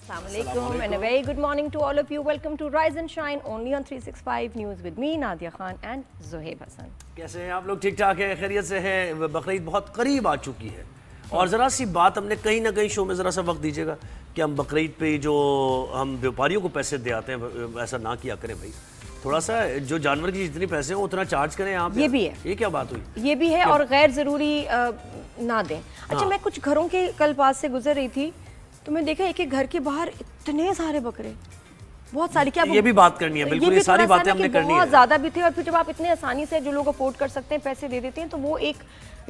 Assalamualaikum and a very good morning to all of you. Welcome to Rise and Shine only on 365 News with me Nadia Khan and Zohaib Hassan. कैसे हैं आप लोग? ठीक ठाक हैं, खैरियत से हैं? बकरीद बहुत करीब आ चुकी है और ज़रा सी बात हमने कहीं ना कहीं शो में ज़रा सा वक्त दीजिएगा कि हम बकरीद पे जो हम व्यापारियों को पैसे दे आते हैं ऐसा ना किया करें भाई। थोड़ा सा जो जानवर की जितनी पैसे हैं उतना चार्ज करें आप। ये भी है, ये क्या बात हुई? ये भी है और गैर ज़रूरी ना दें। अच्छा मैं कुछ घरों के कल पास से गुजर रही थी तो मैं देखा एक एक घर के बाहर इतने सारे बकरे, बहुत सारी। क्या ये भी बात करनी है, बिल्कुल ये सारी बातें हमने करनी है। बहुत ज़्यादा भी थे और फिर जब आप इतने आसानी से जो लोग अफोर्ड कर सकते हैं पैसे दे देते हैं तो वो एक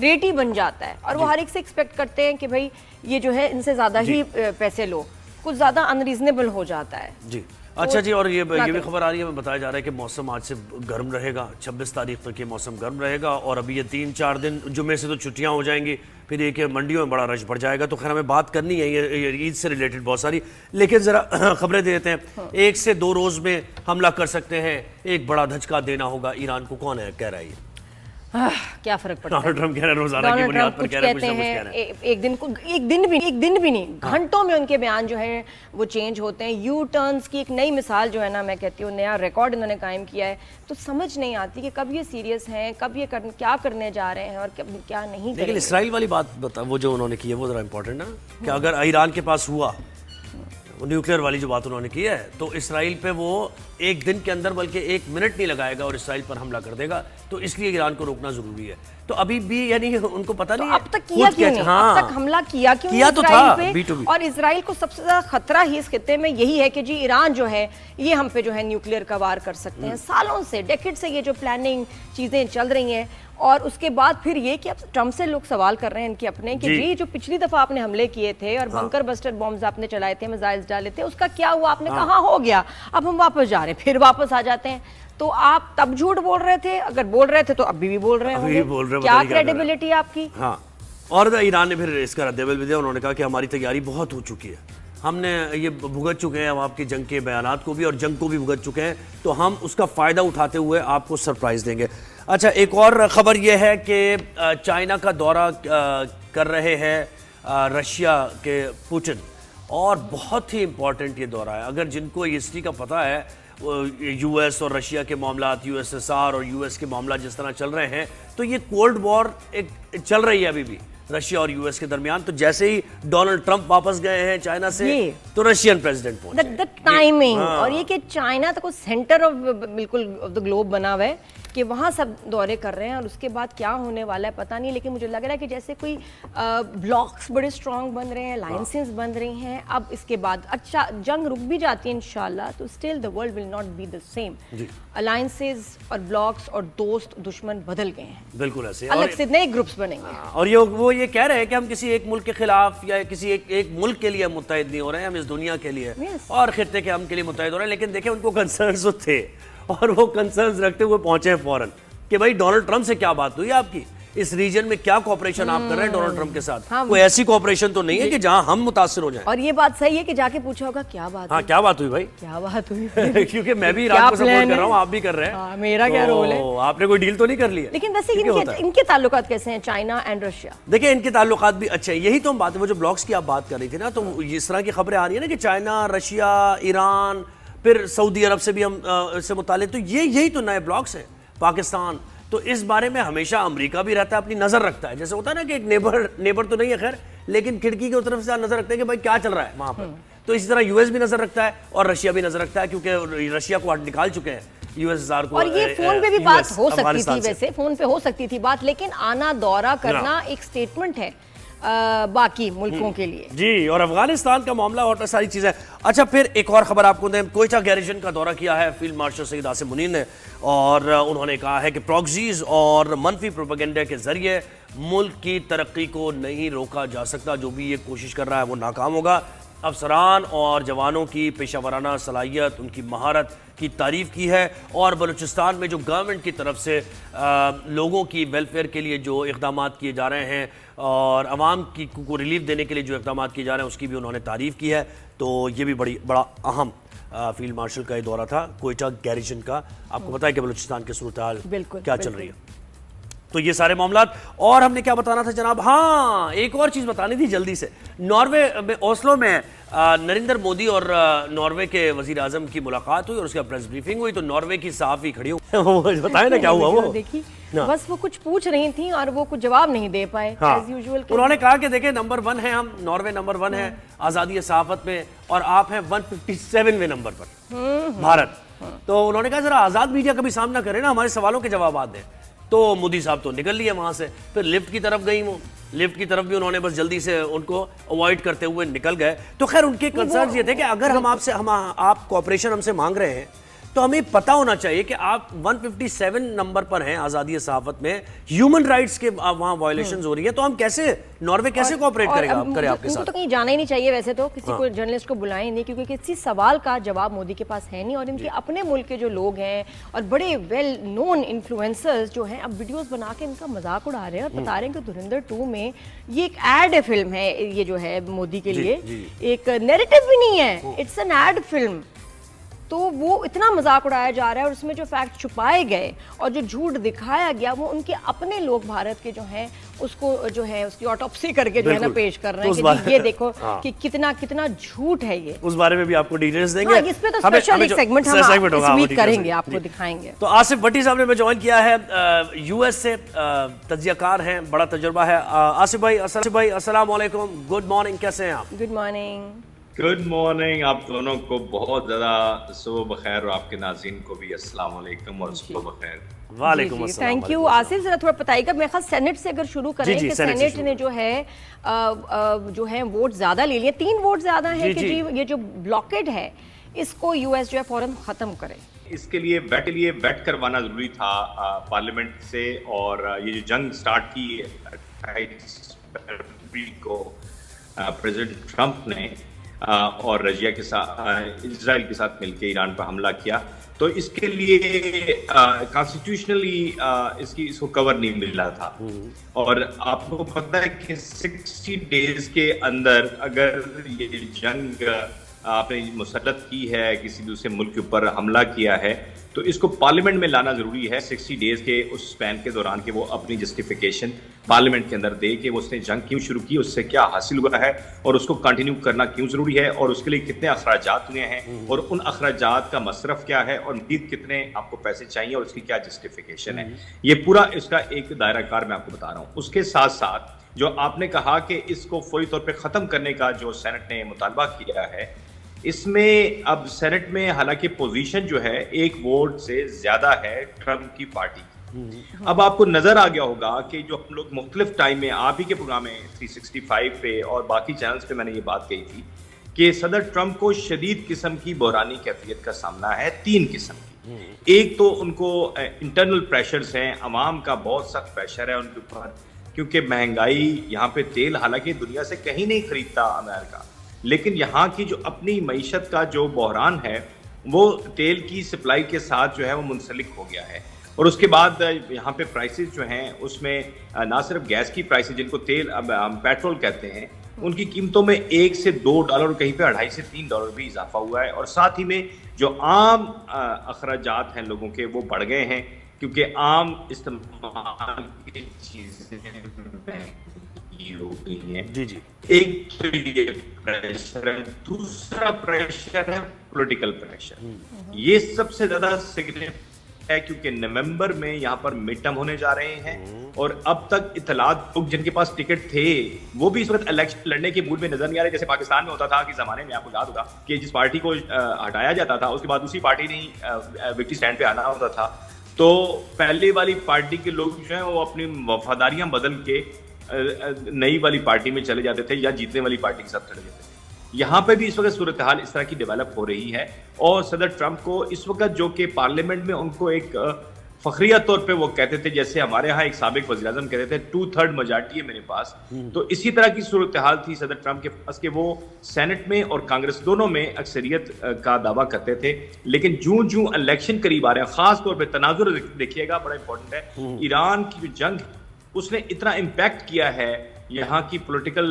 रेट ही बन जाता है और वो हर एक से एक्सपेक्ट करते हैं कि भाई ये जो है इनसे ज़्यादा ही पैसे लो, कुछ ज़्यादा अनरीजनेबल हो जाता है जी। अच्छा जी, और ये भी खबर आ रही है, मैं बताया जा रहा है कि मौसम आज से गर्म रहेगा, 26 तारीख तक ये मौसम गर्म रहेगा और अभी ये 3-4 दिन जुम्मे से तो छुट्टियां हो जाएंगी, फिर ये कि मंडियों में बड़ा रश बढ़ जाएगा। तो खैर हमें बात करनी है ये ईद से रिलेटेड बहुत सारी, लेकिन ज़रा खबरें दे देते हैं। 1 से 2 रोज़ में हमला कर सकते हैं, एक बड़ा धचका देना होगा ईरान को। कौन है कह रहा है ये? क्या फर्क पड़ता है? डोनाल्ड ट्रंप कह रहे हैं, रोजाना की बुनियाद पर कह रहे हैं, एक दिन भी नहीं, घंटों में उनके बयान जो है वो चेंज होते हैं। यू टर्न्स की एक नई मिसाल जो है ना, मैं कहती हूँ नया रिकॉर्ड इन्होंने कायम किया है। तो समझ नहीं आती कि कब ये सीरियस हैं, कब ये क्या करने जा रहे हैं और क्या नहीं करेंगे। लेकिन इसराइल वाली बात बता, वो जो उन्होंने की है वो जरा इंपॉर्टेंट ना, कि अगर ईरान के पास हुआ न्यूक्लियर वाली जो बात उन्होंने की है तो इसराइल पे वो एक दिन के अंदर बल्कि 1 मिनट नहीं लगाएगा और इसराइल पर हमला कर देगा। तो इसलिए ईरान को रोकना जरूरी है। तो अभी भी यानी उनको पता नहीं है अब तक किया क्यों नहीं, अब तक हमला किया क्यों किया तो था पे। और इसराइल को सबसे ज्यादा खतरा ही इस खित्ते में यही है कि जी ईरान जो है ये हम पे जो है न्यूक्लियर का वार कर सकते हैं। सालों से, डेकेड से ये जो प्लानिंग चीजें चल रही हैं और उसके बाद फिर ये कि अब ट्रम्प से लोग सवाल कर रहे हैं इनके अपने कि जी जो पिछली दफा आपने हमले किए थे और बंकर बस्टर बॉम्ब्स आपने चलाए थे, मिसाइल्स डाले थे, उसका क्या हुआ? आपने कहा हो गया, अब हम वापस जा रहे हैं, फिर वापस आ जाते हैं। तो आप तब झूठ बोल रहे थे, अगर बोल रहे थे तो अभी भी बोल रहे हैं। क्या क्रेडिबिलिटी आपकी? हाँ, और ईरान ने फिर इसका रद्द-ए-अमल भी दिया। उन्होंने कहा कि हमारी तैयारी बहुत हो चुकी है, हमने ये भुगत चुके हैं हम आपकी जंग के बयानात को भी और जंग को भी भुगत चुके हैं, तो हम उसका फ़ायदा उठाते हुए आपको सरप्राइज़ देंगे। अच्छा, एक और ख़बर यह है कि चाइना का दौरा कर रहे हैं रशिया के पुतिन, और बहुत ही इम्पॉर्टेंट ये दौरा है। अगर जिनको हिस्ट्री का पता है, यूएस और रशिया के मामलात, यूएसएसआर और यूएस के मामला जिस तरह चल रहे हैं, तो ये कोल्ड वॉर एक चल रही है अभी भी रशिया और यूएस के दरमियान। तो जैसे ही डोनाल्ड ट्रंप वापस गए हैं चाइना से तो रशियन प्रेसिडेंट पहुंचे। द टाइमिंग और ये कि चाइना तो सेंटर ऑफ बिल्कुल ऑफ द ग्लोब बना हुआ है कि वहाँ सब दौरे कर रहे हैं और उसके बाद क्या होने वाला है पता नहीं। लेकिन मुझे लग रहा है कि जैसे कोई ब्लॉक्स बड़े स्ट्रॉन्ग बन रहे हैं, अलायंसेस बन रही हैं। अब इसके बाद अच्छा जंग रुक भी जाती है इंशाल्लाह तो still the world will not be the same. Alliances और ब्लॉक्स और दोस्त दुश्मन बदल गए हैं, बिल्कुल ऐसे अलग से नए ग्रुप्स बनेंगे। और वो ये कह रहे हैं कि हम किसी एक मुल्क के खिलाफ या किसी एक मुल्क के लिए मुत्तहिद नहीं हो रहे हैं, हम इस दुनिया के लिए और खित्ते के हम के लिए मुत्तहिद हो रहे हैं। लेकिन देखिए उनको कंसर्न्स थे और वो कंसर्न्स रखते हुए पहुंचे हैं फौरन कि भाई डोनाल्ड ट्रंप से क्या बात हुई आपकी, इस रीजन में क्या कोऑपरेशन आप कर रहे हैं डोनाल्ड ट्रंप के साथ। कोई ऐसी कोऑपरेशन तो नहीं है कि जहां हम मुतासिर हो जाएं। और ये बात सही है कि जाके पूछा होगा क्या बात। हाँ, क्या बात हुई भाई, क्या बात हुई क्योंकि मैं भी ईरान को सपोर्ट कर रहा हूँ, आप भी कर रहे हैं। मेरा क्या रोल है? आपने कोई डील तो नहीं कर लिया? लेकिन वैसे इनके ताल्लुकात कैसे हैं चाइना एंड रशिया? देखिए इनके ताल्लुकात भी अच्छे हैं। यही तो हम बात है, वो जो ब्लॉक्स की आप बात कर रही थी ना, तो इस तरह की खबरें आ रही है ना कि चाइना, रशिया, ईरान, फिर सऊदी अरब से भी हम इससे मुतालिक, तो यही तो नए ब्लॉक्स हैं। पाकिस्तान, तो इस बारे में हमेशा अमेरिका भी रहता है, अपनी नजर रखता है। जैसे होता है ना कि एक नेबर तो नहीं है खैर, लेकिन खिड़की की तरफ से नजर रखते हैं कि भाई क्या चल रहा है वहां पर। तो इसी तरह यूएस भी नजर रखता है और रशिया भी नजर रखता है, क्योंकि रशिया को निकाल चुके हैं यूएसएसआर को। और ये फोन पे भी बात हो सकती थी, वैसे फोन पे हो सकती थी बात, लेकिन आना दौरा करना एक स्टेटमेंट है बाकी मुल्कों के लिए जी। और अफगानिस्तान का मामला और सारी चीजें। अच्छा, फिर एक और खबर आपको दें, कोयटा गैरिजन का दौरा किया है फील्ड मार्शल सईद आसिम मुनीर ने और उन्होंने कहा है कि प्रॉक्सीज और मनफी प्रोपेगेंडा के जरिए मुल्क की तरक्की को नहीं रोका जा सकता। जो भी ये कोशिश कर रहा है वो नाकाम होगा। अफसरान और जवानों की पेशावराना सलाहियत, उनकी महारत की तारीफ़ की है और बलूचिस्तान में जो गवर्नमेंट की तरफ से लोगों की वेलफेयर के लिए जो इक़दाम किए जा रहे हैं और आवाम को रिलीफ देने के लिए जो इक़दाम किए जा रहे हैं उसकी भी उन्होंने तारीफ़ की है। तो ये भी बड़ा अहम फील्ड मार्शल का ये दौरा था कोयटा गैरिजन का। आपको पता है कि बलूचिस्तान की सूरत हाल क्या चल रही है। तो ये सारे मामलात। और हमने क्या बताना था जनाब, हाँ एक और चीज़ बतानी थी जल्दी से। नॉर्वे में ओस्लो में नरेंद्र मोदी और नॉर्वे के वजीर आजम की मुलाकात हुई और उसका प्रेस ब्रीफिंग हुई, तो नॉर्वे की सहाफ़ी खड़ी हो बताए ना क्या हुआ वो। देखिए बस वो कुछ पूछ रही थी और वो कुछ जवाब नहीं दे पाए, हाँ। As usual. उन्होंने कहा कि देखें नंबर 1 है हम, नॉर्वे नंबर 1 है आज़ादी सहाफ़त में, और आप हैं 157वें नंबर पर भारत। तो उन्होंने कहा जरा आज़ाद मीडिया कभी सामना करे ना, हमारे सवालों के जवाब दें। तो मोदी साहब तो निकल लिए वहाँ से, फिर लिफ्ट की तरफ गई वो, लिफ्ट की तरफ भी उन्होंने बस जल्दी से उनको अवॉइड करते हुए निकल गए। तो खैर उनके कंसर्न ये थे कि अगर हम आपसे आप कोऑपरेशन हमसे मांग रहे हैं तो हमें पता होना चाहिए कि आप 157 नंबर पर हैं आज़ादी सहाफ़त में, ह्यूमन राइट्स के वहाँ वायलेशंस हो रही है, तो हम कैसे, नॉर्वे कैसे कोऑपरेट करे आपके साथ। तो कहीं जाना ही नहीं चाहिए वैसे तो, किसी को जर्नलिस्ट को बुलाएं नहीं, क्योंकि किसी सवाल का जवाब मोदी के पास है नहीं। और इनके अपने मुल्क के जो लोग हैं और बड़े वेल नोन इन्फ्लुएंसर्स जो हैं, अब वीडियोस बना के इनका मजाक उड़ा रहे हैं और बता रहे हैं कि धुरंधर 2 में ये एक एड फिल्म है, ये जो है मोदी के लिए एक नैरेटिव भी नहीं है, इट्स एन एड फिल्म। तो वो इतना मजाक उड़ाया जा रहा है और उसमें जो फैक्ट छुपाए गए और जो झूठ दिखाया गया, वो उनके अपने लोग भारत के जो हैं उसको जो है उसकी ऑटोप्सी करके जो है ना पेश कर रहे हैं कि जी ये देखो कि कितना कितना झूठ है ये। उस बारे में भी आपको डिटेल्स देंगे। हाँ, इस पे तो स्पेशल एक सेगमेंट हम इस वीक करेंगे, आपको दिखाएंगे। तो आसिफ भट्टी साहब ने ज्वाइन किया है यूएस से, तज्जियाकार हैं, बड़ा तजुर्बा है। आसिफ भाई अस्सलाम वालेकुम, गुड मॉर्निंग, कैसे हैं आप? Good morning. गुड मॉर्निंग, आप दोनों को बहुत ज़्यादा सुबह बखैर और आपके नाज़रीन को भी अस्सलाम वालेकुम और सुबह बखैर। वालेकुम अस्सलाम। Thank you. आसिफ जरा थोड़ा बताइएगा, मेरे ख्याल सेनेट से अगर शुरू करें कि सेनेट ने जो है वोट ज़्यादा ले लिए, 3 वोट ज़्यादा है कि जी ये जो ब्लॉकेड है इसको यूएस जो है फौरन ख़त्म करे। इसके लिए वेट करवाना ज़रूरी था पार्लियामेंट से, और ये जो जंग स्टार्ट की 28 फरवरी को प्रेसिडेंट ट्रंप ने और रशिया के साथ, इजराइल के साथ मिलकर ईरान पर हमला किया, तो इसके लिए कॉन्स्टिट्यूशनली इसको कवर नहीं मिला था। और आपको पता है कि 60 डेज के अंदर अगर ये जंग आपने मुसल्लत की है, किसी दूसरे मुल्क के ऊपर हमला किया है, तो इसको पार्लियामेंट में लाना जरूरी है 60 डेज के उस स्पैन के दौरान कि वो अपनी जस्टिफिकेशन पार्लियामेंट के अंदर दे कि वो उसने जंग क्यों शुरू की, उससे क्या हासिल हुआ है और उसको कंटिन्यू करना क्यों जरूरी है, और उसके लिए कितने अखराजात हुए हैं और उन अखराजात का मसरफ क्या है और मज़ीद कितने आपको पैसे चाहिए और उसकी क्या जस्टिफिकेशन है। ये पूरा इसका एक दायरा कार मैं आपको बता रहा हूँ। उसके साथ साथ जो आपने कहा कि इसको फौरी तौर पर ख़त्म करने का जो सेनेट ने मुतालबा किया है, इसमें अब सेनेट में हालांकि पोजीशन जो है 1 वोट से ज्यादा है ट्रंप की पार्टी की। अब आपको नजर आ गया होगा कि जो हम लोग मुख्तलिफ टाइम में आप ही के प्रोग्राम में 365 पे और बाकी चैनल्स पे मैंने ये बात कही थी कि सदर ट्रंप को शदीद किस्म की बहरानी कैफियत का सामना है, 3 किस्म की। एक तो उनको इंटरनल प्रेशर्स हैं, अवाम का बहुत सख्त प्रेशर है उनके ऊपर, क्योंकि महंगाई यहाँ पे, तेल हालांकि दुनिया से कहीं नहीं खरीदता अमेरिका, लेकिन यहाँ की जो अपनी मईशत का जो बहरान है वो तेल की सप्लाई के साथ जो है वो मुंसलिक हो गया है। और उसके बाद यहाँ पे प्राइसेस जो हैं उसमें ना सिर्फ गैस की प्राइसेस, जिनको तेल अब हम पेट्रोल कहते हैं, उनकी कीमतों में $1 से $2, कहीं पे $2.5 से $3 भी इजाफा हुआ है। और साथ ही में जो आम अखराजात हैं लोगों के वो बढ़ गए हैं, क्योंकि आम इस्तेमाल की चीजें हो गई हैं। जी। एक तो ये प्रेशर है, दूसरा प्रेशर है पॉलिटिकल प्रेशर। ये सबसे ज्यादा सिग्निफिकेंट है क्योंकि नवंबर में यहाँ पर मिड टर्म होने जा रहे हैं और अब तक इतलात लोग जिनके पास टिकट थे वो भी इस वक्त इलेक्शन लड़ने के मूड में नजर नहीं आ रहे। जैसे पाकिस्तान में होता था कि जमाने में, आपको याद होगा कि जिस पार्टी को हटाया जाता था उसके बाद उसी पार्टी ने विक्ट्री स्टैंड पे आना होता था, तो पहले वाली पार्टी के लोग जो है वो अपनी वफादारियां बदल के नई वाली पार्टी में चले जाते थे या जीतने वाली पार्टी के साथ चले जाते थे। यहाँ पे भी इस वक्त सूरत हाल इस तरह की डेवलप हो रही है और सदर ट्रंप को इस वक्त जो कि पार्लियामेंट में उनको एक फखरिया तौर पे वो कहते थे, जैसे हमारे यहाँ एक साबिक वज़ीर आज़म कहते थे 2/3 मेजॉरिटी है मेरे पास, तो इसी तरह की सूरत हाल थी सदर ट्रंप के पास कि वो सेनेट में और कांग्रेस दोनों में अक्सरियत का दावा करते थे। लेकिन जूं इलेक्शन करीब आ रहे हैं, खास तौर पर तनाजुर देखिएगा, बड़ा इंपॉर्टेंट है, ईरान की जो जंग उसने इतना इम्पैक्ट किया है यहाँ की पॉलिटिकल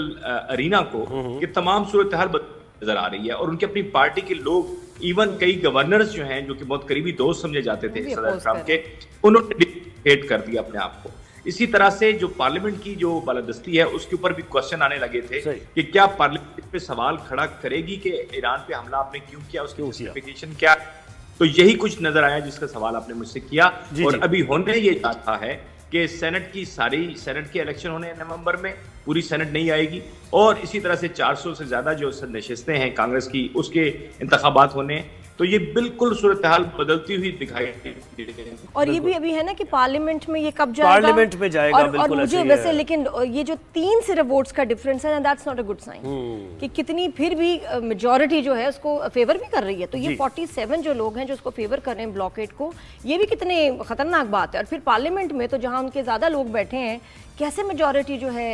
अरीना को कि तमाम सूरत हाल नजर आ रही है और उनकी अपनी पार्टी के लोग, इवन कई गवर्नर्स जो हैं जो कि बहुत करीबी दोस्त समझे जाते थे सदर ट्रंप के, उन्होंने हेट कर दिया अपने आप को इसी तरह से जो पार्लियामेंट की जो बालादस्ती है उसके ऊपर भी क्वेश्चन आने लगे थे कि क्या पार्लियामेंट इस पे सवाल खड़ा करेगी कि ईरान पे हमला आपने क्यों किया, उसकी जस्टिफिकेशन क्या। तो यही कुछ नजर आया जिसका सवाल आपने मुझसे किया। और अभी होने ये चाहता है कि सेनेट के इलेक्शन होने हैं नवंबर में, पूरी सेनेट नहीं आएगी, और इसी तरह से 400 से ज्यादा जो नशिस्तें हैं कांग्रेस की उसके इंतखाबात होने हैं। तो ये बिल्कुल सूरत हाल बदलती हुई दिखाई दे रही है। और ये भी अभी है ना कि पार्लियामेंट में ये कब जाएगा, पार्लियामेंट में जाएगा, और मुझे वैसे लेकिन ये जो 3 सिर्फ वोट्स का डिफरेंस है ना, that's not a good sign कि कितनी फिर भी मेजॉरिटी जो है उसको फेवर भी कर रही है। तो ये 47 जो लोग हैं जो उसको फेवर कर रहे हैं ब्लॉकेट को, ये भी कितने खतरनाक बात है। और फिर पार्लियामेंट में तो जहां उनके ज्यादा लोग बैठे हैं, कैसे मेजॉरिटी जो है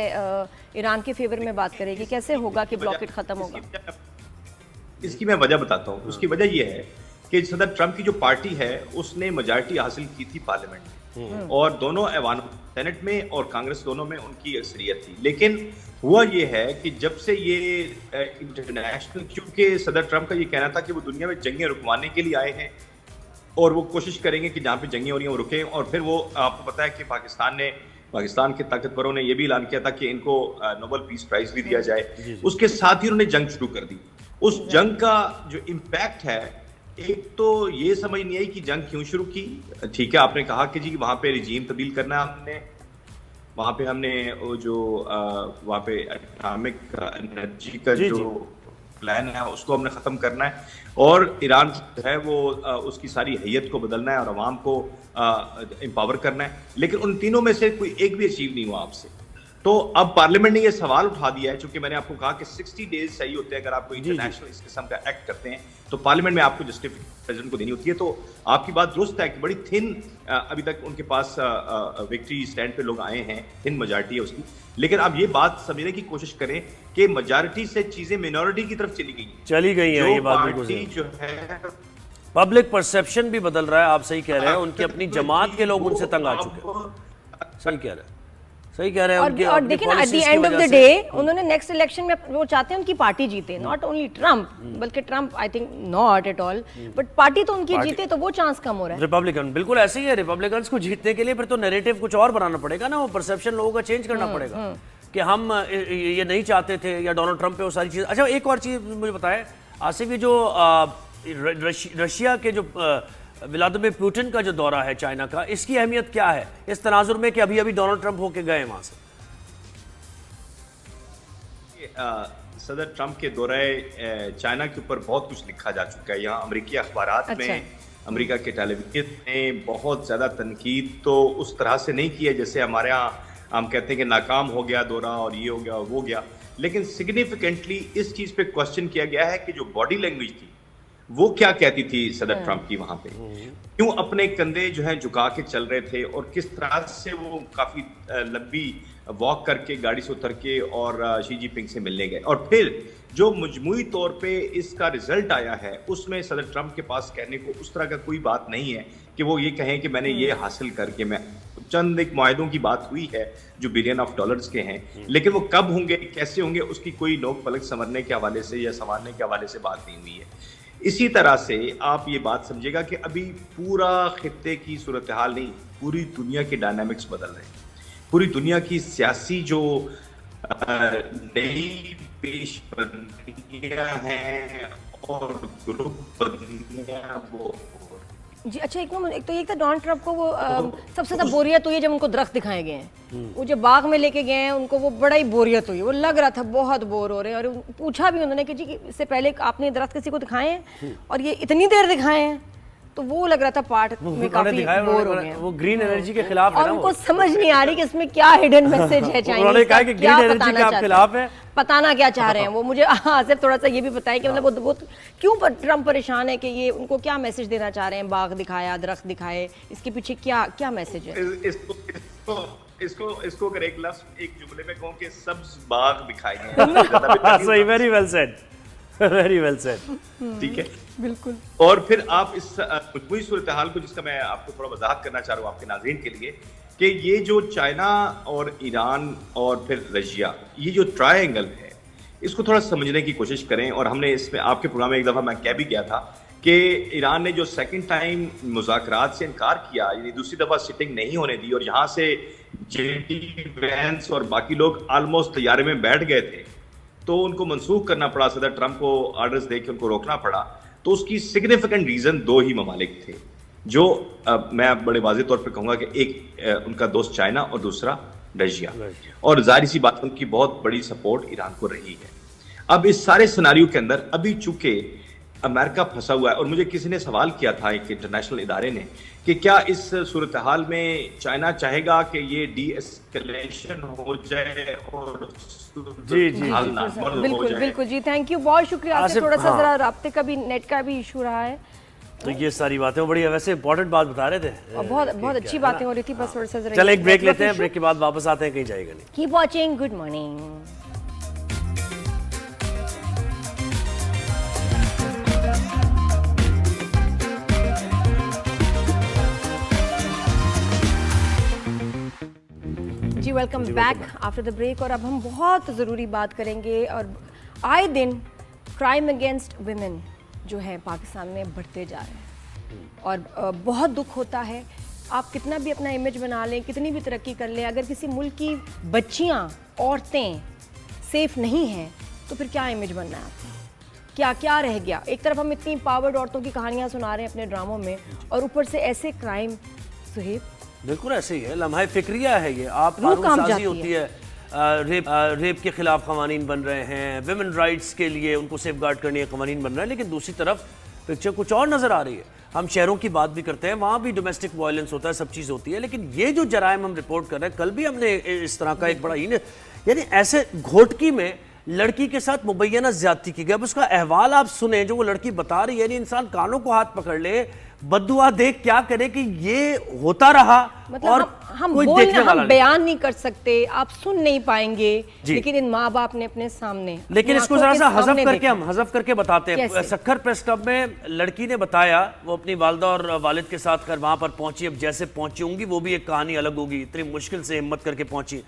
ईरान के फेवर में बात करेगी, कैसे होगा कि ब्लॉकेट खत्म होगा। इसकी मैं वजह बताता हूँ। उसकी वजह यह है कि सदर ट्रंप की जो पार्टी है उसने मेजॉरिटी हासिल की थी पार्लियामेंट में, और दोनों ऐवान सेनेट में और कांग्रेस दोनों में उनकी अक्सरियत थी। लेकिन हुआ ये है कि जब से ये इंटरनेशनल, क्योंकि सदर ट्रंप का ये कहना था कि वो दुनिया में जंगें रुकवाने के लिए आए हैं और वो कोशिश करेंगे कि जहाँ पे जंगें हो रही हैं वो रुकें। और फिर वो, आपको पता है कि पाकिस्तान के ताकतवरों ने यह भी ऐलान किया था कि इनको नोबेल पीस प्राइज भी दिया जाए। उसके साथ ही उन्होंने जंग शुरू कर दी। उस जंग का जो इम्पैक्ट है, एक तो ये समझ नहीं आई कि जंग क्यों शुरू की। ठीक है, आपने कहा कि जी वहां पे रिजीम तब्दील करना है, हमने वहां पे हमने वो जो वहां पे एटॉमिक एनर्जी का जो प्लान है उसको हमने खत्म करना है, और ईरान है वो उसकी सारी हैयत को बदलना है और अवाम को एम्पावर करना है। लेकिन उन तीनों में से कोई एक भी अचीव नहीं हुआ आपसे। तो अब पार्लियामेंट ने ये सवाल उठा दिया है, चूंकि मैंने आपको कहा कि 60 डेज सही होते हैं अगर आप कोई इंटरनेशनल इस किस्म का एक्ट करते हैं, तो पार्लियामेंट में आपको जस्टिफिकेशन प्रेसिडेंट को देनी होती है। तो आपकी बात दुरुस्त है कि बड़ी थिन अभी तक उनके पास विक्ट्री स्टैंड पे लोग आए हैं, थिन मेजॉरिटी है उसकी। लेकिन अब ये बात समझने की कोशिश करें कि मेजॉरिटी से चीजें मिनॉरिटी की तरफ चली गई है। ये बात बिल्कुल जो है पब्लिक परसेप्शन भी बदल रहा है। आप सही कह रहे हैं, उनकी अपनी जमात के लोग उनसे तंग आ चुके हैं। सही कह रहे हैं, सही कह रहे हैं। और देखिए ना, at the end of the day उन्होंने नेक्स्ट इलेक्शन में वो चाहते हैं उनकी पार्टी जीते, नॉट ओनली ट्रम्प, बल्कि Trump I think not at all, but party तो उनकी जीते, तो वो चांस कम हो रहा है। रिपब्लिकन बिल्कुल ऐसे ही है। रिपब्लिकन्स को जीतने के लिए फिर तो नैरेटिव कुछ और बनाना पड़ेगा ना, वो परसेप्शन लोगों का चेंज करना पड़ेगा कि हम ये नहीं चाहते थे या डोनाल्ड ट्रम्प पे वो सारी चीज। अच्छा, एक और चीज मुझे बताएं आसिफ, ये जो रशिया के जो व्लादिमीर पुतिन का जो दौरा है चाइना का, इसकी अहमियत क्या है इस तनाजुर में कि अभी अभी डोनाल्ड ट्रंप होके गए वहां से? सदर ट्रंप के दौरे चाइना के ऊपर बहुत कुछ लिखा जा चुका है। यहाँ अमेरिकी अखबारात में, अमेरिका के टेलीविजन में बहुत ज्यादा तनकीद तो उस तरह से नहीं की है जैसे हमारे यहाँ हम कहते हैं कि नाकाम हो गया दौरा और ये हो गया और वो गया। लेकिन सिग्निफिकेंटली इस चीज पे क्वेश्चन किया गया है कि जो बॉडी लैंग्वेज थी वो क्या कहती थी सदर ट्रंप की वहां पे, क्यों अपने कंधे जो है झुका के चल रहे थे और किस तरह से वो काफी लंबी वॉक करके गाड़ी से उतर के और शी जिनपिंग से मिलने गए। और फिर जो मजमूई तौर पे इसका रिजल्ट आया है उसमें सदर ट्रंप के पास कहने को उस तरह का कोई बात नहीं है कि वो ये कहें कि मैंने ये हासिल करके, मैं चंद एक मुआहदों की बात हुई है जो बिलियन ऑफ डॉलर्स के हैं, लेकिन वो कब होंगे कैसे होंगे उसकी कोई नोक पलक संवरने के हवाले से या संवारने के हवाले से बात नहीं हुई है। इसी तरह से आप ये बात समझिएगा कि अभी पूरा खित्ते की सूरत हाल नहीं, पूरी दुनिया के डायनामिक्स बदल रहे हैं। पूरी दुनिया की सियासी जो नई पेशबंदियां हैं और ग्रुप बंदियां वो जी। अच्छा, एक तो एक था डोनाल्ड ट्रंप को वो सबसे ज्यादा बोरियत हुई है जब उनको दरख्त दिखाए गए हैं, वो जब बाग में लेके गए हैं उनको वो बड़ा ही बोरियत हुई, वो लग रहा था बहुत बोर हो रहे हैं। और पूछा भी उन्होंने कि जी इससे पहले आपने दरख्त किसी को दिखाए हैं और ये इतनी देर दिखाए हैं, तो वो लग रहा था पार्ट में काफी बोर हो गए। वो ग्रीन एनर्जी के खिलाफ है और उनको समझ नहीं आ रही कि इसमें क्या हिडन मैसेज है चाइनीज, उन्होंने कहा कि ग्रीन एनर्जी के खिलाफ है, बताना क्या चाह रहे हैं वो मुझे सिर्फ थोड़ा सा ये भी बताया कि मतलब वो क्यों ट्रंप परेशान है कि ये उनको क्या मैसेज देना चाह रहे हैं, बाग दिखाया दरख्त दिखाए, इसके पीछे क्या मैसेज है? इसको अगर एक लफ्ज एक जुमले में कहूं कि सब्ज बाग दिखाई हैं। सही, very well said, very well said. ठीक है, बिल्कुल। और फिर आप इस मजबूरी सूरत हाल को, जिसका मैं आपको थोड़ा वजाहत करना चाह रहा हूँ आपके नाज़रीन के लिए, कि ये जो चाइना और ईरान और फिर रशिया, ये जो ट्रायंगल है, इसको थोड़ा समझने की कोशिश करें। और हमने इसमें आपके प्रोग्राम में एक दफ़ा मैं कह भी गया था कि ईरान ने जो सेकंड टाइम मुज़ाकरात से इनकार किया, यानी दूसरी दफ़ा सिटिंग नहीं होने दी और यहाँ से जेडी वैंस और बाकी लोग ऑलमोस्ट तैयारे में बैठ गए थे, तो उनको मंसूख करना पड़ा, सदर ट्रंप को ऑर्डर्स देके उनको रोकना पड़ा। तो उसकी सिग्निफिकेंट रीजन दो ही ममालिक थे, जो मैं बड़े वाज़ेह तौर पे कहूंगा कि एक उनका दोस्त चाइना और दूसरा रशिया, और जाहिर सी बात उनकी बहुत बड़ी सपोर्ट ईरान को रही है। अब इस सारे सिनारियो के अंदर अभी चूंकि अमेरिका फंसा हुआ है, और मुझे किसी ने सवाल किया था एक इंटरनेशनल इदारे ने कि क्या इस सूरत हाल में चाइना चाहेगा कि ये डी एस्केलेशन हो जाए और जी जी बिल्कुल बिल्कुल जी, थैंक यू, बहुत शुक्रिया आपसे। थोड़ा सा जरा राब्ते का भी, नेट का भी इशू रहा है, तो ये सारी बातें बड़ी वैसे इंपॉर्टेंट बात बता रहे थे और बहुत अच्छी बातें हो रही थी, बस थोड़ा सा जरा। चल एक ब्रेक लेते हैं, ब्रेक के बाद वापस आते हैं, कहीं जाएगा नहीं। Keep watching, good morning. जी welcome back after the break. और अब हम बहुत ज़रूरी बात करेंगे, और आए दिन क्राइम अगेंस्ट वुमेन जो है पाकिस्तान में बढ़ते जा रहे हैं, और बहुत दुख होता है। आप कितना भी अपना इमेज बना लें, कितनी भी तरक्की कर लें, अगर किसी मुल्क की बच्चियां, औरतें सेफ नहीं हैं तो फिर क्या इमेज बनना है आपको? क्या क्या रह गया? एक तरफ हम इतनी पावर्ड औरतों की कहानियां सुना रहे हैं अपने ड्रामों में, और ऊपर से ऐसे क्राइम। सुहेब, बिल्कुल ऐसे ही है, लम्हा फिक्रिया है ये। आप कानूनसाजी होती है, रेप के खिलाफ कवानीन बन रहे हैं, विमेन राइट्स के लिए उनको सेफ गार्ड करने के कवानीन बन रहे हैं, लेकिन दूसरी तरफ पिक्चर कुछ और नज़र आ रही है। हम शहरों की बात भी करते हैं, वहाँ भी डोमेस्टिक वायलेंस होता है, सब चीज़ होती है, लेकिन ये जो जराइम हम रिपोर्ट कर रहे हैं, कल भी हमने इस तरह का एक बड़ा ही, यानी ऐसे घोटकी में लड़की के साथ मुबैना ज्यादती की गई। अब उसका अहवाल आप सुने जो वो लड़की बता रही है, यानी इंसान कानों को हाथ पकड़ ले, बद्दुआ देख क्या करे कि ये होता रहा। मतलब और हम कोई बोल देखने हम वाला बयान नहीं कर सकते, आप सुन नहीं पाएंगे, लेकिन इन माँ बाप ने अपने सामने, लेकिन इसको जरा सा हज़फ करके हम हज़फ करके बताते हैं। सक्खर प्रेस क्लब में लड़की ने बताया, वो अपनी वालदा और वालिद के साथ कर वहां पर पहुंची। अब जैसे पहुंची होंगी वो भी एक कहानी अलग होगी, इतनी मुश्किल से हिम्मत करके पहुंची।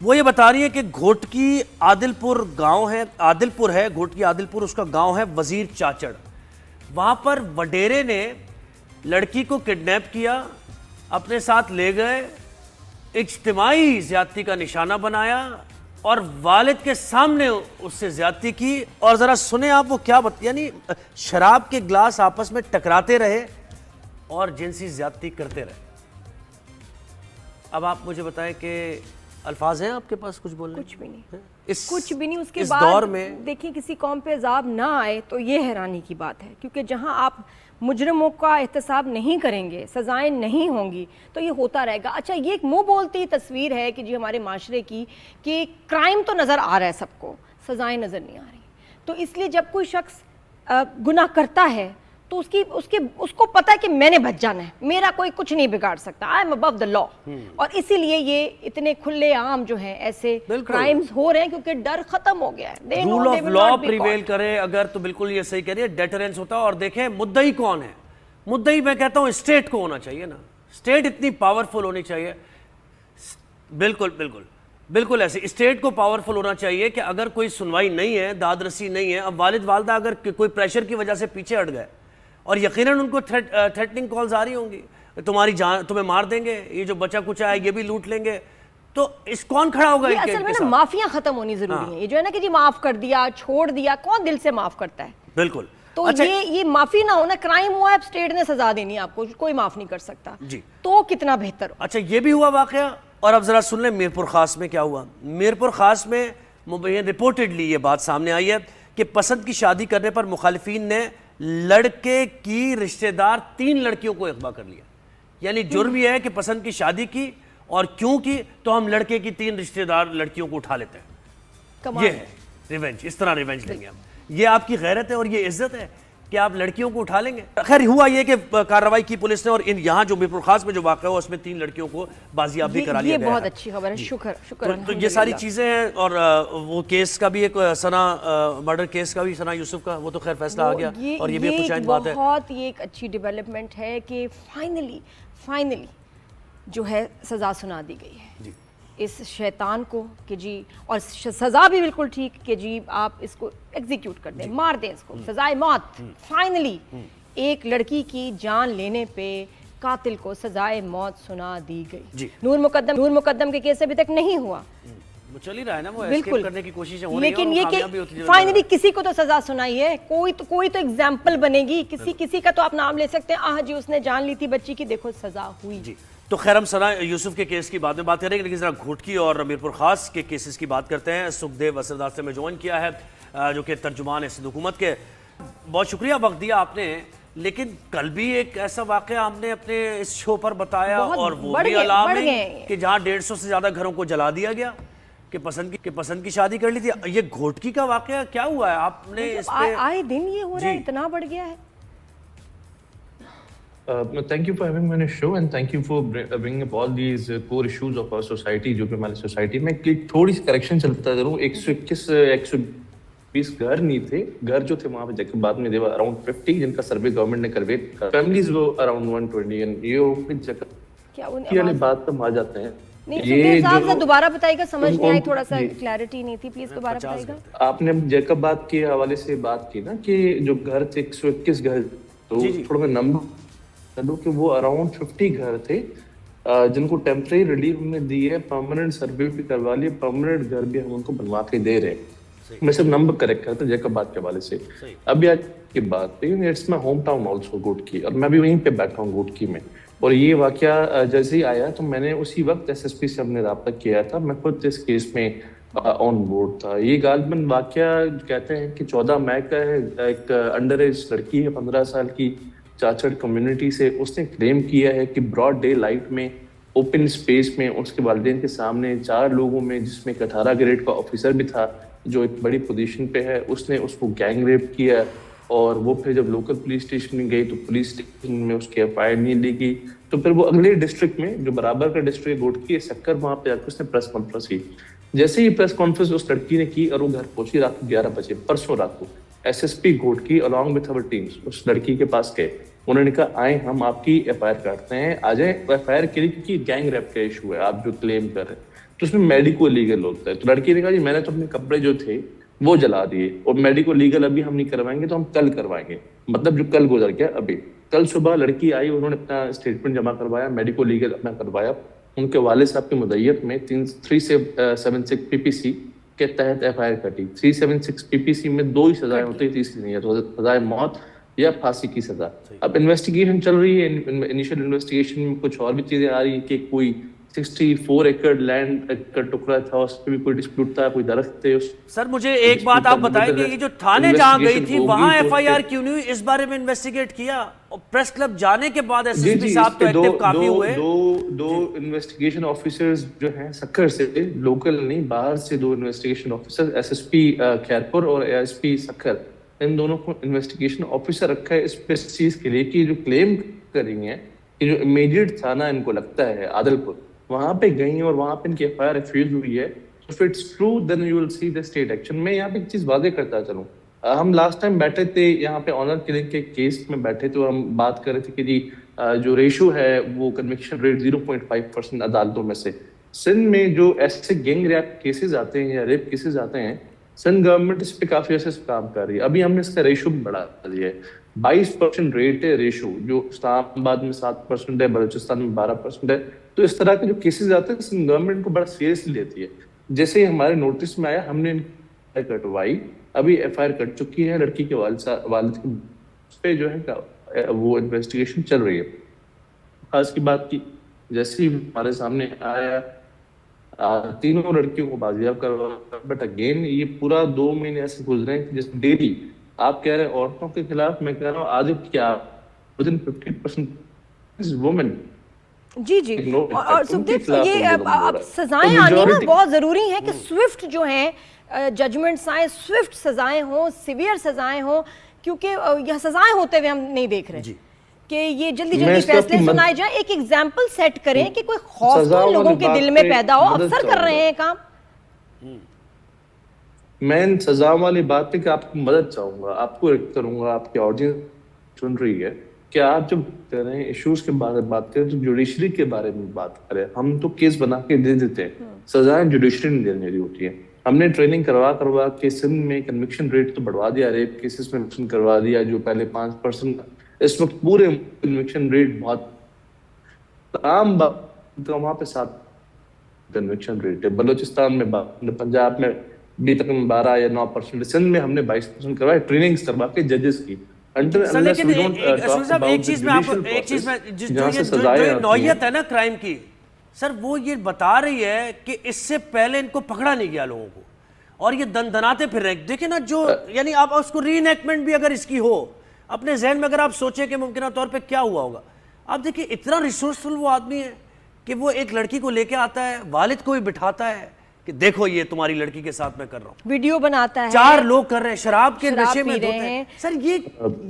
वो ये बता रही है कि घोटकी आदिलपुर गांव है, आदिलपुर है, घोटकी आदिलपुर उसका गांव है, वजीर चाचड़। वहां पर वडेरे ने लड़की को किडनैप किया, अपने साथ ले गए, इज्तिमाई ज्यादती का निशाना बनाया और वालिद के सामने उससे ज्यादती की। और जरा सुने आप वो क्या यानी शराब के गिलास आपस में टकराते रहे और जिनसी ज्यादती करते रहे। अब आप मुझे बताएं कि अल्फाज हैं आपके पास कुछ बोलने? कुछ भी नहीं, कुछ भी नहीं। उसके इस बाद दौर में देखिए किसी कौम पे अजाब ना आए तो ये हैरानी की बात है, क्योंकि जहां आप मुजरिमों का एहतसाब नहीं करेंगे, सजाएं नहीं होंगी, तो ये होता रहेगा। अच्छा, ये एक मुंह बोलती तस्वीर है कि जी हमारे माशरे की, कि क्राइम तो नज़र आ रहा है सबको, सजाएं नज़र नहीं आ रही। तो इसलिए जब कोई शख्स गुनाह करता है तो उसको पता है कि मैंने बच जाना है, मेरा कोई कुछ नहीं बिगाड़ सकता, I am above the law. और इसीलिए ये इतने खुले आम जो हैं ऐसे क्राइम्स हो रहे हैं, क्योंकि डर खत्म हो गया है। रूल ऑफ लॉ प्रिवेल करे अगर, तो बिल्कुल ये सही कह रही है, डेटरेंस होता है। और देखें मुद्दई कौन है, मुद्दई मैं कहता हूं स्टेट को होना चाहिए ना, स्टेट इतनी पावरफुल होनी चाहिए। बिल्कुल बिल्कुल बिल्कुल ऐसे स्टेट को पावरफुल होना चाहिए कि अगर कोई सुनवाई नहीं है, दादरसी नहीं है, अब वालिद वालदा अगर कोई प्रेशर की वजह से पीछे हट गए और यकीनन उनको थ्रेटनिंग कॉल्स आ रही होंगी, तुम्हारी जान, तुम्हें मार देंगे, ये जो बचा कुछ है ये भी लूट लेंगे, तो इस कौन खड़ा होगा? असल में ना माफिया खत्म होनी जरूरी है। ये जो है ना कि जी माफ कर दिया, छोड़ दिया, कौन दिल से माफ करता है? बिल्कुल। तो अच्छा, ये माफी ना होना, क्राइम हुआ है, स्टेट ने सजा देनी है आपको, कोई माफ नहीं कर सकता जी, तो कितना बेहतर। अच्छा, ये भी हुआ वाकया। और अब जरा सुन लें मीरपुर खास में क्या हुआ। मीरपुर खास में रिपोर्टेडली ये बात सामने आई है कि पसंद की शादी करने पर मुखालिफिन ने लड़के की रिश्तेदार 3 लड़कियों को अगवा कर लिया। यानी जुर्म यह है कि पसंद की शादी की, और क्यों की, तो हम लड़के की 3 रिश्तेदार लड़कियों को उठा लेते हैं। ये है रिवेंज, इस तरह रिवेंज लेंगे हम। ये आपकी गैरत है और ये इज्जत है कि आप लड़कियों को उठा लेंगे। खैर हुआ ये कि कार्रवाई की पुलिस ने, और यहाँ जो मीरपुर खास में जो वाक़या हुआ उसमें 3 लड़कियों को बाजियाब भी करा लिया गया। ये बहुत अच्छी खबर है, शुक्र। तो ये सारी चीज़ें हैं। और वो केस का भी एक सना मर्डर केस का भी, सना यूसुफ का, वो तो खैर फैसला आ गया, और ये भी खुशाइन बात है। बहुत ही एक अच्छी डेवलपमेंट है कि फाइनली जो है सज़ा सुना दी गई है इस शैतान को, कि जी, और सज़ा भी बिल्कुल ठीक कि जी आप इसको एग्जीक्यूट कर दें, मार दें इसको, सज़ाए मौत। फाइनली एक लड़की की जान लेने पे कातिल को सजाए मौत सुना दी जी। गई। नूर मुकद्दम के केस अभी तक नहीं हुआ, वो चल ही रहा है ना, वो एस्केप बिल्कुल करने की कोशिशें हो रही हैं लेकिन और ये वो कामयाब भी होती कि चली फाइनली जा रही किसी को तो सजा सुनाई है, कोई तो एग्जाम्पल बनेगी, किसी का तो आप नाम ले सकते हैं, आह जी उसने जान ली थी बच्ची की, देखो सजा हुई। है। जी, तो खैर हम सना यूसुफ के केस की बाद में बात करेंगे, लेकिन जरा घोटकी और मीरपुर खास के केसेस की बात करते हैं। सुखदेव असरदार से में ज्वाइन किया है, जो कि तर्जुमान है सिंध हुकूमत के। बहुत शुक्रिया वक्त दिया आपने, लेकिन कल भी एक ऐसा वाकया हमने अपने इस शो पर बताया बहुत और वो बढ़ भी गए, अलार्म बढ़ है गए। कि जहां 150 से ज्यादा घरों को जला दिया गया, कि पसंद की शादी कर ली थी। ये घोटकी का वाकया क्या हुआ है, आपने इस पे आए दिन ये हो रहा है, जी। इतना बढ़ गया है। Thank you for having me on your show and thank you for bringing up all these core issues of our society, जो कि हमारी सोसाइटी में थोड़ी सी करेक्शन चलता करूँ। 121-120 घर नहीं थे, घर जो थे वहाँ पे जाके बाद में देवा अराउंड 50, जिनका सर्वे गवर्नमेंट ने करवे, फैमिलीज वो अराउंड 120 एंड ये जगह क्या की वाली बात पर आ जाते हैं। नहीं सुखदेव साहब जो दोबारा बताइएगा, समझ नहीं आई, थोड़ा सा जी। क्लैरिटी नहीं थी, प्लीज दोबारा बताइएगा। आपने जैकब बात के हवाले से बात की ना कि जो घर थे 121 घर, तो जी, जी। थोड़ा मैं नंबर कि वो अराउंड 50 घर थे जिनको टेम्परेरी रिलीफ हमने दी है, परमानेंट सर्वे भी करवा लिया, परमानेंट घर भी हम उनको बनवा के दे रहे हैं। मैं सिर्फ नंबर करेक्ट करता हूँ जैकब बात के हवाले से। अभी आज की बात, it's my home town also Ghotki, और मैं भी वहीं पे बैठा हूँ घोटकी में। और ये वाकया जैसे ही आया तो मैंने उसी वक्त SSP से हमने रब्ता किया था, मैं खुद इस केस में ऑन बोर्ड था। ये गालबन वाकया कहते हैं कि 14 मई का है। एक अंडर एज लड़की है 15 साल की, चाचड़ कम्युनिटी से, उसने क्लेम किया है कि ब्रॉड डे लाइट में ओपन स्पेस में उसके वालिदैन के सामने 4 लोगों में, जिसमें एक 18 ग्रेड का ऑफिसर भी था जो एक बड़ी पोजीशन पे है, उसने उसको गैंग रेप किया। और वो फिर जब लोकल पुलिस स्टेशन में गई तो पुलिस स्टेशन में उसकी FIR नहीं ली गई, तो फिर वो अगले डिस्ट्रिक्ट में जो बराबर का डिस्ट्रिक्ट घोटकी सक्कर, वहां पे जाकर उसने प्रेस कॉन्फ्रेंस की। जैसे ही प्रेस कॉन्फ्रेंस उस लड़की ने की और वो घर पहुंची रात को 11 बजे, परसों रात को, SSP Ghotki along with our teams उस लड़की के पास गए। उन्होंने कहा आए हम आपकी FIR काटते हैं, आ जाए FIR के लिए, क्योंकि गैंग रेप का इशू है आप जो क्लेम कर रहे हैं, तो उसमें मेडिको लीगल होता है। तो लड़की ने कहा जी मैंने तो अपने कपड़े जो थे वो जला दिए, और मेडिको लीगल अभी हम नहीं करवाएंगे, तो हम कल करवाएंगे। मतलब जो कल गुजर गया, अभी कल सुबह लड़की आई, उन्होंने अपना स्टेटमेंट जमा करवाया, मेडिको लीगल अपना करवाया। उनके वालिद साहब की मुद्दत में 376 PPC के तहत FIR कटी। 376 PPC में 2 ही सजाएं होती, तीसरी नहीं है, तो सजाए मौत या फांसी की सजा। अब इन्वेस्टिगेशन चल रही है, इनिशियल इन्वेस्टिगेशन में कुछ और भी चीजें आ रही है कि कोई 64 एकड़ लैंड का टुकड़ा था, उस पर भी कोई डिस्प्यूट था, कोई दरख्त थे उस। सर मुझे एक बात आप बताएंगे, ये जो थाने जहां गई थी वहां FIR क्यों नहीं हुई, इस बारे में इन्वेस्टिगेट किया? और प्रेस क्लब जाने के बाद SSP साहब तो एक्टिव काफी हुए। दो इन्वेस्टिगेशन ऑफिसर्स जो हैं सक्कर से, लोकल नहीं बाहर से 2 इन्वेस्टिगेशन ऑफिसर, SSP खैरपुर और ASP सक्कर, इन दोनों को इन्वेस्टिगेशन ऑफिसर रखा है इस चीज के लिए कि जो क्लेम करेंगे कि जो इमीडिएट थाना इनको लगता है आदलपुर, वहां पे गई और वहां पे इनकी FIR रिफ्यूज हुई है। If it's true then you will see the state action. मैं यहाँ पे एक चीज वादे करता चलूं, हम लास्ट टाइम बैठे थे यहाँ पे ऑनर किलिंग के केस में बैठे थे और हम बात कर रहे थे कि जी जो रेशो है वो कन्विक्शन रेट 0.5% अदालतों में से। सिंध में जो ऐसे गैंग रेप केसेस आते हैं या रेप केसेस आते हैं, सिंध गवर्नमेंट इस पे काफी अच्छे से काम कर रही है। अभी हमने इसका रेशो भी बढ़ा दिया है, 22% रेट है रेशो, जो इस्लामाबाद में 7% है, बलूचिस्तान में 12% है। तो इस तरह के जो केसेस आते हैं सिंध गवर्नमेंट को बड़ा सीरियसली लेती है। जैसे ही हमारे नोटिस में आया हमने कटवाई, अभी FIR कट चुकी है, लड़की के वालिद पे जो है वो इन्वेस्टिगेशन चल रही है। आज की बात की, जैसे ही हमारे सामने आया 3 लड़कियों को बाजियाब करवा, बट अगेन ये पूरा 2 महीने ऐसे गुजरे हैं जैसे डेली आप कह रहे हैं औरतों के खिलाफ, मैं कह रहा हूँ आज क्या विदिन 50% वुमेन। जी जी, और सुखदेव ये अब सजाएं आनी ना बहुत जरूरी है कि स्विफ्ट जो है जजमेंट्स आए, स्विफ्ट सजाएं हो, सिवियर सजाएं हो, क्योंकि यह सजाएं होते हुए हम नहीं देख रहे कि ये जल्दी जल्दी फैसले सुनाए जाए। एक एग्जाम्पल सेट करें कि कोई खौफ तो लोगों के दिल में पैदा हो। अफसर कर रहे हैं काम। मैं इन सजा वाली बात पे कि आपको मदद चाहूंगा, आपको करूंगा, आपकी ऑडियंस सुन रही है कि आप जब कह रहे हैं इश्यूज के बारे में बात करें तो जुडिशरी के बारे में बात करें। हम तो केस बना के दे देते हैं, सजाएं जुडिशरी नहीं देने वाली होती है। हमने ट्रेनिंग करवा के सिंध में कन्विक्शन रेट तो बढ़वा दिया, रेप केसेस में करवा दिया जो पहले 5%, इस वक्त पूरे कन्विक्शन रेट बहुत आम तो वहाँ पे 7 कन्विक्शन रेट है, बलूचिस्तान में 12, पंजाब में भी तकरीबन 12 या 9%, सिंध में हमने 22% करवाए ट्रेनिंग्स करवा के जजेस की। सर लेकिन अशोक साहब एक चीज में आपको एक चीज में जो ये नौयत है ना क्राइम की, सर वो ये बता रही है कि इससे पहले इनको पकड़ा नहीं गया लोगों को और ये दनदनाते फिर रहे। देखिए ना, जो यानी आप उसको रीएनैक्टमेंट भी अगर इसकी हो अपने जहन में, अगर आप सोचें कि मुमकिन तौर पे क्या हुआ होगा, आप देखिए इतना रिसोर्सफुल वो आदमी है कि वो एक लड़की को लेके आता है, वालिद को भी बिठाता है कि देखो ये तुम्हारी लड़की के साथ मैं कर रहा हूँ, वीडियो बनाता है, 4 लोग कर रहे हैं, शराब के नशे में पी धोते रहे हैं। हैं। सर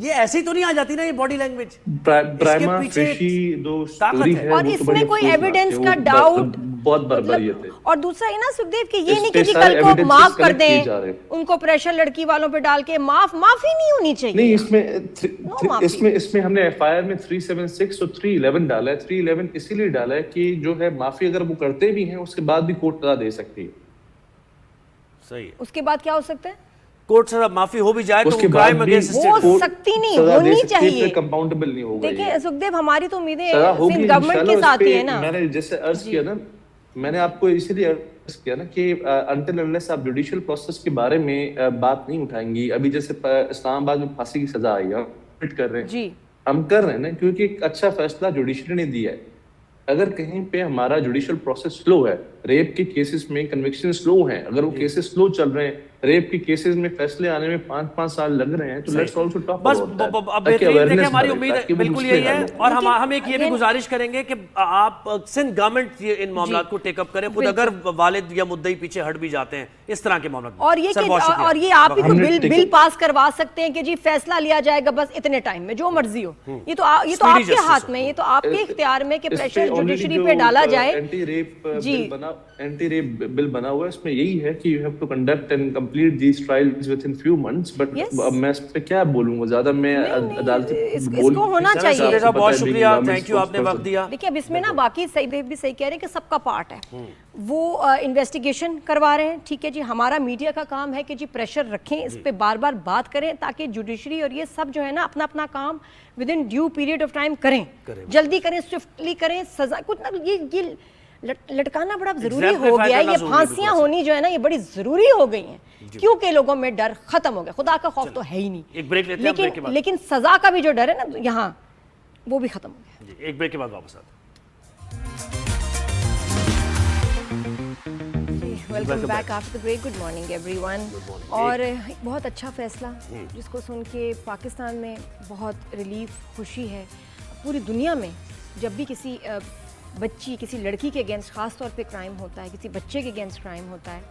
ये ऐसी तो नहीं आ जाती ना ये बॉडी लैंग्वेज, प्राइमा फेशी दो स्टोरी है, और इसमें कोई एविडेंस का डाउट बहुत बर्बरियत है। और दूसरा ये ना सुखदेव कि ये इस नहीं पे कि सारे कल को evidences माफ कर collect किए दें, जा रहे हैं। उनको प्रेशर लड़की वालों पे डाल के माफी नहीं होनी चाहिए। नहीं, माफी। इसमें हमने एफआईआर में 376 और 311 डाला है। 311 इसीलिए डाला है कि जो है माफी अगर वो करते भी हैं उसके बाद भी कोर्ट सजा दे सकती है। सही है। उसके बाद क्या हो सकता है? कोर्ट सजा माफी हो भी जाए तो उसके क्राइम बाद भी अगेंस्ट हो स्टेट सकती नहीं, होनी चाहिए, कंपाउंडेबल नहीं होगा। देखिए सुखदेव हमारी तो उम्मीदें सजा होगी सिंध गवर्नमेंट के इंशाल्लाह। साथ ही है ना। मैंने जैसे अर्ज किया ना, मैंने आपको इसीलिए अर्ज किया ना कि अनटिल अनलेस आप जुडिशियल प्रोसेस के बारे में बात नहीं उठाएंगी। अभी जैसे इस्लामाबाद में फांसी की सजा आई है, हम कर रहे हैं जी, हम कर रहे हैं ना, क्योंकि एक अच्छा फैसला जुडिशरी ने दिया है। अगर कहीं पे हमारा जुडिशियल प्रोसेस स्लो है, रेप के केसेस में कन्विक्शन स्लो हैं, अगर वो केसेस स्लो चल रहे हैं, रेप के केसेस में फैसले आने में 5-5 साल लग रहे हैं, तो लेट्स आल्सो टॉक बस अब देखिए हमारी उम्मीद बिल्कुल यही है। और हम एक ये भी गुजारिश करेंगे कि आप सिंध गवर्नमेंट इन मामलों को टेकअप करें खुद, अगर वालिद या मुद्दई पीछे हट भी जाते हैं इस तरह के मामलों में। और ये आप ही को बिल पास करवा सकते हैं कि जी फैसला लिया जाएगा बस इतने टाइम में, जो मर्जी हो। ये तो आपके हाथ में, ये तो आपके इख्तियार में कि प्रेशर जुडिशरी पे डाला जाए। एंटी रेप बिल बना हुआ है, इसमें यही है कि you have to conduct and complete these trials within few months. But अब मैं इस पे क्या बोलूंगा, ज्यादा मैं अदालत इसको होना चाहिए। बहुत शुक्रिया, थैंक यू, आपने वक्त दिया। देखिए अब इसमें ना बाकी सही भी सही कह रहे हैं कि सबका पार्ट है, वो इन्वेस्टिगेशन करवा रहे हैं, ठीक है जी। हमारा मीडिया का काम है कि जी प्रेशर रखें, इस पे बार बार बात करें ताकि जुडिशरी और ये सब जो है ना अपना अपना काम with in due period of time करें, जल्दी करें, स्विफ्टली करें। सजा कुछ ना, ये लटकाना बड़ा जरूरी हो गया है, ये फांसियां होनी जो है ना ये बड़ी जरूरी हो गई हैं, क्योंकि लोगों में डर खत्म हो गया। खुदा का खौफ तो है ही नहीं, एक ब्रेक लेते हैं, ब्रेक के बाद लेकिन सजा का भी जो डर है ना यहाँ, वो भी खत्म हो गया। एक ब्रेक के बाद वापस आते हैं। Welcome back after the break. Good morning everyone. और एक बहुत अच्छा फैसला जिसको सुन के पाकिस्तान में बहुत रिलीफ, खुशी है। पूरी दुनिया में जब भी किसी बच्ची, किसी लड़की के अगेंस्ट ख़ास तौर पे क्राइम होता है, किसी बच्चे के अगेंस्ट क्राइम होता है,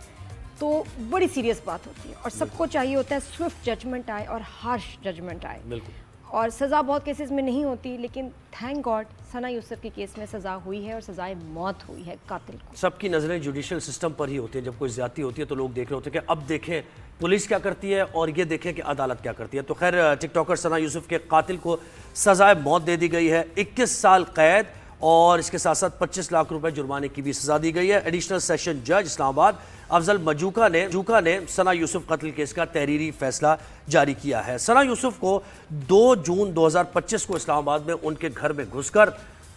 तो बड़ी सीरियस बात होती है और सबको चाहिए होता है स्विफ्ट जजमेंट आए और हार्श जजमेंट आए। और सज़ा बहुत केसेस में नहीं होती, लेकिन थैंक गॉड सना यूसुफ के केस में सज़ा हुई है और सज़ाए मौत हुई है कातिल को। सबकी नज़रें जुडिशियल सिस्टम पर ही होती है। जब कोई ज़्यादती होती है तो लोग देख रहे होते हैं कि अब देखें पुलिस क्या करती है और ये देखें कि अदालत क्या करती है। तो खैर टिकटॉकर सना यूसुफ के कातिल को सज़ाए मौत दे दी गई है, 21 साल कैद और इसके साथ साथ 25 लाख रुपए जुर्माने की भी सजा दी गई है। एडिशनल सेशन जज इस्लामाबाद अफजल मजूका ने सना यूसुफ कत्ल केस का तहरीरी फैसला जारी किया है। सना यूसुफ को 2 जून 2025 को इस्लामाबाद में उनके घर में घुसकर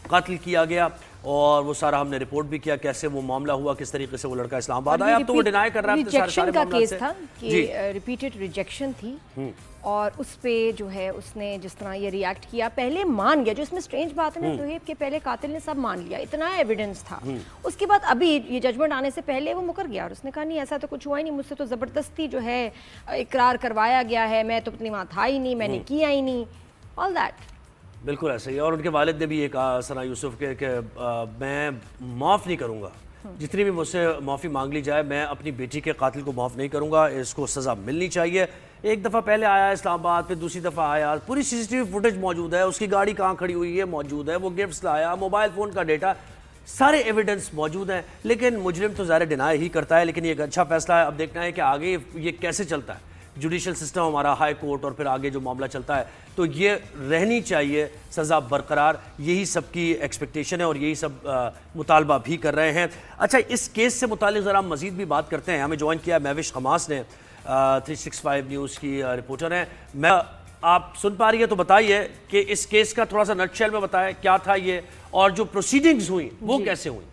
कत्ल किया गया और वो सारा हमने रिपोर्ट भी किया, कैसे वो मामला हुआ, किस तरीके से वो लड़का इस्लामाबाद आया। अब तो वो डिनाई कर रहा है, रिजेक्शन का केस था कि रिपीटेड रिजेक्शन थी और उस पे जो है उसने जिस तरह ये रिएक्ट किया, पहले मान गया। जो इसमें स्ट्रेंज बात है ना सुहेब के, पहले कातिल ने सब मान लिया, इतना एविडेंस था। उसके बाद अभी ये जजमेंट आने से पहले वो मुकर गया और उसने कहा नहीं ऐसा तो कुछ हुआ ही नहीं, मुझसे तो ज़बरदस्ती जो है इकरार करवाया गया है, मैं तो अपनी वहाँ था ही नहीं, मैंने किया ही नहीं, ऑल दैट। बिल्कुल ऐसे ही। और उनके वालिद ने भी ये कहा सना यूसुफ के कि मैं माफ़ नहीं करूँगा, जितनी भी मुझसे माफ़ी मांग ली जाए, मैं अपनी बेटी के कातिल को माफ़ नहीं करूँगा, इसको सज़ा मिलनी चाहिए। एक दफ़ा पहले आया इस्लामाबाद, फिर दूसरी दफ़ा आया, पूरी CCTV फुटेज मौजूद है, उसकी गाड़ी कहाँ खड़ी हुई है मौजूद है, वो गिफ्ट्स लाया, मोबाइल फ़ोन का डेटा, सारे एविडेंस मौजूद हैं। लेकिन मुजरिम तो ज़ाहिर डिनाई ही करता है। लेकिन ये एक अच्छा फैसला है। अब देखना है कि आगे ये कैसे चलता है जुडिशियल सिस्टम हमारा, हाई कोर्ट और फिर आगे जो मामला चलता है, तो ये रहनी चाहिए सज़ा बरकरार, यही सबकी एक्सपेक्टेशन है और यही सब मुतालबा भी कर रहे हैं। अच्छा, इस केस से मुतालिक ज़रा मज़ीद भी बात करते हैं। हमें ज्वाइन किया महविश खमास ने, 365 न्यूज़ की रिपोर्टर हैं। मैं आप सुन पा रही है तो बताइए कि इस केस का थोड़ा सा नटशेल में बताएं क्या था ये, और जो प्रोसीडिंग्स हुई वो कैसे हुई।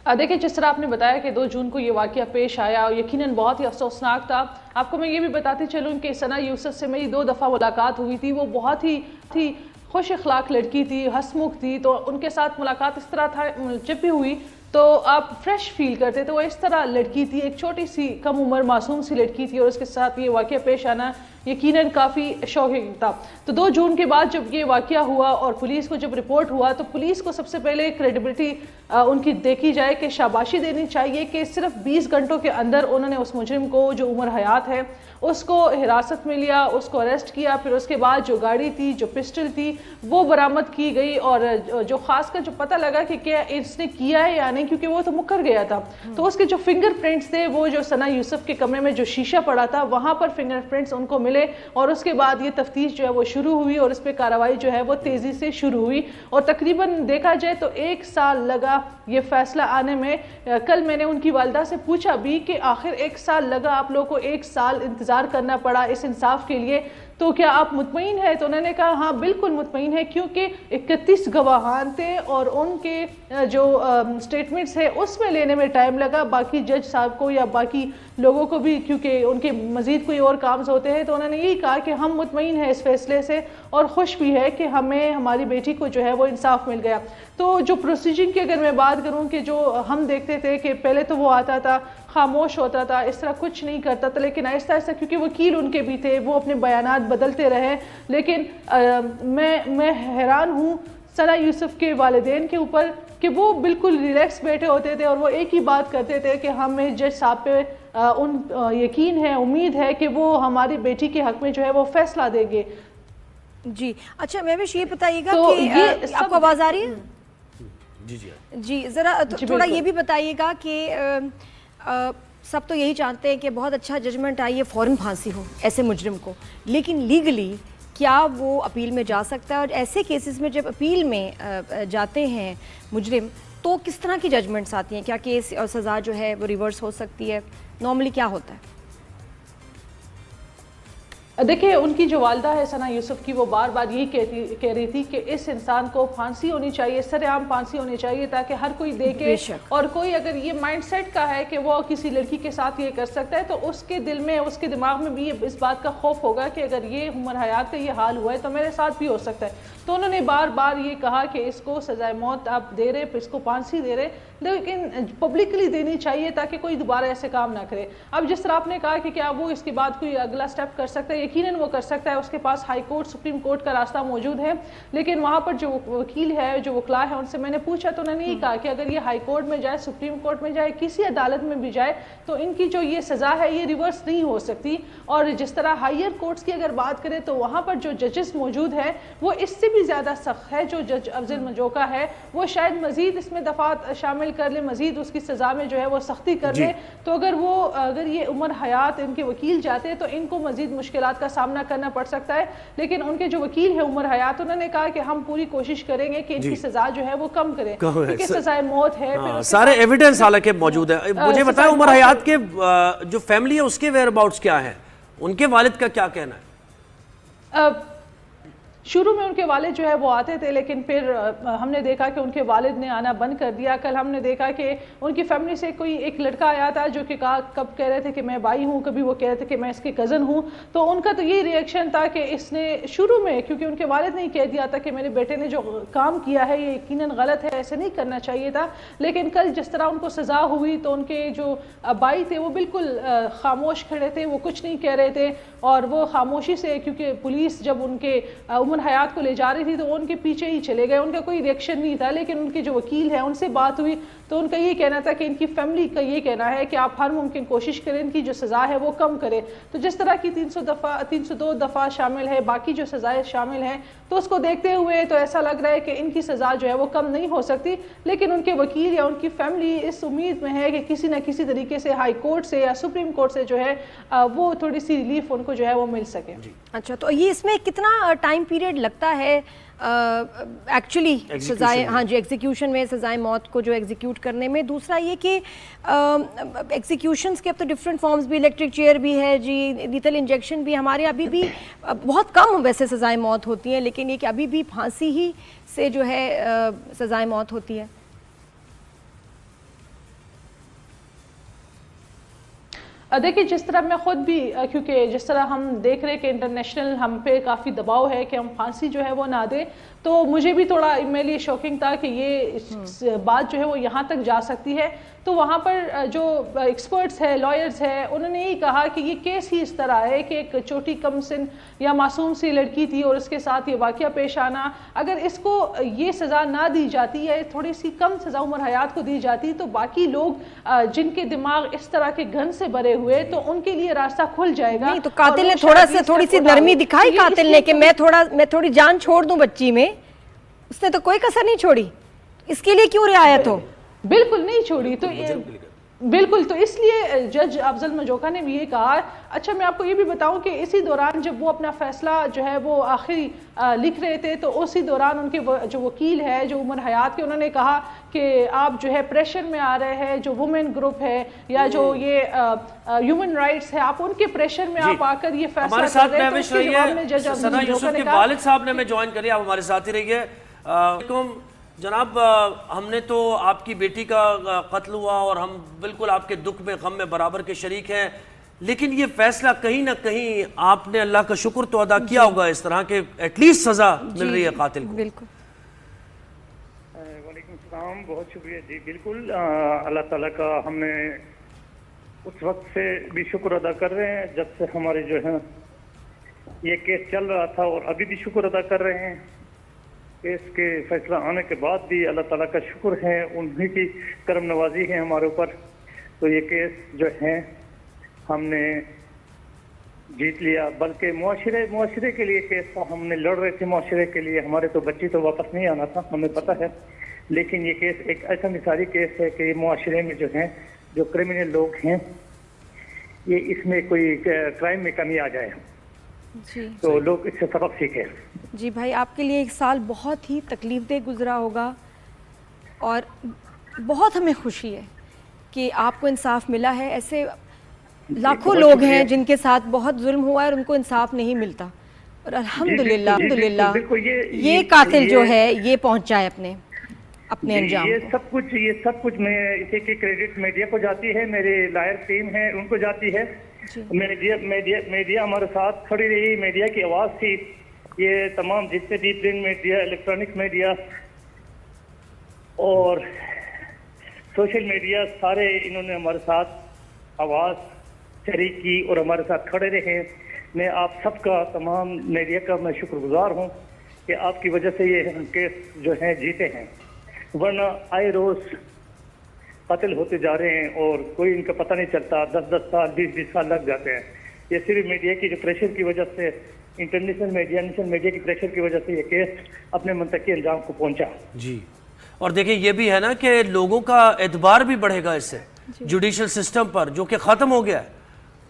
देखिए, जिस तरह आपने बताया कि 2 जून को ये वाकया पेश आया और यकीनन बहुत ही अफसोसनाक था। आपको मैं ये भी बताती चलूँ कि सना यूसुफ से मेरी 2 दफ़ा मुलाकात हुई थी। वो बहुत ही खुश अखलाक लड़की थी, हंसमुख थी। तो उनके साथ मुलाकात इस तरह था, जब भी हुई तो आप फ्रेश फील करते थे। वो इस तरह लड़की थी, एक छोटी सी कम उम्र मासूम सी लड़की थी, और उसके साथ ये वाकया पेश आना यकीनन काफ़ी शॉकिंग था। तो 2 जून के बाद जब ये वाकया हुआ और पुलिस को जब रिपोर्ट हुआ, तो पुलिस को सबसे पहले क्रेडिबिलिटी उनकी देखी जाए कि शाबाशी देनी चाहिए कि सिर्फ 20 घंटों के अंदर उन्होंने उस मुजरिम को जो उमर हयात है उसको हिरासत में लिया, उसको अरेस्ट किया। फिर उसके बाद जो गाड़ी थी, जो पिस्टल थी, वो बरामद की गई। और जो खासकर जो पता लगा कि क्या इसने किया है या नहीं, क्योंकि वो तो मुकर गया था, तो उसके जो फिंगरप्रिंट्स थे, वो जो सना यूसुफ के कमरे में जो शीशा पड़ा था वहाँ पर फिंगरप्रिंट्स उनको मिले। और उसके बाद ये तफ्तीश जो है वो शुरू हुई और इस पर कार्रवाई जो है वो तेज़ी से शुरू हुई। और तकरीबन देखा जाए तो 1 साल लगा ये फैसला आने में। कल मैंने उनकी वालिदा से पूछा भी कि आखिर 1 साल लगा, आप लोगों को 1 साल इंतज़ार करना पड़ा इस इंसाफ के लिए, तो क्या आप मुतमईन हैं? तो उन्होंने कहा हाँ बिल्कुल मुतमईन है, क्योंकि 31 गवाहान थे और उनके जो स्टेटमेंट्स है उसमें लेने में टाइम लगा। बाकी जज साहब को या बाकी लोगों को भी, क्योंकि उनके मज़ीद कोई और काम्स होते हैं, तो उन्होंने यही कहा कि हम मुतमईन हैं इस फैसले से और खुश भी है कि हमें हमारी बेटी को जो है वो इंसाफ मिल गया। तो जो प्रोसीजिंग की अगर मैं बात करूँ कि जो हम देखते थे कि पहले तो वो आता था, खामोश होता था, इस तरह कुछ नहीं करता था, लेकिन आहिस्ता आहिस्ता क्योंकि वकील उनके भी थे, वो अपने बयानात बदलते रहे। लेकिन मैं हैरान हूँ सना यूसुफ के वालिदैन के ऊपर कि वो बिल्कुल रिलैक्स बैठे होते थे और वो एक ही बात करते थे कि हमें जज साहब पे यकीन है, उम्मीद है कि वो हमारी बेटी के हक में जो है वो फैसला देंगे। जी अच्छा, मैं भी ये बताइएगा तो कि ये आपको आवाज़ आ रही है? जी ज़रा थोड़ा ये भी बताइएगा कि सब तो यही चाहते हैं कि बहुत अच्छा जजमेंट आई है, फ़ौरन फांसी हो ऐसे मुजरिम को, लेकिन लीगली क्या वो अपील में जा सकता है? और ऐसे केसेस में जब अपील में जाते हैं मुजरिम, तो किस तरह की जजमेंट्स आती हैं? क्या केस और सज़ा जो है वो रिवर्स हो सकती है? नॉर्मली क्या होता है? देखिए, उनकी जो वालिदा है सना यूसुफ की, वो बार बार यही कह रही थी कि इस इंसान को फांसी होनी चाहिए, सरेआम फांसी होनी चाहिए, ताकि हर कोई देखे। और कोई अगर ये माइंडसेट का है कि वो किसी लड़की के साथ ये कर सकता है, तो उसके दिल में, उसके दिमाग में भी इस बात का खौफ होगा कि अगर ये उमर हयात का ये हाल हुआ है तो मेरे साथ भी हो सकता है। तो उन्होंने बार बार ये कहा कि इसको सजाए मौत आप दे रहे, इसको फांसी दे रहे, लेकिन पब्लिकली देनी चाहिए ताकि कोई दोबारा ऐसे काम ना करे। अब जिस तरह आपने कहा कि क्या वो इसके बाद कोई अगला स्टेप कर सकता है, यकीनन वो कर सकता है। उसके पास हाई कोर्ट, सुप्रीम कोर्ट का रास्ता मौजूद है। लेकिन वहाँ पर जो वकील है, जो वकला है, उनसे मैंने पूछा तो उन्होंने यही कहा कि अगर ये हाई कोर्ट में जाए, सुप्रीम कोर्ट में जाए, किसी अदालत में भी जाए, तो इनकी जो ये सज़ा है ये रिवर्स नहीं हो सकती। और जिस तरह हायर कोर्ट्स की अगर बात करें तो वहाँ पर जो जजेस मौजूद हैं वो इससे भी ज़्यादा सख्त है। जो जज अफजल मंजोका है वो शायद मज़ीद इसमें दफ़ात शामिल कर ले, मज़ीद उसकी सज़ा में जो है वो सख्ती कर ले। तो अगर ये उमर हयात इनके वकील जाते हैं तो इनको मज़ीद मुश्किलात का सामना करना पड़ सकता है। लेकिन उनके जो वकील है उमर हयात, उन्होंने कहा कि हम पूरी कोशिश करेंगे कि इनकी सज़ा जो है वो कम करें, क्योंकि सज़ाए मौत है। सारे एविडेंस हालांकि मौजूद है। मुझे बताएं उमर हयात के जो फैमिली है उसके वेयर अबाउट्स क्या है, उनके वालिद का क्या कहना है? शुरू में उनके वालिद जो है वो आते थे, लेकिन फिर हमने देखा कि उनके वालिद ने आना बंद कर दिया। कल हमने देखा कि उनकी फैमिली से कोई एक लड़का आया था जो कि कब कह रहे थे कि मैं भाई हूँ, कभी वो कह रहे थे कि मैं इसके कज़न हूँ। तो उनका तो यही रिएक्शन था कि इसने शुरू में, क्योंकि उनके वालिद ने ही कह दिया था कि मेरे बेटे ने जो काम किया है ये यकीनन गलत है, ऐसे नहीं करना चाहिए था। लेकिन कल जिस तरह उनको सज़ा हुई तो उनके जो भाई थे वो बिल्कुल खामोश खड़े थे, वो कुछ नहीं कह रहे थे। और वो खामोशी से, क्योंकि पुलिस जब उनके उमर हयात को ले जा रही थी तो वो उनके पीछे ही चले गए, उनका कोई रिएक्शन नहीं था। लेकिन उनके जो वकील है उनसे बात हुई तो उनका ये कहना था कि इनकी फैमिली का ये कहना है कि आप हर मुमकिन कोशिश करें, इनकी जो सज़ा है वो कम करें। तो जिस तरह की 302 दफ़ा शामिल है, बाकी जो सज़ाएं शामिल हैं, तो उसको देखते हुए तो ऐसा लग रहा है कि इनकी सज़ा जो है वो कम नहीं हो सकती। लेकिन उनके वकील या उनकी फैमिली इस उम्मीद में है कि किसी न किसी तरीके से हाई कोर्ट से या सुप्रीम कोर्ट से जो है वो थोड़ी सी रिलीफ उनको जो है वो मिल सके। अच्छा, तो ये इसमें कितना टाइम पीरियड लगता है एक्चुअली सजाएं, हाँ जी, एग्जीक्यूशन में सजाएं मौत को जो एग्जीक्यूट करने में। दूसरा ये कि एग्जीक्यूशंस के अब तो डिफरेंट फॉर्म्स भी, इलेक्ट्रिक चेयर भी है जी, लीथल इंजेक्शन भी। हमारे अभी भी बहुत कम वैसे सजाएं मौत होती हैं, लेकिन ये कि अभी भी फांसी ही से जो है सजाएं मौत होती है। देखिए, जिस तरह मैं खुद भी, क्योंकि जिस तरह हम देख रहे हैं कि इंटरनेशनल हम पे काफ़ी दबाव है कि हम फांसी जो है वो ना दें, तो मुझे भी थोड़ा मेरे लिए शॉकिंग था कि ये बात जो है वो यहाँ तक जा सकती है। तो वहाँ पर जो एक्सपर्ट्स है, लॉयर्स है, उन्होंने यही कहा कि ये केस ही इस तरह है कि एक छोटी कम सिन या मासूम सी लड़की थी और उसके साथ ये वाक़या पेश आना, अगर इसको ये सज़ा ना दी जाती है, थोड़ी सी कम सज़ा उम्र हयात को दी जाती, तो बाकी लोग जिनके दिमाग इस तरह के घन से भरे हुए, तो उनके लिए रास्ता खुल जाएगा। नहीं, तो कातिल ने थोड़ी सी नरमी दिखाई कातिल ने कि मैं थोड़ी जान छोड़ दूं बच्ची में, उसने तो कोई कसर नहीं छोड़ी। इसके लिए क्यों रियायत हो? बिल्कुल नहीं छोड़ी। तो बिल्कुल, तो इसलिए जज अफजल मजोका ने भी ये कहा। अच्छा, मैं आपको ये भी बताऊं कि इसी दौरान जब वो अपना फैसला जो है वो आखिरी लिख रहे थे, तो उसी दौरान उनके जो वकील है, जो उमर हयात के, उन्होंने कहा कि आप जो है प्रेशर में आ रहे हैं, जो वुमेन ग्रुप है या जो ये ह्यूमन राइट्स है, आप उनके प्रेशर में आप आकर ये फैसला हमारे साथ महविश रही है सना यूसुफ के वालिद साहब ने हमें ज्वाइन करिए, आप हमारे साथ ही रहिए। जनाब, हमने तो आपकी बेटी का कत्ल हुआ और हम बिल्कुल आपके दुख में, गम में बराबर के शरीक हैं, लेकिन ये फैसला कहीं ना कहीं आपने अल्लाह का शुक्र तो अदा किया होगा इस तरह के एटलीस्ट सजा मिल रही है कातिल को। बिल्कुल। वालेकुम सलाम, बहुत शुक्रिया जी। बिल्कुल, अल्लाह ताला का हमने उस वक्त से भी शुक्र अदा कर रहे हैं जब से हमारे जो है ये केस चल रहा था, और अभी भी शुक्र अदा कर रहे हैं। केस के फैसला आने के बाद भी अल्लाह ताला का शुक्र है, उन्हीं की करम नवाजी है हमारे ऊपर। तो ये केस जो है हमने जीत लिया, बल्कि मुआशरे के लिए केस था, हमने लड़ रहे थे मुआशरे के लिए। हमारे तो बच्ची तो वापस नहीं आना था, हमें पता है, लेकिन ये केस एक ऐसा मिसाली केस है कि मुआशरे में जो है जो क्रिमिनल लोग हैं, ये इसमें कोई क्राइम में कमी आ जाए जी, तो लोग इससे सबक सीखे। जी भाई, आपके लिए एक साल बहुत ही तकलीफदेह गुजरा होगा और बहुत हमें खुशी है कि आपको इंसाफ मिला है। ऐसे लाखों लोग हैं जिनके साथ बहुत जुल्म हुआ है और उनको इंसाफ नहीं मिलता, और अल्हम्दुलिल्लाह ये कातिल जो है ये पहुंचा है अपने अंजाम ये को। सब कुछ मैं इसे की क्रेडिट मीडिया को जाती है, मेरे लायर टीम है उनको जाती है। मीडिया हमारे साथ खड़ी रही, मीडिया की आवाज़ थी। ये तमाम जितने भी प्रिंट मीडिया, इलेक्ट्रॉनिक मीडिया और सोशल मीडिया, सारे इन्होंने हमारे साथ आवाज़ शरीक की और हमारे साथ खड़े रहे। मैं आप सबका, तमाम मीडिया का मैं शुक्रगुजार हूँ कि आपकी वजह से ये केस जो है जीते हैं, वरना आए रोज़ कत्ल होते जा रहे हैं और कोई इनका पता नहीं चलता। 10-10 साल, 20-20 साल लग जाते हैं। ये सिर्फ मीडिया की जो प्रेशर की वजह से, इंटरनेशनल मीडिया, नेशनल मीडिया की प्रेशर की वजह से ये केस अपने मुंतकी अंजाम को पहुंचा। जी, और देखिए ये भी है ना कि लोगों का एतबार भी बढ़ेगा इससे, जुडिशल सिस्टम पर जो कि ख़त्म हो गया है,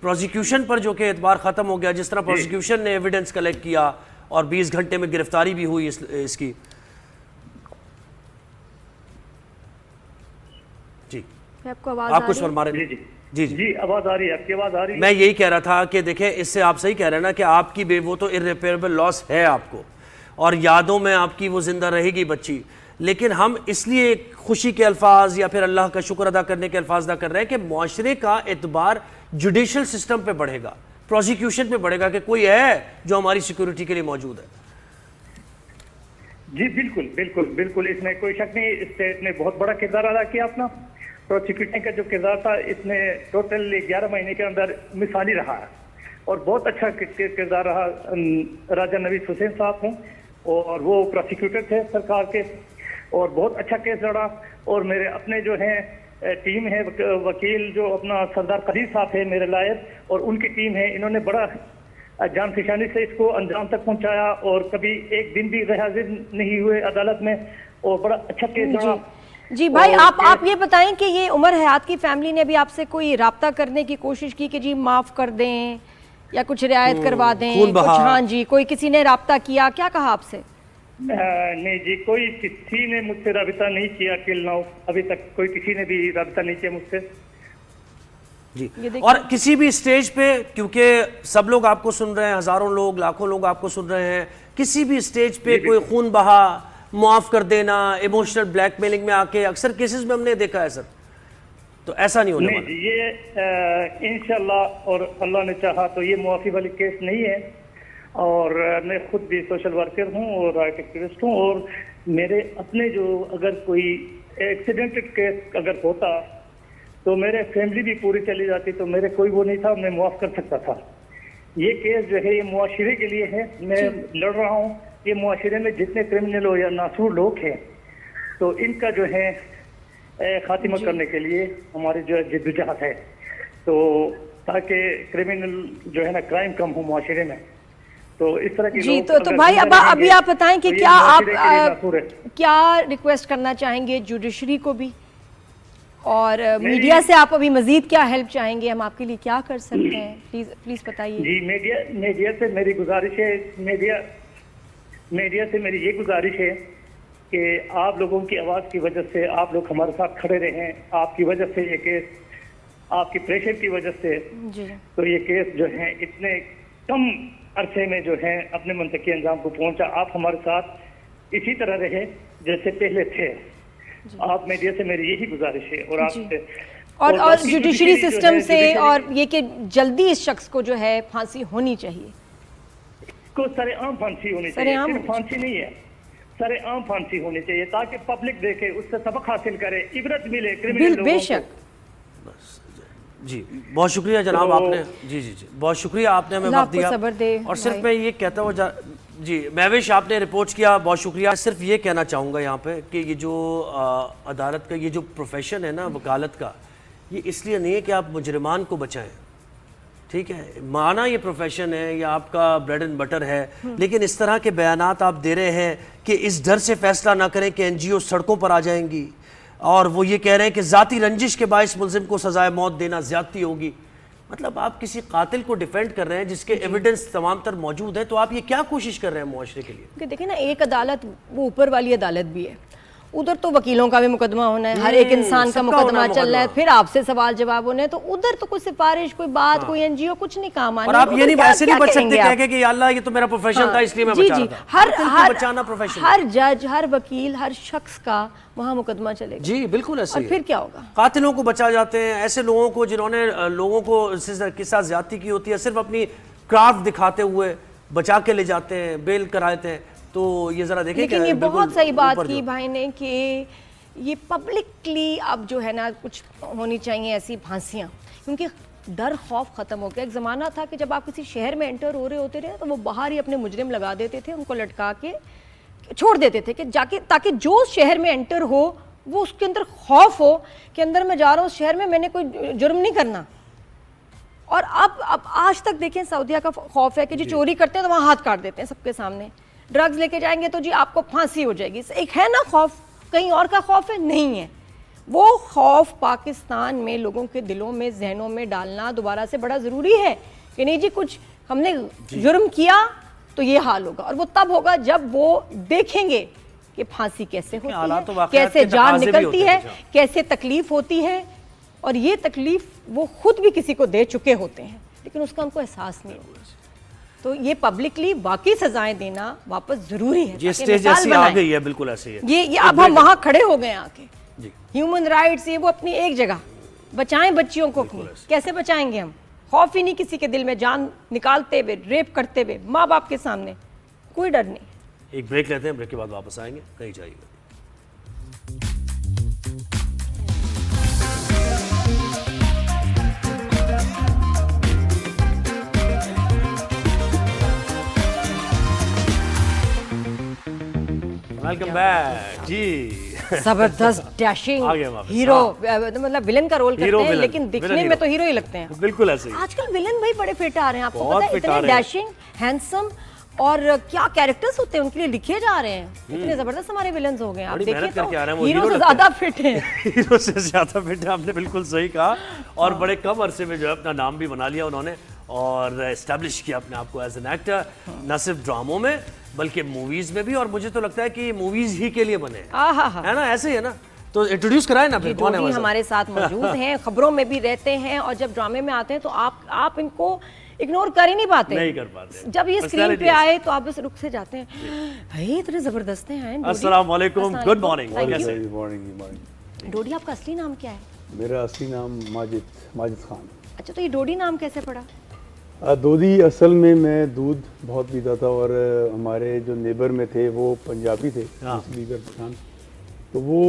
प्रोसिक्यूशन पर जो कि एतबार ख़त्म हो गया। जिस तरह प्रोसिक्यूशन ने एविडेंस कलेक्ट किया और 20 घंटे में गिरफ्तारी भी हुई इसकी। जी, आपको आवाज़ आप कुछ फरमा रहे जी जी जी जी, आवाज़ आ रही है, आपकी आवाज़ आ रही है। मैं यही कह रहा था कि देखें, इससे आप सही कह रहे हैं ना कि आपकी वो तो इर्रिपेयरेबल लॉस है आपको, और यादों में आपकी वो जिंदा रहेगी बच्ची, लेकिन हम इसलिए खुशी के अल्फाज या फिर अल्लाह का शुक्र अदा करने के अल्फाज अदा कर रहे हैं कि मुआशरे का एतबार जुडिशल सिस्टम पे बढ़ेगा, प्रोसिक्यूशन पे बढ़ेगा कि कोई है जो हमारी सिक्योरिटी के लिए मौजूद है। जी बिल्कुल बिल्कुल बिल्कुल, इसमें कोई शक नहीं। स्टेट ने बहुत बड़ा किरदार अदा किया अपना। प्रोसिक्यूशन का जो किरदार था, इसने टोटल 11 महीने के अंदर मिसाली रहा है और बहुत अच्छा किरदार रहा। राजा नवीस हुसैन साहब हैं और वो प्रोसिक्यूटर थे सरकार के, और बहुत अच्छा केस लड़ा। और मेरे अपने जो हैं टीम है, वकील जो अपना सरदार कदीर साहब है मेरे लायक, और उनकी टीम है, इन्होंने बड़ा जानफिशानी से इसको अंजाम तक पहुंचाया और कभी एक दिन भी गैरहाजिर नहीं हुए अदालत में, और बड़ा अच्छा केस लड़ा। जी भाई, आप ये बताएं कि ये उमर हयात की फैमिली ने भी आपसे कोई राब्ता करने की कोशिश की कि जी माफ कर दें या कुछ रियायत करवा दें कुछ? हाँ जी, कोई किसी ने राब्ता किया, क्या कहा आपसे? नहीं जी, कोई किसी ने मुझसे राबिता नहीं किया टिल नाउ, अभी तक कोई किसी ने भी राबिता नहीं किया मुझसे। जी। ये देखिए- और किसी भी स्टेज पे, क्योंकि सब लोग आपको सुन रहे हैं, हजारों लोग, लाखों लोग आपको सुन रहे हैं, किसी भी स्टेज पे कोई खून बहा, माफ कर देना, इमोशनल ब्लैकमेलिंग में आके अक्सर केसेस में हमने देखा है सर, तो ऐसा नहीं होने नहीं वाला। जी, ये इंशाल्लाह और अल्लाह ने चाहा तो ये मुआफी वाली केस नहीं है। और मैं खुद भी सोशल वर्कर हूँ और राइट एक्टिविस्ट हूँ, और मेरे अपने जो अगर कोई एक्सीडेंटेड केस अगर होता तो मेरे फैमिली भी पूरी चली जाती, तो मेरे कोई वो नहीं था, मैं मुआफ कर सकता था। ये केस जो है ये मुआशरे के लिए है, मैं लड़ रहा हूँ। ये मुआशरे में जितने क्रिमिनल हो या नासूर लोग हैं, तो इनका जो है खात्मा करने के लिए हमारी जो है जिद्दोजहद है, तो ताकि क्रिमिनल जो है ना क्राइम कम हो मुआशरे में। तो इस तरह की जी, लोग तो अगर भाई जिंदा अब अभी रहेंगे, आप बताएं कि तो ये क्या आप मुआशरे के लिए नासूर है। क्या रिक्वेस्ट करना चाहेंगे जुडिशरी को भी, और मीडिया से आप अभी मजीद क्या हेल्प चाहेंगे, हम आपके लिए क्या कर सकते हैं, प्लीज प्लीज बताइए। जी, मीडिया से मेरी गुजारिश है, मीडिया से मेरी ये गुजारिश है कि आप लोगों की आवाज़ की वजह से आप लोग हमारे साथ खड़े रहें। आपकी वजह से ये केस, आपकी प्रेशर की वजह से जी तो ये केस जो है इतने कम अरसे में जो है अपने मुंतकी अंजाम को पहुंचा। आप हमारे साथ इसी तरह रहे जैसे पहले थे। आप मीडिया से मेरी यही गुजारिश है, और आपसे और बाकी जुडिशरी जो है, सिस्टम से, जुडिशरी और ये कि जल्दी इस शख्स को जो है फांसी होनी चाहिए। को सरेआम फांसी होनी चाहिए, सरेआम सिर्फ होनी फांसी नहीं है, सरेआम फांसी होनी चाहिए, ताकि पब्लिक देखे, उससे सबक हासिल करे, इबरत मिले क्रिमिनल लोगों को। बेशक। जी, बहुत शुक्रिया जनाब, तो- आपने जी बहुत शुक्रिया, आपने हमें अल्लाह वक्त दिया। आपको सब्र दे और सिर्फ भाई। मैं ये कहता हूँ जी महविश, आपने रिपोर्ट किया, बहुत शुक्रिया। सिर्फ ये कहना चाहूँगा यहाँ पे कि ये जो अदालत का ये जो प्रोफेशन है ना वकालत का, ये इसलिए नहीं है कि आप मुजरिमान को बचाएं, ठीक है, माना ये प्रोफेशन है या आपका ब्रेड एंड बटर है, लेकिन इस तरह के बयानात आप दे रहे हैं कि इस डर से फैसला ना करें कि एनजीओ सड़कों पर आ जाएंगी, और वो ये कह रहे हैं कि ज़ाती रंजिश के बायस मुल्जिम को सजाए मौत देना ज़्यादती होगी। मतलब आप किसी कातिल को डिफेंड कर रहे हैं जिसके एविडेंस तमाम तर मौजूद है, तो आप ये क्या कोशिश कर रहे हैं मुआशरे के लिए? कि देखिए ना, एक अदालत वो ऊपर वाली अदालत भी है, उधर तो वकीलों का भी मुकदमा होना है, हर एक इंसान का सबका मुकदमा होना चल रहा है, मुकदमा। फिर आपसे सवाल जवाब होने हैं, तो उधर तो कोई सिफारिश, कोई बात, कोई एनजीओ कुछ नहीं काम आने। और आप ये नहीं ऐसे नहीं बच सकते कहेंगे कह आप? के कि या अल्लाह ये तो मेरा प्रोफेशन था इसलिए मैं जी बचा जी, रहा था। हर कातिल को हर बचाना प्रोफेशन है। हर जज, हर वकील, हर शख्स का वहाँ मुकदमा चलेगा। जी बिल्कुल ऐसे और ही है। फिर क्या होगा? कातिलों को बचा जाते हैं, ऐसे लोगों को जिन्होंने लोगों को के साथ ज्यादती की होती है, सिर्फ अपनी क्राफ्ट दिखाते हुए बचा के ले जाते हैं, बेल कराते हैं। तो ये जरा देखें, लेकिन ये बिल्कुल बहुत सही बात ऊपर की जो- भाई ने कि ये पब्लिकली अब जो है ना कुछ होनी चाहिए ऐसी फांसियाँ, क्योंकि डर खौफ ख़त्म हो गया। एक ज़माना था कि जब आप किसी शहर में एंटर हो रहे होते थे तो वो बाहर ही अपने मुजरिम लगा देते थे, उनको लटका के छोड़ देते थे कि जाके, ताकि जो शहर में एंटर हो वो उसके अंदर खौफ हो कि अंदर मैं जा रहा हूँ उस शहर में, मैंने कोई जुर्म नहीं करना। और अब आज तक देखें, सऊदीया का खौफ है कि जी चोरी करते हैं तो वहाँ हाथ काट देते हैं सबके सामने, ड्रग्स लेके जाएंगे तो जी आपको फांसी हो जाएगी। एक है ना खौफ, कहीं और का खौफ है? नहीं है। वो खौफ पाकिस्तान में लोगों के दिलों में, जहनों में डालना दोबारा से बड़ा ज़रूरी है कि नहीं जी कुछ हमने जुर्म किया तो ये हाल होगा, और वो तब होगा जब वो देखेंगे कि फांसी कैसे होती हालात तो है, वाक़यात कैसे के जान तकाज़े भी निकलती होते है, हैं। कैसे तकलीफ होती है, और ये तकलीफ वो खुद भी किसी को दे चुके होते हैं लेकिन उसका उनको एहसास नहीं होगा। तो ये पब्लिकली वाकई सजाएं देना वापस जरूरी है। ये ताकि स्टेज मिसाल ऐसी आ बनाएं। गई है, बिल्कुल ऐसी है। ये अब हम वहां खड़े हो गए आके, जी ह्यूमन राइट्स ये वो अपनी एक जगह, बचाएं बच्चियों को अपनी। कैसे बचाएंगे हम? खौफ ही नहीं किसी के दिल में, जान निकालते हुए, रेप करते हुए माँ बाप के सामने, कोई डर नहीं। एक ब्रेक लेते हैं, ब्रेक के बाद वापस आएंगे, कहीं जाइएगा। वेलकम बैक जी। जबरदस्त डैशिंग आ गए वापस, हीरो, मतलब विलन का रोल करते हीरो हैं विलन, लेकिन विलन दिखने में हीरो। तो हीरो ही लगते हैं। बिल्कुल ऐसे ही। आजकल विलन भाई बड़े फिट आ रहे हैं, आपको बहुत पता है, fit आ इतने रहे हैं। डैशिंग, हैंडसम, और क्या कैरेक्टर्स होते हैं उनके लिए लिखे जा रहे हैं। इतने जबरदस्त हमारे विलन्स हो गए हैं। आप बड़ी देखिए मेहनत तो करके आ रहे हैं, वो हीरो हीरो से लगते हैं। ज्यादा फिट है। हीरो से ज्यादा फिट है, आपने बिल्कुल सही कहा। और बड़े कम अरसे में जो है अपना नाम भी बना लिया उन्होंने। और एस्टेब्लिश किया अपने आप को एज एन एक्टर, न सिर्फ ड्रामों में बल्कि मूवीज में भी, और मुझे तो लगता है कि मूवीज ही के लिए बने हैं, है ना, ऐसे ही है ना। तो इंट्रोड्यूस कराए ना फिर, कौन है डोडी हमारे साथ मौजूद हैं, खबरों में भी रहते हैं, और जब ड्रामे में आते हैं तो आप इनको इग्नोर कर ही नहीं पाते। नहीं कर पाते। जब ये स्क्रीन पे आए तो आप बस रुक से जाते हैं, भाई इतने जबरदस्त हैं। अस्सलाम वालेकुम, गुड मॉर्निंग। डोडी, आपका असली नाम क्या है? मेरा असली नाम माजिद खान। अच्छा, तो ये डोडी नाम कैसे पड़ा? दोदी असल में मैं दूध बहुत पीता था, और हमारे जो नेबर में थे वो पंजाबी थे, लीगर खान, तो वो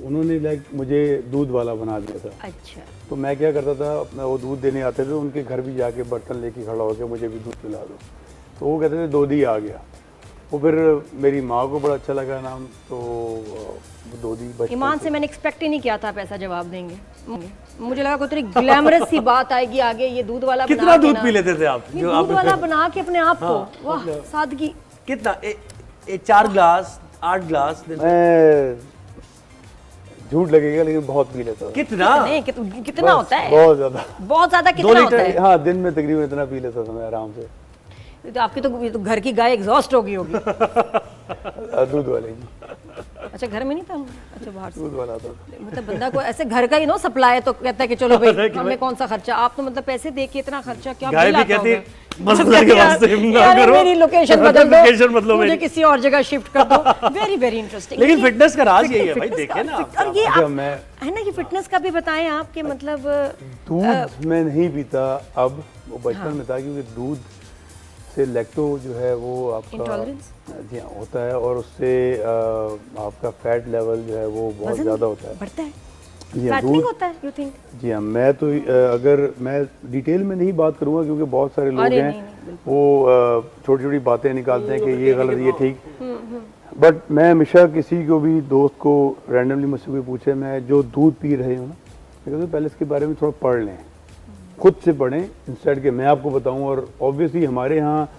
उन्होंने लाइक मुझे दूध वाला बना दिया था। अच्छा। तो मैं क्या करता था, अपना वो दूध देने आते थे, उनके घर भी जाके बर्तन लेके खड़ा होकर मुझे भी दूध पिला दो, तो वो कहते थे दोदी आ गया। वो फिर मेरी माँ को बड़ा अच्छा लगा नाम, तो दोदी। ईमान से मैंने एक्सपेक्ट ही नहीं किया था आप ऐसा जवाब देंगे। मुझे लगा कोई तेरी ग्लैमरस सी बात आएगी आगे, ये दूध वाला कितना दूध पी लेते थे आप? दूध वाला बना के अपने आप को, वाह सादगी। कितना? 4 ग्लास 8 ग्लास? मैं झूठ लगेगा लेकिन बहुत पी लेता था। कितना? कितना होता है? बहुत ज्यादा। बहुत ज्यादा कितना होता है? हाँ, दिन में तकरीबन इतना पी लेता था मैं आराम से। तो आपकी तो घर की गाय एग्जॉस्ट हो गई होगी। दूध वाले की। अच्छा, घर में नहीं था? अच्छा, बाहर से दूध वाला था। मतलब बंदा को ऐसे घर का ही नो सप्लाई है तो कहता है कि चलो भाई हमें कौन सा खर्चा। आप तो मतलब पैसे दे के इतना खर्चा क्या? गाय भी कहती मसला के वास्ते ना करो, मेरी लोकेशन बदल दो, लोकेशन बदलो, मुझे किसी और जगह शिफ्ट कर दो। Very very interesting. लेकिन फिटनेस का राज यही है भाई, देखें ना। और ये आप है ना, ये फिटनेस का भी बताएं आप कि मतलब दूध मैं नहीं पीता अब, वो बचपन में था, क्योंकि दूध से लैक्टो जो है वो आपका जी हाँ होता है, और उससे आपका फैट लेवल जो है वो बहुत ज़्यादा होता है, बढ़ता है। जी हाँ, दूध होता है, यू थिंक? जी हाँ, मैं तो अगर मैं डिटेल में नहीं बात करूँगा, क्योंकि बहुत सारे लोग हैं वो छोटी छोटी बातें निकालते हैं कि ये गलत ये ठीक, बट मैं हमेशा किसी को भी दोस्त को रैंडमली मुझसे कोई पूछे मैं जो दूध पी रहे हूँ ना, तो पहले इसके बारे में थोड़ा पढ़ लें, खुद से पढ़ें इंस्टेड के मैं आपको बताऊं। और ऑब्वियसली हमारे यहाँ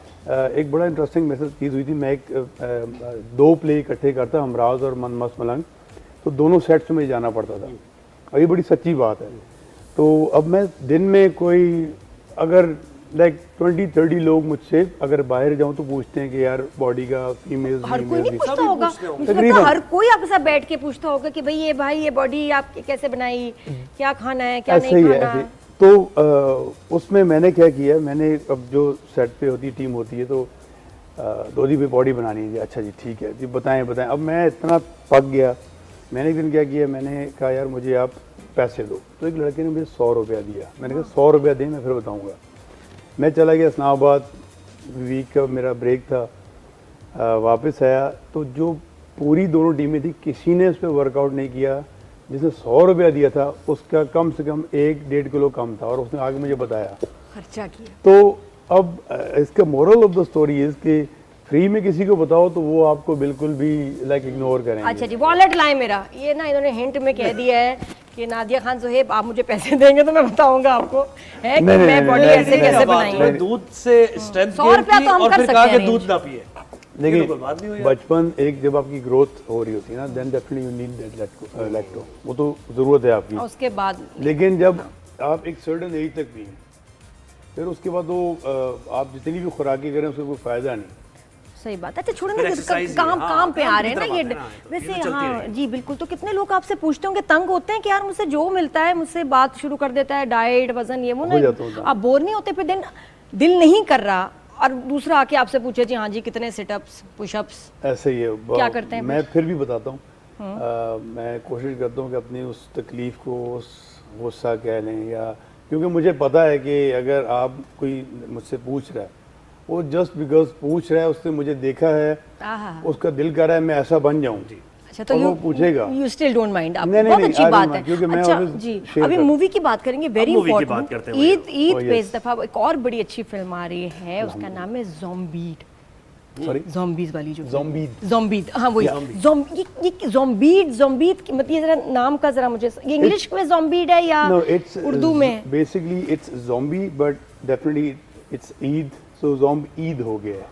एक बड़ा इंटरेस्टिंग मैसेज चीज़ हुई थी। मैं एक 2 प्ले इकट्ठे करता, हमराज और मन मस्त मलंग, तो दोनों सेट्स में जाना पड़ता था, और ये बड़ी सच्ची बात है। तो अब मैं दिन में कोई अगर लाइक 20-30 लोग मुझसे अगर बाहर जाऊं तो पूछते हैं कि यार बॉडी का फीमेल हर कोई नहीं पूछता होगा, मुझे लगता है हर कोई आपके साथ बैठ के पूछता होगा कि भाई ये बॉडी आप कैसे बनाई, क्या खाना है क्या नहीं खाना। तो उसमें मैंने क्या किया, मैंने अब जो सेट पे होती है टीम होती है तो दोदी पे बॉडी बनानी है। अच्छा जी ठीक है जी, बताएं। अब मैं इतना पक गया, मैंने एक दिन क्या किया, मैंने कहा यार मुझे आप पैसे दो। तो एक लड़के ने मुझे 100 रुपया दिया। मैंने कहा 100 रुपया दें, मैं फिर बताऊँगा। मैं चला गया इस्लामाबाद, वीक का मेरा ब्रेक था, वापस आया तो जो पूरी दोनों टीमें थी किसी ने उस पर वर्कआउट नहीं किया। जिसने 100 रुपया दिया था उसका कम से कम 1-1.5 किलो कम था, और उसने आगे मुझे बताया खर्चा किया। तो अब इसका moral of the story is कि फ्री में किसी को बताओ तो वो आपको बिल्कुल भी लाइक इग्नोर करेंगे। अच्छा जी, वॉलेट लाए मेरा, ये ना इन्होंने हिंट में कह दिया है कि नादिया खान ज़ोहेब आप मुझे पैसे देंगे तो मैं बताऊंगा आपको है कि मैं बॉडी ऐसे कैसे बनाई है। दूध से स्ट्रेंथ 100 रुपया तो हम कर सकते हैं। दूध ना पिए। देखिए बचपन एक जब आपकी ग्रोथ हो रही होती है ना, then definitely you need that lacto, वो तो ज़रूरत है आपकी। उसके बाद लेकिन जब आप एक सर्टेन एज तक पिए, फिर उसके बाद वो आप जितनी भी खुराकी करें उसका कोई फ़ायदा नहीं। सही बात है। अच्छा छोड़ो ना, काम पे आ रहे हैं ना ये वैसे। हाँ जी बिल्कुल। तो कितने लोग आपसे पूछते होंगे, तंग होते हैं कि यार मुझसे जो मिलता है मुझसे बात शुरू कर देता है, डाइट वजन ये वो ना, आप बोर नहीं होते? फिर दिल नहीं कर रहा और दूसरा आके आपसे पूछे जी हाँ जी कितने सिटअप्स पुशअप्स, ऐसे ही है। क्या करते हैं? मैं फिर भी बताता हूँ। मैं कोशिश करता हूँ कि अपनी उस तकलीफ को उस गुस्सा कह लें, या क्योंकि मुझे पता है कि अगर आप कोई मुझसे पूछ रहा है, वो जस्ट बिकॉज पूछ रहा है, उसने मुझे देखा है, उसका दिल कर रहा है मैं ऐसा बन जाऊँ। अच्छा तो वो पूछेगा, यू स्टिल डोंट माइंड। बहुत अच्छी बात है। क्योंकि मैं अच्छा जी, अभी मूवी की बात करेंगे, वेरी इंपॉर्टेंट। ईद पे इस दफा एक और बड़ी अच्छी फिल्म आ रही है, उसका नाम है ज़ॉम्बीड। ज़ॉम्बीज़ वाली जो ज़ॉम्बीड, हाँ वही ज़ॉम्बीड की मतलब जरा नाम का जरा मुझे, ये इंग्लिश में ज़ॉम्बीड है या उर्दू में? Basically it's zombie but definitely it's Eid, so zomb Eid हो गया है।